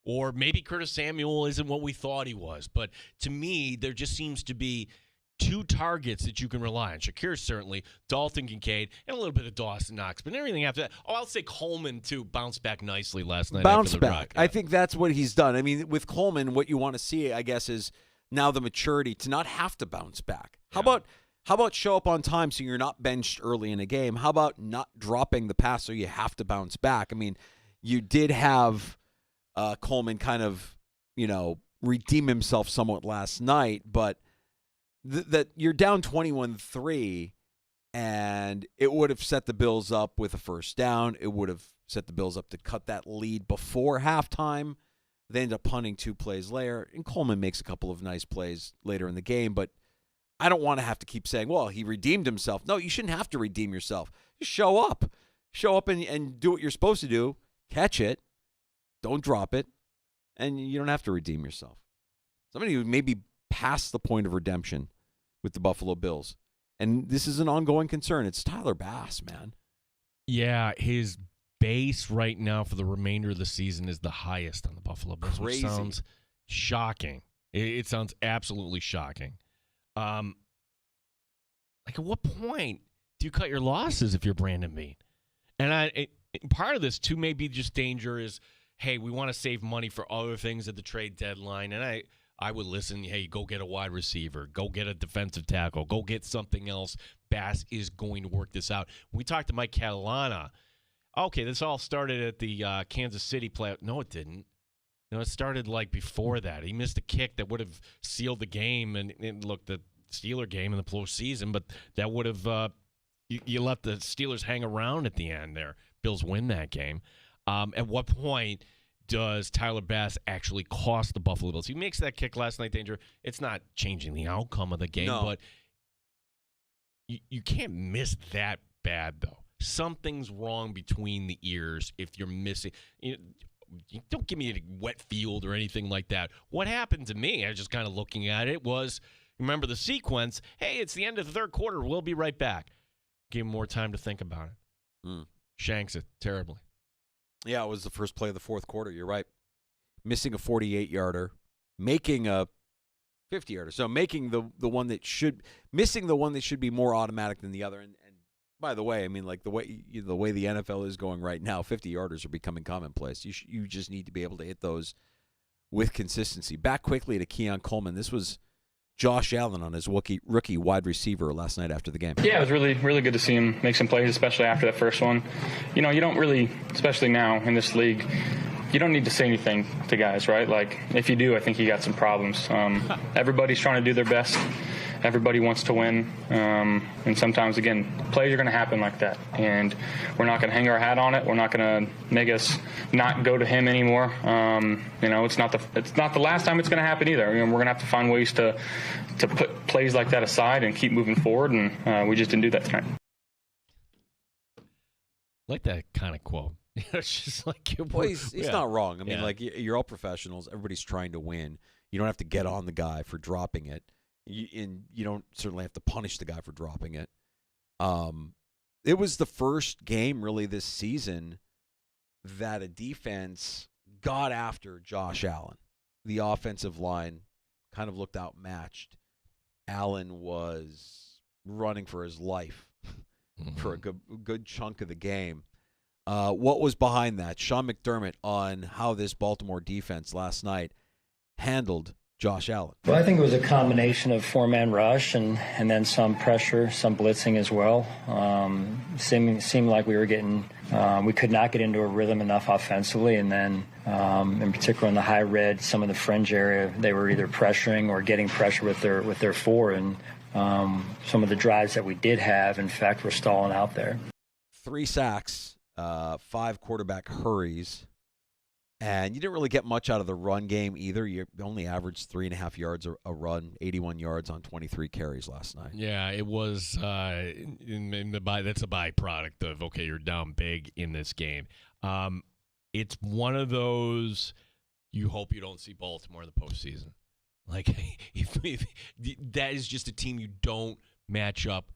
Or maybe Curtis Samuel isn't what we thought he was. But to me, there just seems to be two targets that you can rely on. Shakir, certainly, Dalton Kincaid, and a little bit of Dawson Knox. But everything after that, I'll say Coleman, too, bounced back nicely last night. Bounce back. Rock. I think that's what he's done. I mean, with Coleman, what you want to see, I guess, is now the maturity to not have to bounce back. How about show up on time so you're not benched early in a game? How about not dropping the pass so you have to bounce back? I mean, you did have Coleman kind of, redeem himself somewhat last night, but that you're down 21-3, and it would have set the Bills up with a first down. It would have set the Bills up to cut that lead before halftime. They end up punting 2 plays later, and Coleman makes a couple of nice plays later in the game, but I don't want to have to keep saying, well, he redeemed himself. No, you shouldn't have to redeem yourself. Just show up. Show up and do what you're supposed to do. Catch it. Don't drop it, and you don't have to redeem yourself. Somebody who may be past the point of redemption with the Buffalo Bills, and this is an ongoing concern. It's Tyler Bass, man. Yeah, his base right now for the remainder of the season is the highest on the Buffalo Bills, Crazy. Which sounds shocking. It sounds absolutely shocking. Like, at what point do you cut your losses if you're Brandon Beane? And part of this, too, may be just danger is, hey, we want to save money for other things at the trade deadline. And I would listen, hey, go get a wide receiver. Go get a defensive tackle. Go get something else. Bass is going to work this out. We talked to Mike Catalana. Okay, this all started at the Kansas City play. No, it didn't. No, it started like before that. He missed a kick that would have sealed the game. And look, the Steeler game in the postseason, but that would have you let the Steelers hang around at the end there. Bills win that game. At what point does Tyler Bass actually cost the Buffalo Bills? He makes that kick last night, Danger. It's not changing the outcome of the game, but you can't miss that bad, though. Something's wrong between the ears if you're missing. Don't give me a wet field or anything like that. What happened to me, I was just kind of looking at it, was, remember the sequence, hey, it's the end of the third quarter, we'll be right back. Give him more time to think about it. Shanks it terribly. Yeah, it was the first play of the fourth quarter. You're right. Missing a 48-yarder, making a 50-yarder. So making missing the one that should be more automatic than the other. And by the way, I mean, like the way the NFL is going right now, 50-yarders are becoming commonplace. You just need to be able to hit those with consistency. Back quickly to Keon Coleman. This was Josh Allen on his rookie wide receiver last night after the game. Yeah, it was really, really good to see him make some plays, especially after that first one. You don't really, especially now in this league, you don't need to say anything to guys, right? Like, if you do, I think you got some problems. Everybody's trying to do their best. Everybody wants to win. And sometimes, again, plays are going to happen like that. And we're not going to hang our hat on it. We're not going to make us not go to him anymore. It's not the last time it's going to happen either. We're going to have to find ways to put plays like that aside and keep moving forward. And we just didn't do that tonight. Like that kind of quote. It's just like, well, he's not wrong. I mean, like, you're all professionals. Everybody's trying to win. You don't have to get on the guy for dropping it. You don't certainly have to punish the guy for dropping it. It was the first game really this season that a defense got after Josh Allen. The offensive line kind of looked outmatched. Allen was running for his life for a good chunk of the game. What was behind that? Sean McDermott on how this Baltimore defense last night handled Josh Allen. Well, I think it was a combination of four-man rush and then some pressure, some blitzing as well. Seemed like we were we could not get into a rhythm enough offensively, and then in particular in the high red, some of the fringe area, they were either pressuring or getting pressure with their four, and some of the drives that we did have, in fact, were stalling out there. 3 sacks, 5 quarterback hurries. And you didn't really get much out of the run game either. You only averaged 3.5 yards a run, 81 yards on 23 carries last night. Yeah, it was. That's a byproduct of, okay, you're down big in this game. It's one of those you hope you don't see Baltimore in the postseason. Like, if that is just a team you don't match up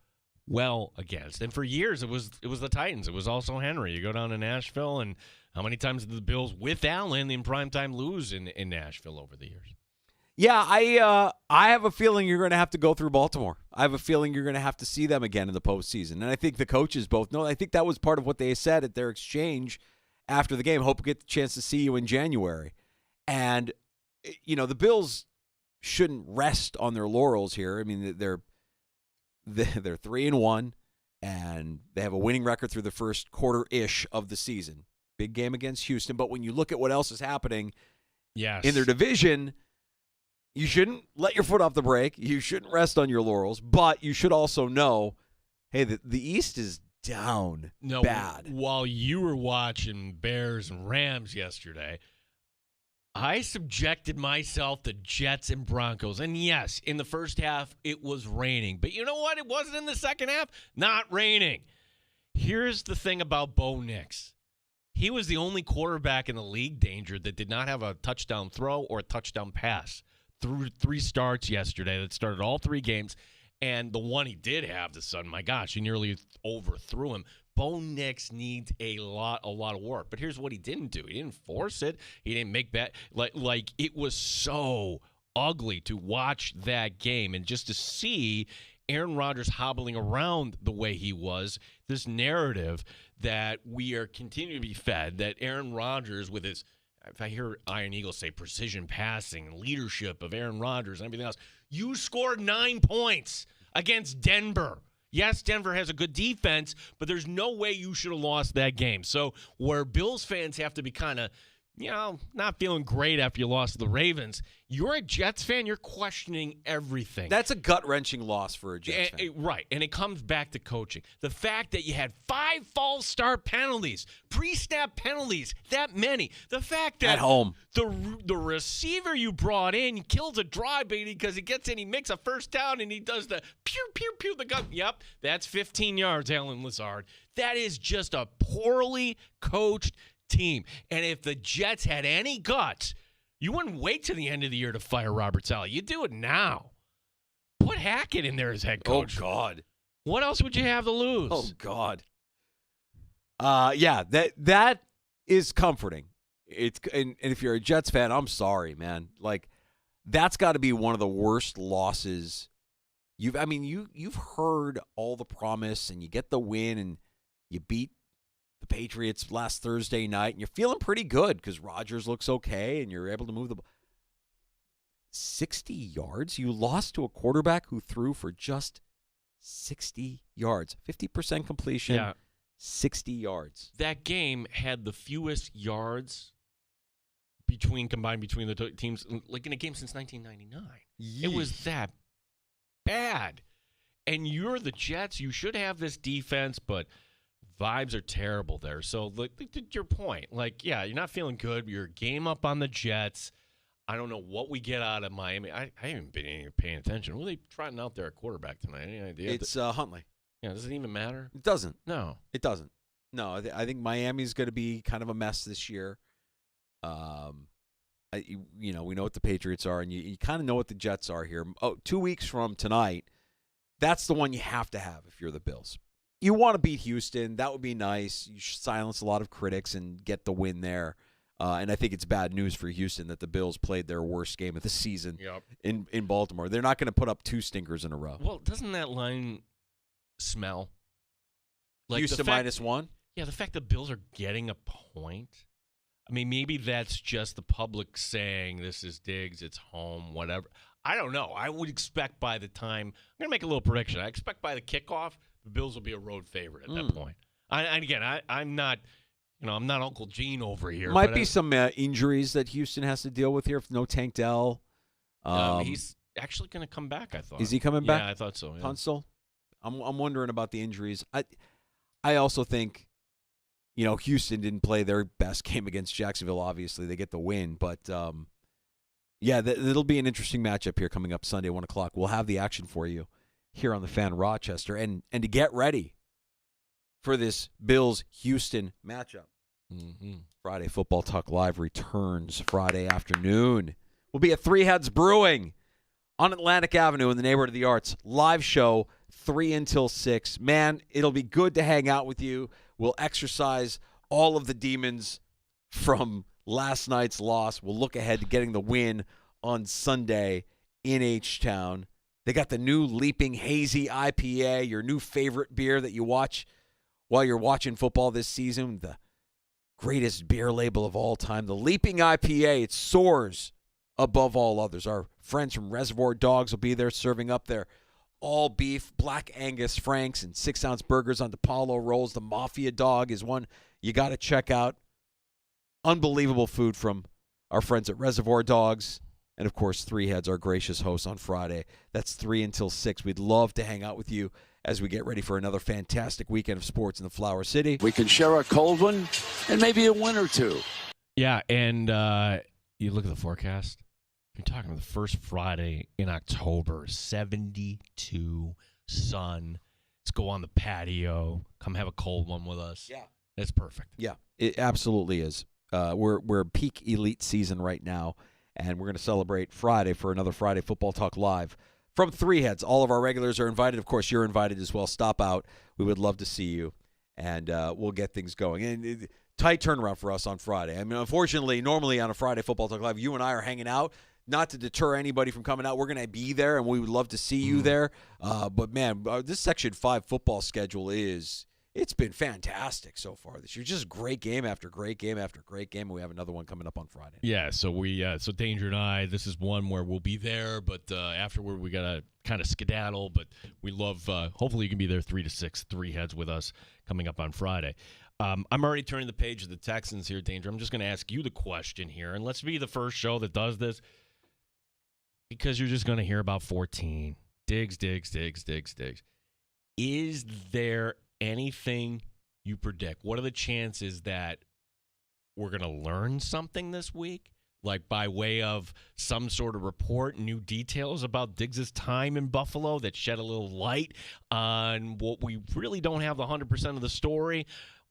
well against. And for years, it was the Titans. It was also Henry. You go down to Nashville, and how many times did the Bills with Allen in primetime lose in Nashville over the years? Yeah, I have a feeling you're going to have to go through Baltimore. I have a feeling you're going to have to see them again in the postseason. And I think the coaches both know. I think that was part of what they said at their exchange after the game. Hope we get the chance to see you in January. And, the Bills shouldn't rest on their laurels here. I mean, they're 3-1, and they have a winning record through the first quarter-ish of the season. Big game against Houston. But when you look at what else is happening in their division, you shouldn't let your foot off the brake. You shouldn't rest on your laurels. But you should also know, hey, the East is down bad. While you were watching Bears and Rams yesterday, I subjected myself to Jets and Broncos. And yes, in the first half, it was raining. But you know what? It wasn't in the second half. Not raining. Here's the thing about Bo Nix. He was the only quarterback in the league, Danger, that did not have a touchdown throw or a touchdown pass through 3 starts yesterday that started all 3 games. And the one he did have, the son, my gosh, he nearly overthrew him. Bo Nix needs a lot of work. But here's what he didn't do. He didn't force it. He didn't make that. Like it was so ugly to watch that game and just to see Aaron Rodgers hobbling around the way he was, this narrative that we are continuing to be fed, that Aaron Rodgers with his, if I hear Iron Eagle say precision passing, leadership of Aaron Rodgers and everything else, you scored 9 points against Denver. Yes, Denver has a good defense, but there's no way you should have lost that game. So where Bills fans have to be kind of not feeling great after you lost to the Ravens. You're a Jets fan. You're questioning everything. That's a gut-wrenching loss for a Jets fan. Right, and it comes back to coaching. The fact that you had 5 false start penalties, pre-snap penalties, that many. The fact that at home, the receiver you brought in kills a drive because he gets in, he makes a first down, and he does the pew, pew, pew, the gun. Yep, that's 15 yards, Alan Lazard. That is just a poorly coached team. And if the Jets had any guts, you wouldn't wait to the end of the year to fire Robert Saleh. You do it now. Put Hackett in there as head coach. Oh, God. What else would you have to lose? Oh, God. Yeah, that is comforting. And if you're a Jets fan, I'm sorry, man. Like, that's got to be one of the worst losses. You've heard all the promise, and you get the win, and you beat the Patriots last Thursday night, and you're feeling pretty good because Rodgers looks okay, and you're able to move the ball. 60 yards? You lost to a quarterback who threw for just 60 yards. 50% completion, yeah. 60 yards. That game had the fewest yards combined between the teams, like in a game since 1999. Yeesh. It was that bad. And you're the Jets. You should have this defense, but vibes are terrible there. So, look, to your point, you're not feeling good. You're a game up on the Jets. I don't know what we get out of Miami. I haven't been paying attention. Who are they trotting out there at quarterback tonight? Any idea? It's Huntley. Yeah, does it even matter? It doesn't. No. It doesn't. No, I think Miami's going to be kind of a mess this year. We know what the Patriots are, and you kind of know what the Jets are here. 2 weeks from tonight, that's the one you have to have if you're the Bills. You want to beat Houston. That would be nice. You should silence a lot of critics and get the win there. And I think it's bad news for Houston that the Bills played their worst game of the season in Baltimore. They're not going to put up 2 stinkers in a row. Well, doesn't that line smell? Like Houston -1? Yeah, the fact the Bills are getting a point. I mean, maybe that's just the public saying this is Diggs, it's home, whatever. I don't know. I would expect by the time – I'm going to make a little prediction. I expect by the kickoff, the Bills will be a road favorite at that point. I'm not – I'm not Uncle Gene over here. Might be some injuries that Houston has to deal with here. If no Tank Dell. He's actually going to come back, I thought. Is he coming back? Yeah, I thought so. Yeah. Tunsil? I'm wondering about the injuries. I also think, Houston didn't play their best game against Jacksonville. Obviously, they get the win. But, it'll be an interesting matchup here coming up Sunday, 1 o'clock. We'll have the action for you here on the Fan Rochester. And to get ready for this Bills-Houston matchup. Mm-hmm. Friday Football Talk Live returns Friday afternoon. We'll be at Three Heads Brewing on Atlantic Avenue in the neighborhood of the arts. Live show, 3 until 6. Man, it'll be good to hang out with you. We'll exercise all of the demons from last night's loss. We'll look ahead to getting the win on Sunday in H-Town. They got the new Leaping Hazy IPA, your new favorite beer that you watch while you're watching football this season. The greatest beer label of all time. The Leaping IPA, it soars above all others. Our friends from Reservoir Dogs will be there serving up their all-beef Black Angus Franks and 6-ounce burgers on DePaulo rolls. The Mafia Dog is one you got to check out. Unbelievable food from our friends at Reservoir Dogs. And, of course, Three Heads, our gracious host on Friday. That's 3 until 6. We'd love to hang out with you as we get ready for another fantastic weekend of sports in the Flower City. We can share a cold one and maybe a win or two. Yeah, and you look at the forecast. You're talking about the first Friday in October, 72 sun. Let's go on the patio. Come have a cold one with us. Yeah. That's perfect. Yeah, it absolutely is. We're peak elite season right now, and we're going to celebrate Friday for another Friday Football Talk Live from Three Heads. All of our regulars are invited. Of course, you're invited as well. Stop out. We would love to see you, and we'll get things going. And tight turnaround for us on Friday. I mean, unfortunately, normally on a Friday Football Talk Live, you and I are hanging out. Not to deter anybody from coming out. We're going to be there, and we would love to see you there. But, man, this Section 5 football schedule it's been fantastic so far this year. Just great game after great game after great game, and we have another one coming up on Friday. Yeah, so so Danger and I, this is one where we'll be there, but afterward we got to kind of skedaddle. But we love, hopefully you can be there 3 to 6, Three Heads with us coming up on Friday. I'm already turning the page of the Texans here, Danger. I'm just going to ask you the question here, and let's be the first show that does this because you're just going to hear about 14. Diggs. Is there anything you predict? What are the chances that we're going to learn something this week? Like by way of some sort of report, new details about Diggs' time in Buffalo that shed a little light on what we really don't have the 100% of the story?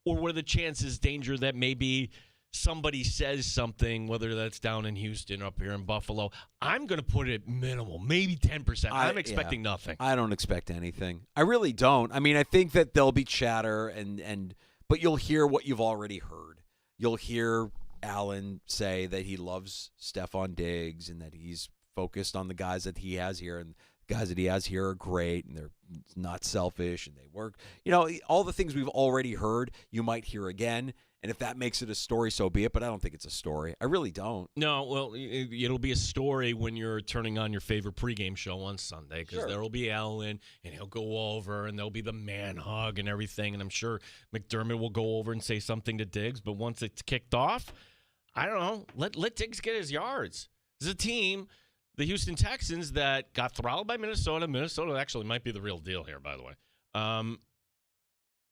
Or what are the chances, Danger, that maybe somebody says something, whether that's down in Houston or up here in Buffalo? I'm going to put it minimal, maybe 10%. I'm expecting nothing. I don't expect anything. I really don't. I mean, I think that there'll be chatter, but you'll hear what you've already heard. You'll hear Allen say that he loves Stephon Diggs and that he's focused on the guys that he has here, and the guys that he has here are great and they're not selfish and they work. All the things we've already heard, you might hear again. And if that makes it a story, so be it. But I don't think it's a story. I really don't. No, well, it'll be a story when you're turning on your favorite pregame show on Sunday because there will be Allen, and he'll go over, and there'll be the man hug and everything. And I'm sure McDermott will go over and say something to Diggs. But once it's kicked off, I don't know. Let Diggs get his yards. This is a team, the Houston Texans, that got throttled by Minnesota. Minnesota actually might be the real deal here, by the way.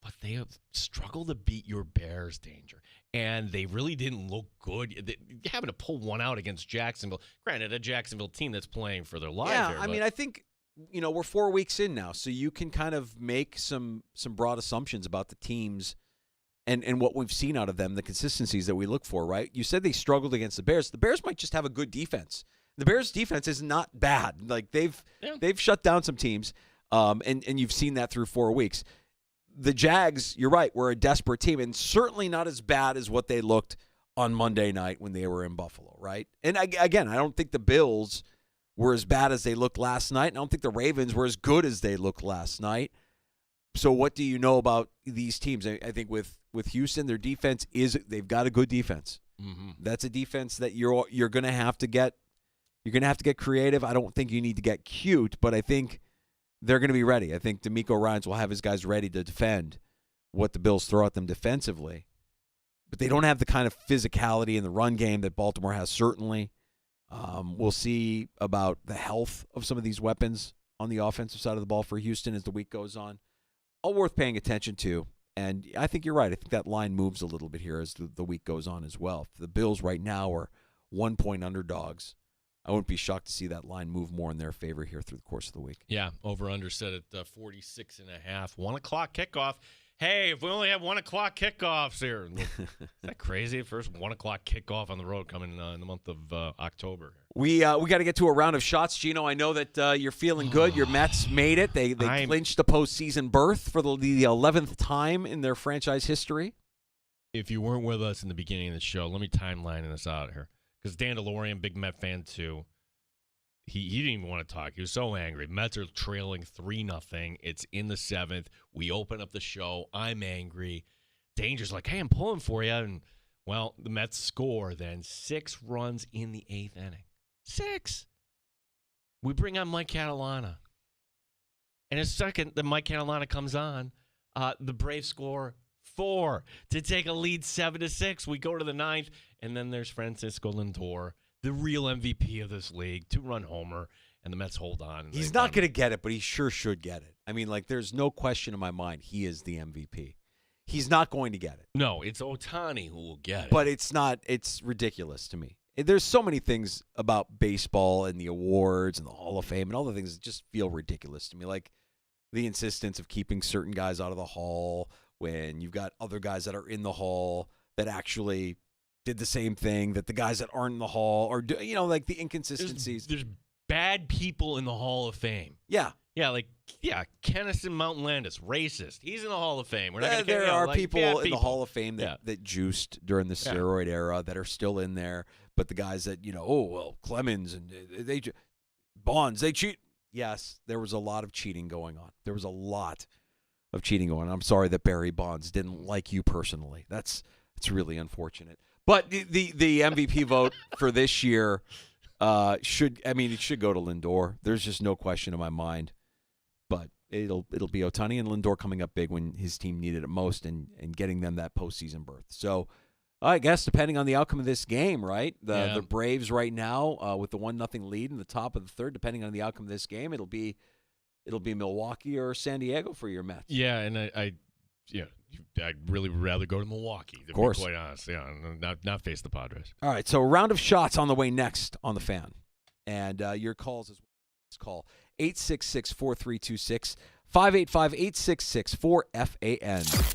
But they have struggled to beat your Bears, Danger. And they really didn't look good. Having to pull one out against Jacksonville. Granted, a Jacksonville team that's playing for their lives. Yeah, here, I mean, I think, we're 4 weeks in now, so you can kind of make some broad assumptions about the teams and what we've seen out of them, the consistencies that we look for, right? You said they struggled against the Bears. The Bears might just have a good defense. The Bears' defense is not bad. Like, they've shut down some teams, and you've seen that through 4 weeks. The Jags, you're right, were a desperate team, and certainly not as bad as what they looked on Monday night when they were in Buffalo, right? And again, I don't think the Bills were as bad as they looked last night, and I don't think the Ravens were as good as they looked last night. So what do you know about these teams? I think with Houston, their defense they've got a good defense. Mm-hmm. That's a defense that you're going to have to get. You're going to have to get creative. I don't think you need to get cute, but I think they're going to be ready. I think DeMeco Ryans will have his guys ready to defend what the Bills throw at them defensively. But they don't have the kind of physicality in the run game that Baltimore has, certainly. We'll see about the health of some of these weapons on the offensive side of the ball for Houston as the week goes on. All worth paying attention to. And I think you're right. I think that line moves a little bit here as the week goes on as well. If the Bills right now are 1-point underdogs, I wouldn't be shocked to see that line move more in their favor here through the course of the week. Yeah, over-under set at 46.5. 1 o'clock kickoff. Hey, if we only have 1 o'clock kickoffs here. Is that crazy? First 1 o'clock kickoff on the road coming in the month of October. We got to get to a round of shots, Gino. I know that you're feeling good. Your Mets made it. They clinched the postseason berth for the 11th time in their franchise history. If you weren't with us in the beginning of the show, let me timeline this out here. Because Dan DeLorean, big Met fan too, he didn't even want to talk. He was so angry. Mets are trailing 3-0. It's in the 7th. We open up the show. I'm angry. Danger's like, hey, I'm pulling for you. And, well, the Mets score then 6 runs in the 8th inning. 6. We bring on Mike Catalana. And a second that Mike Catalana comes on, the Braves score 4 to take a lead 7-6. We go to the 9th, and then there's Francisco Lindor, the real MVP of this league, 2-run homer, and the Mets hold on. He's not going to get it, but he sure should get it. I mean, there's no question in my mind he is the MVP. He's not going to get it. No, it's Ohtani who will get it. But it's not. It's ridiculous to me. There's so many things about baseball and the awards and the Hall of Fame and all the things that just feel ridiculous to me, like the insistence of keeping certain guys out of the Hall when you've got other guys that are in the Hall that actually did the same thing that the guys that aren't in the Hall are doing, like the inconsistencies. There's bad people in the Hall of Fame. Yeah. Yeah, Kennison Mountain Landis, racist. He's in the Hall of Fame. We're not gonna there are people in the Hall of Fame that juiced during the steroid era that are still in there, but the guys that, Clemens and Bonds, they cheat. Yes, there was a lot of cheating going on. There was a lot of cheating going on. I'm sorry that Barry Bonds didn't like you personally. It's really unfortunate. But the MVP vote for this year it should go to Lindor. There's just no question in my mind. But it'll be Ohtani and Lindor coming up big when his team needed it most and getting them that postseason berth. So I guess depending on the outcome of this game, right? The Braves right now with the 1-0 lead in the top of the third, depending on the outcome of this game, it'll be Milwaukee or San Diego for your Mets. Yeah, and I'd really rather go to Milwaukee, to be quite honest. Yeah, not face the Padres. All right, so a round of shots on the way next on the Fan. And your calls as well. Let's call 866-4326, 585-866-4FAN.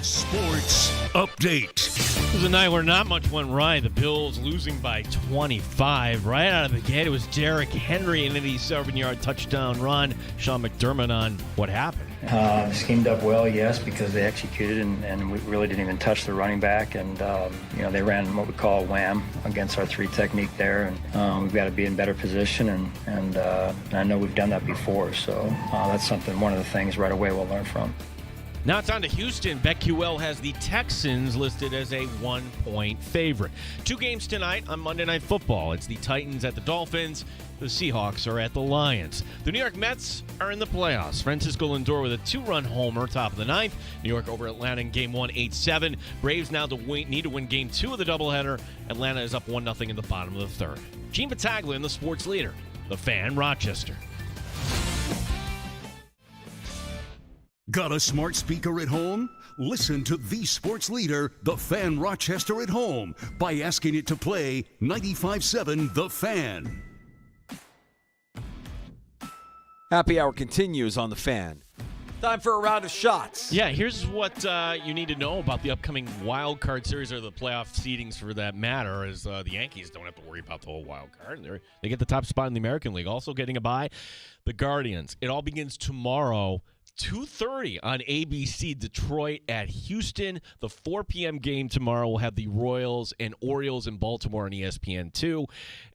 Sports Update. It was a night where not much went right. The Bills losing by 25. Right out of the gate, it was Derrick Henry in an 87-yard touchdown run. Sean McDermott on what happened. Schemed up well, yes, because they executed and we really didn't even touch the running back. And, they ran what we call a wham against our 3 technique there. And we've got to be in better position. And I know we've done that before. So that's one of the things right away we'll learn from. Now it's on to Houston. BetQL has the Texans listed as a 1-point favorite. 2 games tonight on Monday Night Football. It's the Titans at the Dolphins. The Seahawks are at the Lions. The New York Mets are in the playoffs. Francisco Lindor with a 2-run homer, top of the 9th. New York over Atlanta in Game 1, 8-7. Braves now need to win Game 2 of the doubleheader. Atlanta is up 1-0 in the bottom of the 3rd. Gene Battaglia in the sports leader, The Fan, Rochester. Got a smart speaker at home? Listen to the sports leader, The Fan Rochester at home, by asking it to play 95.7 The Fan. Happy Hour continues on The Fan. Time for a round of shots. Yeah, here's what you need to know about the upcoming wild card series, or the playoff seedings for that matter, is the Yankees don't have to worry about the whole wild card. They get the top spot in the American League. Also getting a bye, the Guardians. It all begins tomorrow, 2:30 on ABC, Detroit at Houston. The 4 p.m. game tomorrow will have the Royals and Orioles in Baltimore on ESPN2.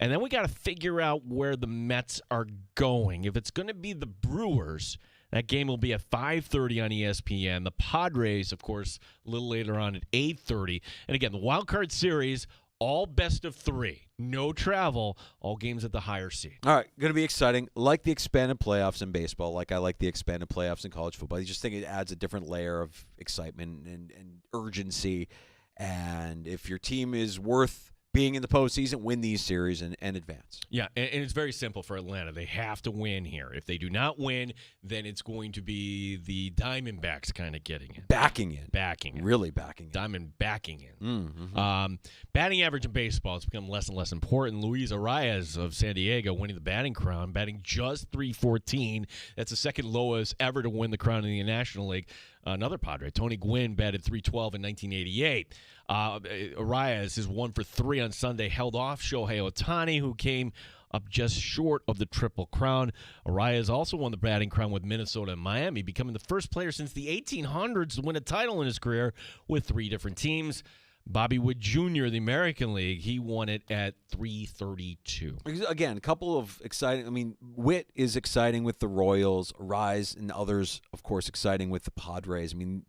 And then we got to figure out where the Mets are going. If it's going to be the Brewers, that game will be at 5:30 on ESPN. The Padres, of course, a little later on at 8:30. And again, the wild card series, all best of 3. No travel. All games at the higher seed. All right, going to be exciting. Like the expanded playoffs in baseball, like I like the expanded playoffs in college football. I just think it adds a different layer of excitement and urgency. And if your team is worth being in the postseason, win these series and advance. Yeah, and it's very simple for Atlanta. They have to win here. If they do not win, then it's going to be the Diamondbacks kind of getting in. Backing in. Really backing in. Diamond backing in. Mm-hmm. Batting average in baseball has become less and less important. Luis Arias of San Diego winning the batting crown, batting just .314. That's the second lowest ever to win the crown in the National League. Another Padre, Tony Gwynn, batted .312 in 1988. Arias is 1 for 3 on Sunday, held off Shohei Ohtani, who came up just short of the Triple Crown. Arias also won the batting crown with Minnesota and Miami, becoming the first player since the 1800s to win a title in his career with 3 different teams. Bobby Witt Jr., the American League, he won it at .332. Again, a couple of exciting. I mean, Witt is exciting with the Royals, Rise and others, of course, exciting with the Padres. I mean,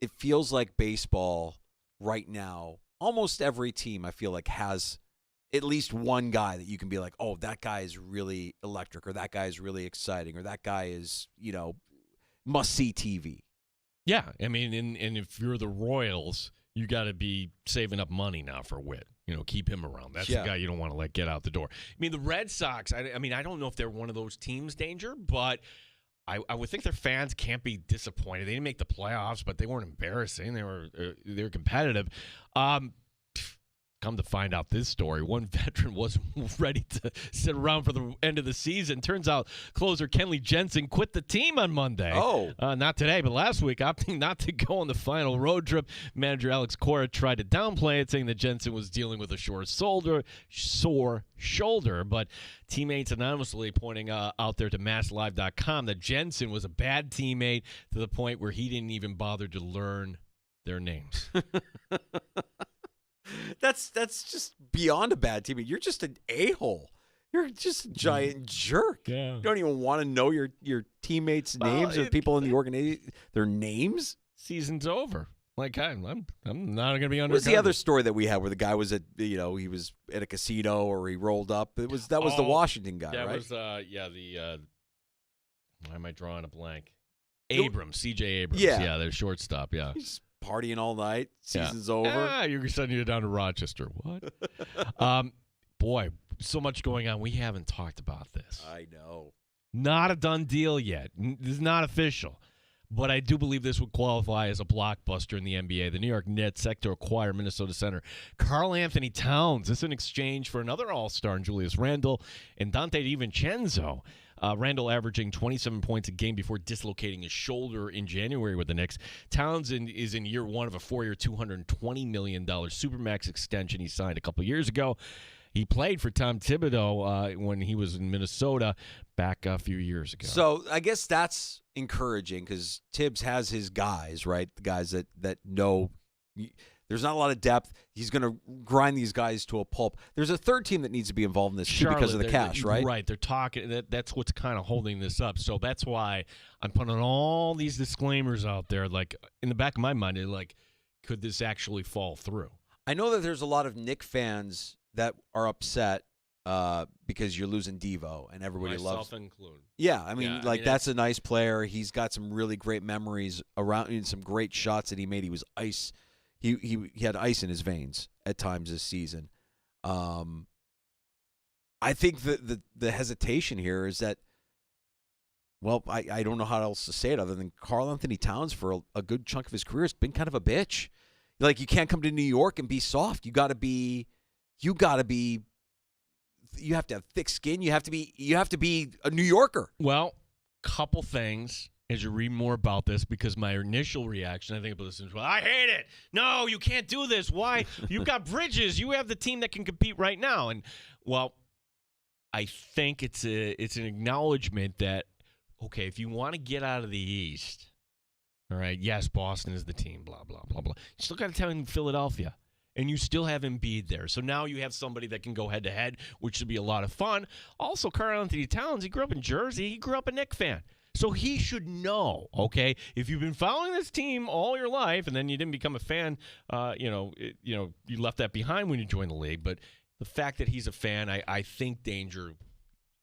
it feels like baseball right now, almost every team I feel like has at least one guy that you can be like, oh, that guy is really electric, or that guy is really exciting, or that guy is, must-see TV. Yeah, I mean, and if you're the Royals, you got to be saving up money now for Witt. Keep him around. That's the guy you don't want to let get out the door. I mean, the Red Sox, I don't know if they're one of those teams, Danger, but I would think their fans can't be disappointed. They didn't make the playoffs, but they weren't embarrassing. They were competitive. Come to find out this story, one veteran wasn't ready to sit around for the end of the season. Turns out closer Kenley Jensen quit the team on Monday. Oh. Not today, but last week, opting not to go on the final road trip. Manager Alex Cora tried to downplay it, saying that Jensen was dealing with a sore shoulder. But teammates anonymously pointing out there to MassLive.com that Jensen was a bad teammate to the point where he didn't even bother to learn their names. That's just beyond a bad teammate. You're just an a-hole. You're just a giant jerk. Yeah. You don't even want to know your teammates' names or people in the organization, their names. Season's over. Like I'm not going to be under. What's the other story that we had where the guy was at he was at a casino or he rolled up? That was the Washington guy, right? That was why am I drawing a blank? Abrams, C.J. Abrams. Yeah, their shortstop. Yeah. He's partying all night. Season's over. You're sending it down to Rochester. What? Boy, so much going on. We haven't talked about this. I know. Not a done deal yet. This is not official. But I do believe this would qualify as a blockbuster in the NBA. The New York Nets set to acquire Minnesota center Karl Anthony Towns. This in exchange for another All-Star in Julius Randle and Dante DiVincenzo. Randall averaging 27 points a game before dislocating his shoulder in January with the Knicks. Townsend is in year one of a 4-year, $220 million Supermax extension he signed a couple years ago. He played for Tom Thibodeau when he was in Minnesota back a few years ago. So I guess that's encouraging because Tibbs has his guys, right? The guys that know there's not a lot of depth. He's going to grind these guys to a pulp. There's a third team that needs to be involved in this too because of the cash, right? Right. They're talking. That's what's kind of holding this up. So that's why I'm putting all these disclaimers out there. Like in the back of my mind, like, could this actually fall through? I know that there's a lot of Knick fans that are upset because you're losing Devo and everybody loves. Myself included. Yeah, I mean, that's a nice player. He's got some really great memories around and some great shots that he made. He was ice. He had ice in his veins at times this season. I think the hesitation here is that, well, I don't know how else to say it other than Karl Anthony Towns for a good chunk of his career has been kind of a bitch. Like, you can't come to New York and be soft. You have to have thick skin. You have to be a New Yorker. Well, couple things as you read more about this, because my initial reaction, I think about this as well, I hate it. No, you can't do this. Why? You've got Bridges. You have the team that can compete right now. And, well, I think it's an acknowledgement that, okay, if you want to get out of the East, all right, yes, Boston is the team, blah, blah, blah, blah. You still got to tell him Philadelphia. And you still have Embiid there. So now you have somebody that can go head-to-head, which should be a lot of fun. Also, Karl Anthony Towns, he grew up in Jersey. He grew up a Knicks fan. So he should know, okay? If you've been following this team all your life and then you didn't become a fan, you left that behind when you joined the league. But the fact that he's a fan, I think Danger,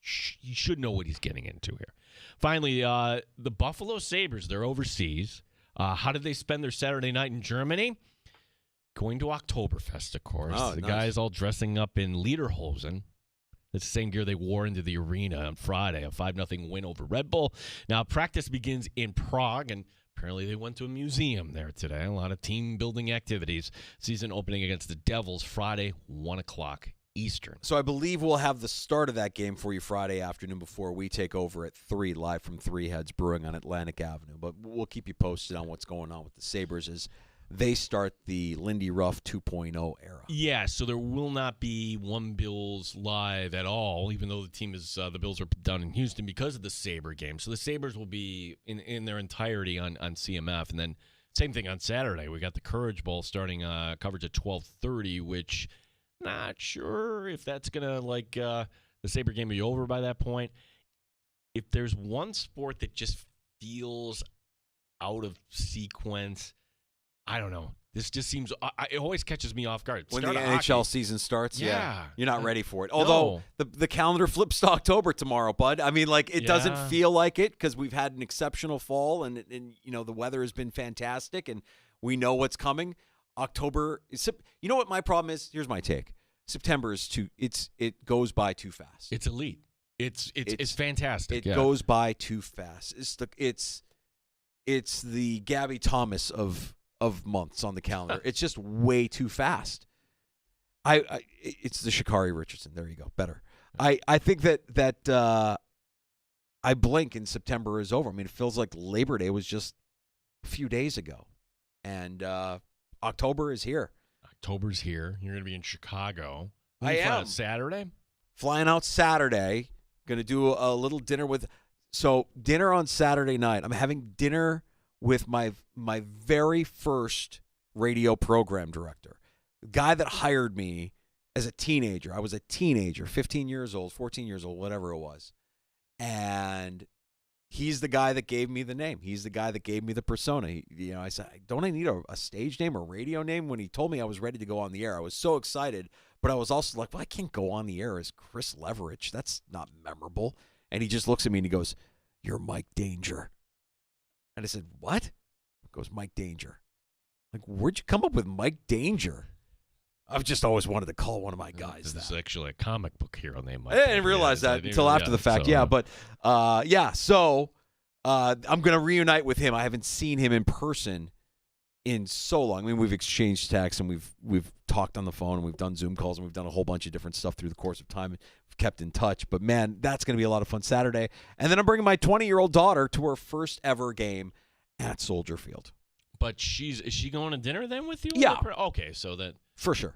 he should know what he's getting into here. Finally, the Buffalo Sabres, they're overseas. How did they spend their Saturday night in Germany? Going to Oktoberfest, of course. Oh, the nice. guys all dressing up in Lederhosen. That's the same gear they wore into the arena on Friday, a 5-0 win over Red Bull. Now, practice begins in Prague, and apparently they went to a museum there today. A lot of team-building activities. Season opening against the Devils Friday, 1 o'clock Eastern. So I believe we'll have the start of that game for you Friday afternoon before we take over at 3, live from Three Heads Brewing on Atlantic Avenue. But we'll keep you posted on what's going on with the Sabres as they start the Lindy Ruff 2.0 era. Yeah, so there will not be One Bills live at all, even though the team is the Bills are down in Houston because of the Sabre game. So the Sabres will be in their entirety on CMF. And then same thing on Saturday. We got the Courage Bowl starting coverage at 12:30, which not sure if that's going to, the Sabre game be over by that point. If there's one sport that just feels out of sequence, I don't know. This just seems it always catches me off guard. When the NHL season starts, yeah. You're not ready for it. Although the calendar flips to October tomorrow, bud. I mean, it doesn't feel like it because we've had an exceptional fall and the weather has been fantastic and we know what's coming. October, you know what my problem is? Here's my take. September is it goes by too fast. It's elite. It's fantastic. It goes by too fast. It's the Gabby Thomas of months on the calendar. It's just way too fast. It's the Sha'Carri Richardson. There you go. Better. I think that I blink and September is over. I mean, it feels like Labor Day was just a few days ago, and October is here. October's here. You're going to be in Chicago. I am. Saturday? Flying out Saturday. Going to do a little dinner with. So dinner on Saturday night. I'm having dinner with my very first radio program director, the guy that hired me as a teenager. I was a teenager, 15 years old, 14 years old, whatever it was. And he's the guy that gave me the name. He's the guy that gave me the persona. I said, don't I need a stage name or radio name? When he told me I was ready to go on the air, I was so excited. But I was also like, well, I can't go on the air as Chris Leverage. That's not memorable. And he just looks at me and he goes, "You're Mike Danger." And I said, "What?" He goes, "Mike Danger." Like, where'd you come up with Mike Danger? I've just always wanted to call one of my guys This is actually a comic book hero named Mike. I didn't realize that until after the fact. So I'm going to reunite with him. I haven't seen him in person in so long. I mean, we've exchanged texts and we've talked on the phone, and we've done Zoom calls, and we've done a whole bunch of different stuff through the course of time. We've kept in touch. But, man, that's going to be a lot of fun Saturday. And then I'm bringing my 20-year-old daughter to her first ever game at Soldier Field. But is she going to dinner then with you? Yeah. Okay, so that. For sure.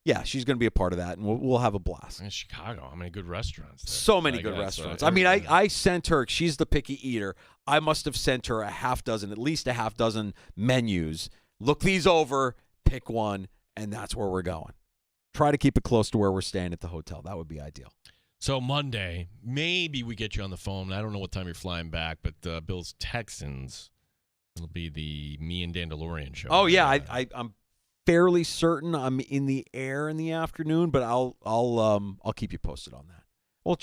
Yeah, she's going to be a part of that, and we'll have a blast. In Chicago, how many good restaurants there? So many good restaurants. I mean, I sent her, she's the picky eater. I must have sent her at least a half dozen menus. Look these over, pick one, and that's where we're going. Try to keep it close to where we're staying at the hotel. That would be ideal. So Monday, maybe we get you on the phone. I don't know what time you're flying back, but Bills Texans, it'll be the me and Dandalorian show. Oh, yeah, I'm fairly certain I'm in the air in the afternoon, but I'll keep you posted on that.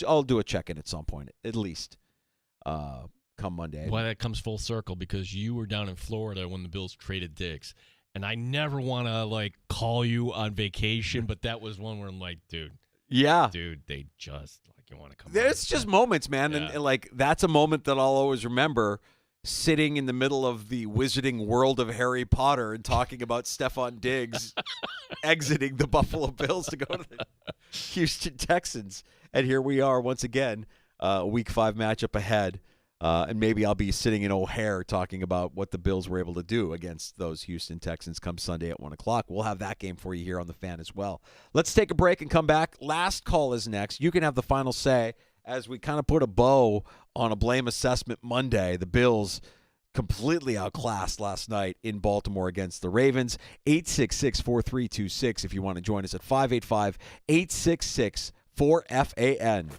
I'll do a check-in at some point, at least, come Monday. Well, that comes full circle because you were down in Florida when the Bills traded Diggs, and I never want to call you on vacation, but that was one where I'm like, dude, they just you want to come. There's just moments, man, Yeah. and that's a moment that I'll always remember. Sitting in the middle of the wizarding world of Harry Potter and talking about Stephon Diggs exiting the Buffalo Bills to go to the Houston Texans. And here we are once again, Week 5 matchup ahead. And maybe I'll be sitting in O'Hare talking about what the Bills were able to do against those Houston Texans come Sunday at 1 o'clock. We'll have that game for you here on The Fan as well. Let's take a break and come back. Last call is next. You can have the final say as we kind of put a bow on a blame assessment Monday. The Bills completely outclassed last night in Baltimore against the Ravens. 866-4326 if you want to join us at 585-866-4FAN.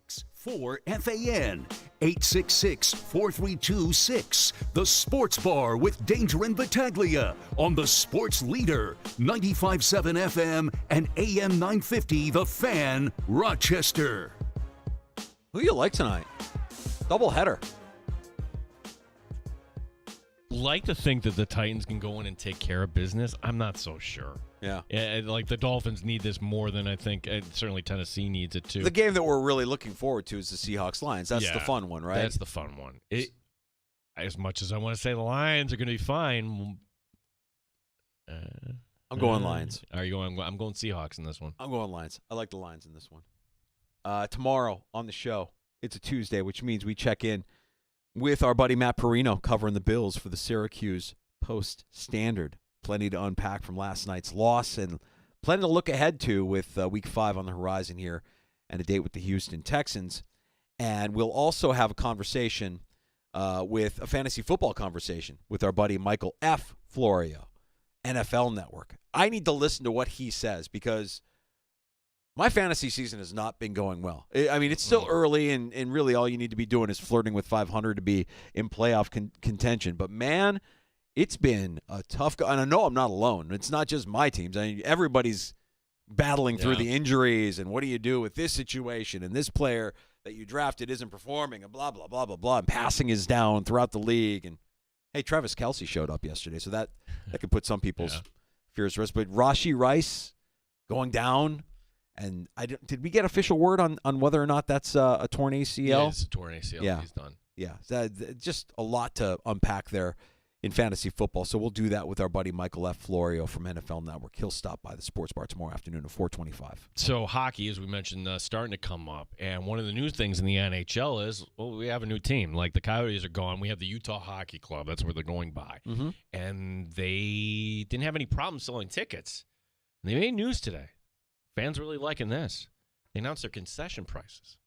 866-4FAN. 866-432-6. The Sports Bar with Danger and Battaglia on the Sports Leader, 95.7 FM and AM 950, The Fan, Rochester. Who you like tonight? Double header. Like to think that the Titans can go in and take care of business. I'm not so sure. Yeah. Like the Dolphins need this more than I think. Certainly Tennessee needs it too. The game that we're really looking forward to is the Seahawks-Lions. That's the fun one, right? That's the fun one. As much as I want to say the Lions are going to be fine, I'm going Lions. Are you going? I'm going Seahawks in this one. I'm going Lions. I like the Lions in this one. Tomorrow on the show, it's a Tuesday, which means we check in with our buddy Matt Perino covering the Bills for the Syracuse Post-Standard. Plenty to unpack from last night's loss and plenty to look ahead to with Week 5 on the horizon here and a date with the Houston Texans. And we'll also have a conversation with a fantasy football conversation with our buddy Michael F. Florio, NFL Network. I need to listen to what he says because my fantasy season has not been going well. I mean, it's still early, and really all you need to be doing is flirting with 500 to be in playoff contention. But, man, it's been a tough go. And I know I'm not alone. It's not just my teams. I mean, everybody's battling through the injuries, and what do you do with this situation, and this player that you drafted isn't performing, and blah, blah, blah, blah, blah, and passing is down throughout the league. And, hey, Travis Kelce showed up yesterday, so that could put some people's fears at risk. But Rashee Rice going down. And did we get official word on whether or not that's a torn ACL? Yeah, it's a torn ACL. Yeah. He's done. Yeah, just a lot to unpack there in fantasy football. So we'll do that with our buddy Michael F. Florio from NFL Network. He'll stop by the Sports Bar tomorrow afternoon at 4:25. So hockey, as we mentioned, starting to come up. And one of the new things in the NHL is, we have a new team. Like the Coyotes are gone. We have the Utah Hockey Club. That's where they're going by. Mm-hmm. And they didn't have any problem selling tickets. And they made news today. Fans are really liking this. They announced their concession prices.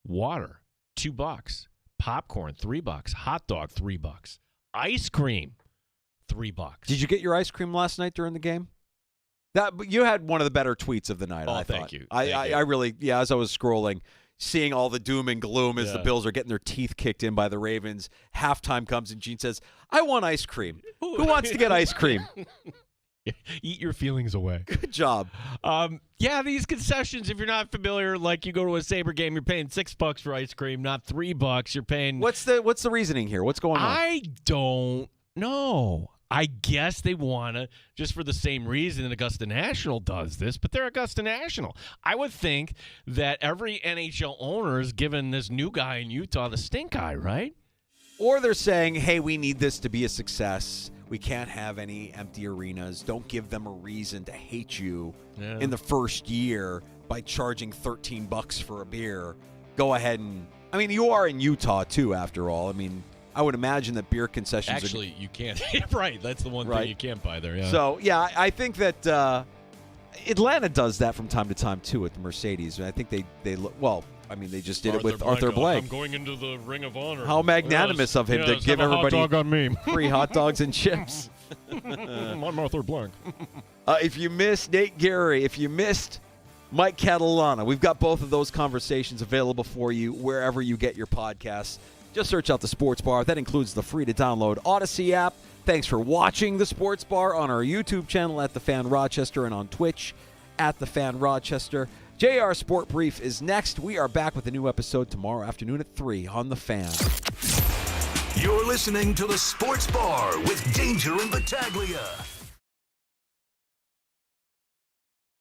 Water, $2. Popcorn, $3. Hot dog, $3. Ice cream, $3. Did you get your ice cream last night during the game? You had one of the better tweets of the night, I thought. Thank you. I really, as I was scrolling, seeing all the doom and gloom as the Bills are getting their teeth kicked in by the Ravens. Halftime comes and Gene says, I want ice cream. Who wants to get ice cream? Eat your feelings away. Good job. These concessions, if you're not familiar, like you go to a Sabre game, you're paying $6 for ice cream, not $3. You're paying. What's the reasoning here? What's going on? I don't know. I guess they want to, just for the same reason that Augusta National does this, but they're Augusta National. I would think that every NHL owner is giving this new guy in Utah the stink eye, right? Or they're saying, hey, we need this to be a success. We can't have any empty arenas. Don't give them a reason to hate you in the first year by charging $13 for a beer. Go ahead and – I mean, you are in Utah too, after all. I mean, I would imagine that beer concessions Actually, you can't. Right. That's the one thing you can't buy there. Yeah. So, I think that Atlanta does that from time to time too with the Mercedes. I think they they just did it with Arthur Blank. I'm going into the Ring of Honor. How magnanimous of him to give everybody hot dog on me. free hot dogs and chips. I'm Arthur Blank. If you missed Nate Gary, if you missed Mike Catalana, we've got both of those conversations available for you wherever you get your podcasts. Just search out the Sports Bar. That includes the free-to-download Odyssey app. Thanks for watching the Sports Bar on our YouTube channel at The Fan Rochester and on Twitch at The Fan Rochester. JR Sport Brief is next. We are back with a new episode tomorrow afternoon at 3 on The Fan. You're listening to the Sports Bar with Danger and Battaglia.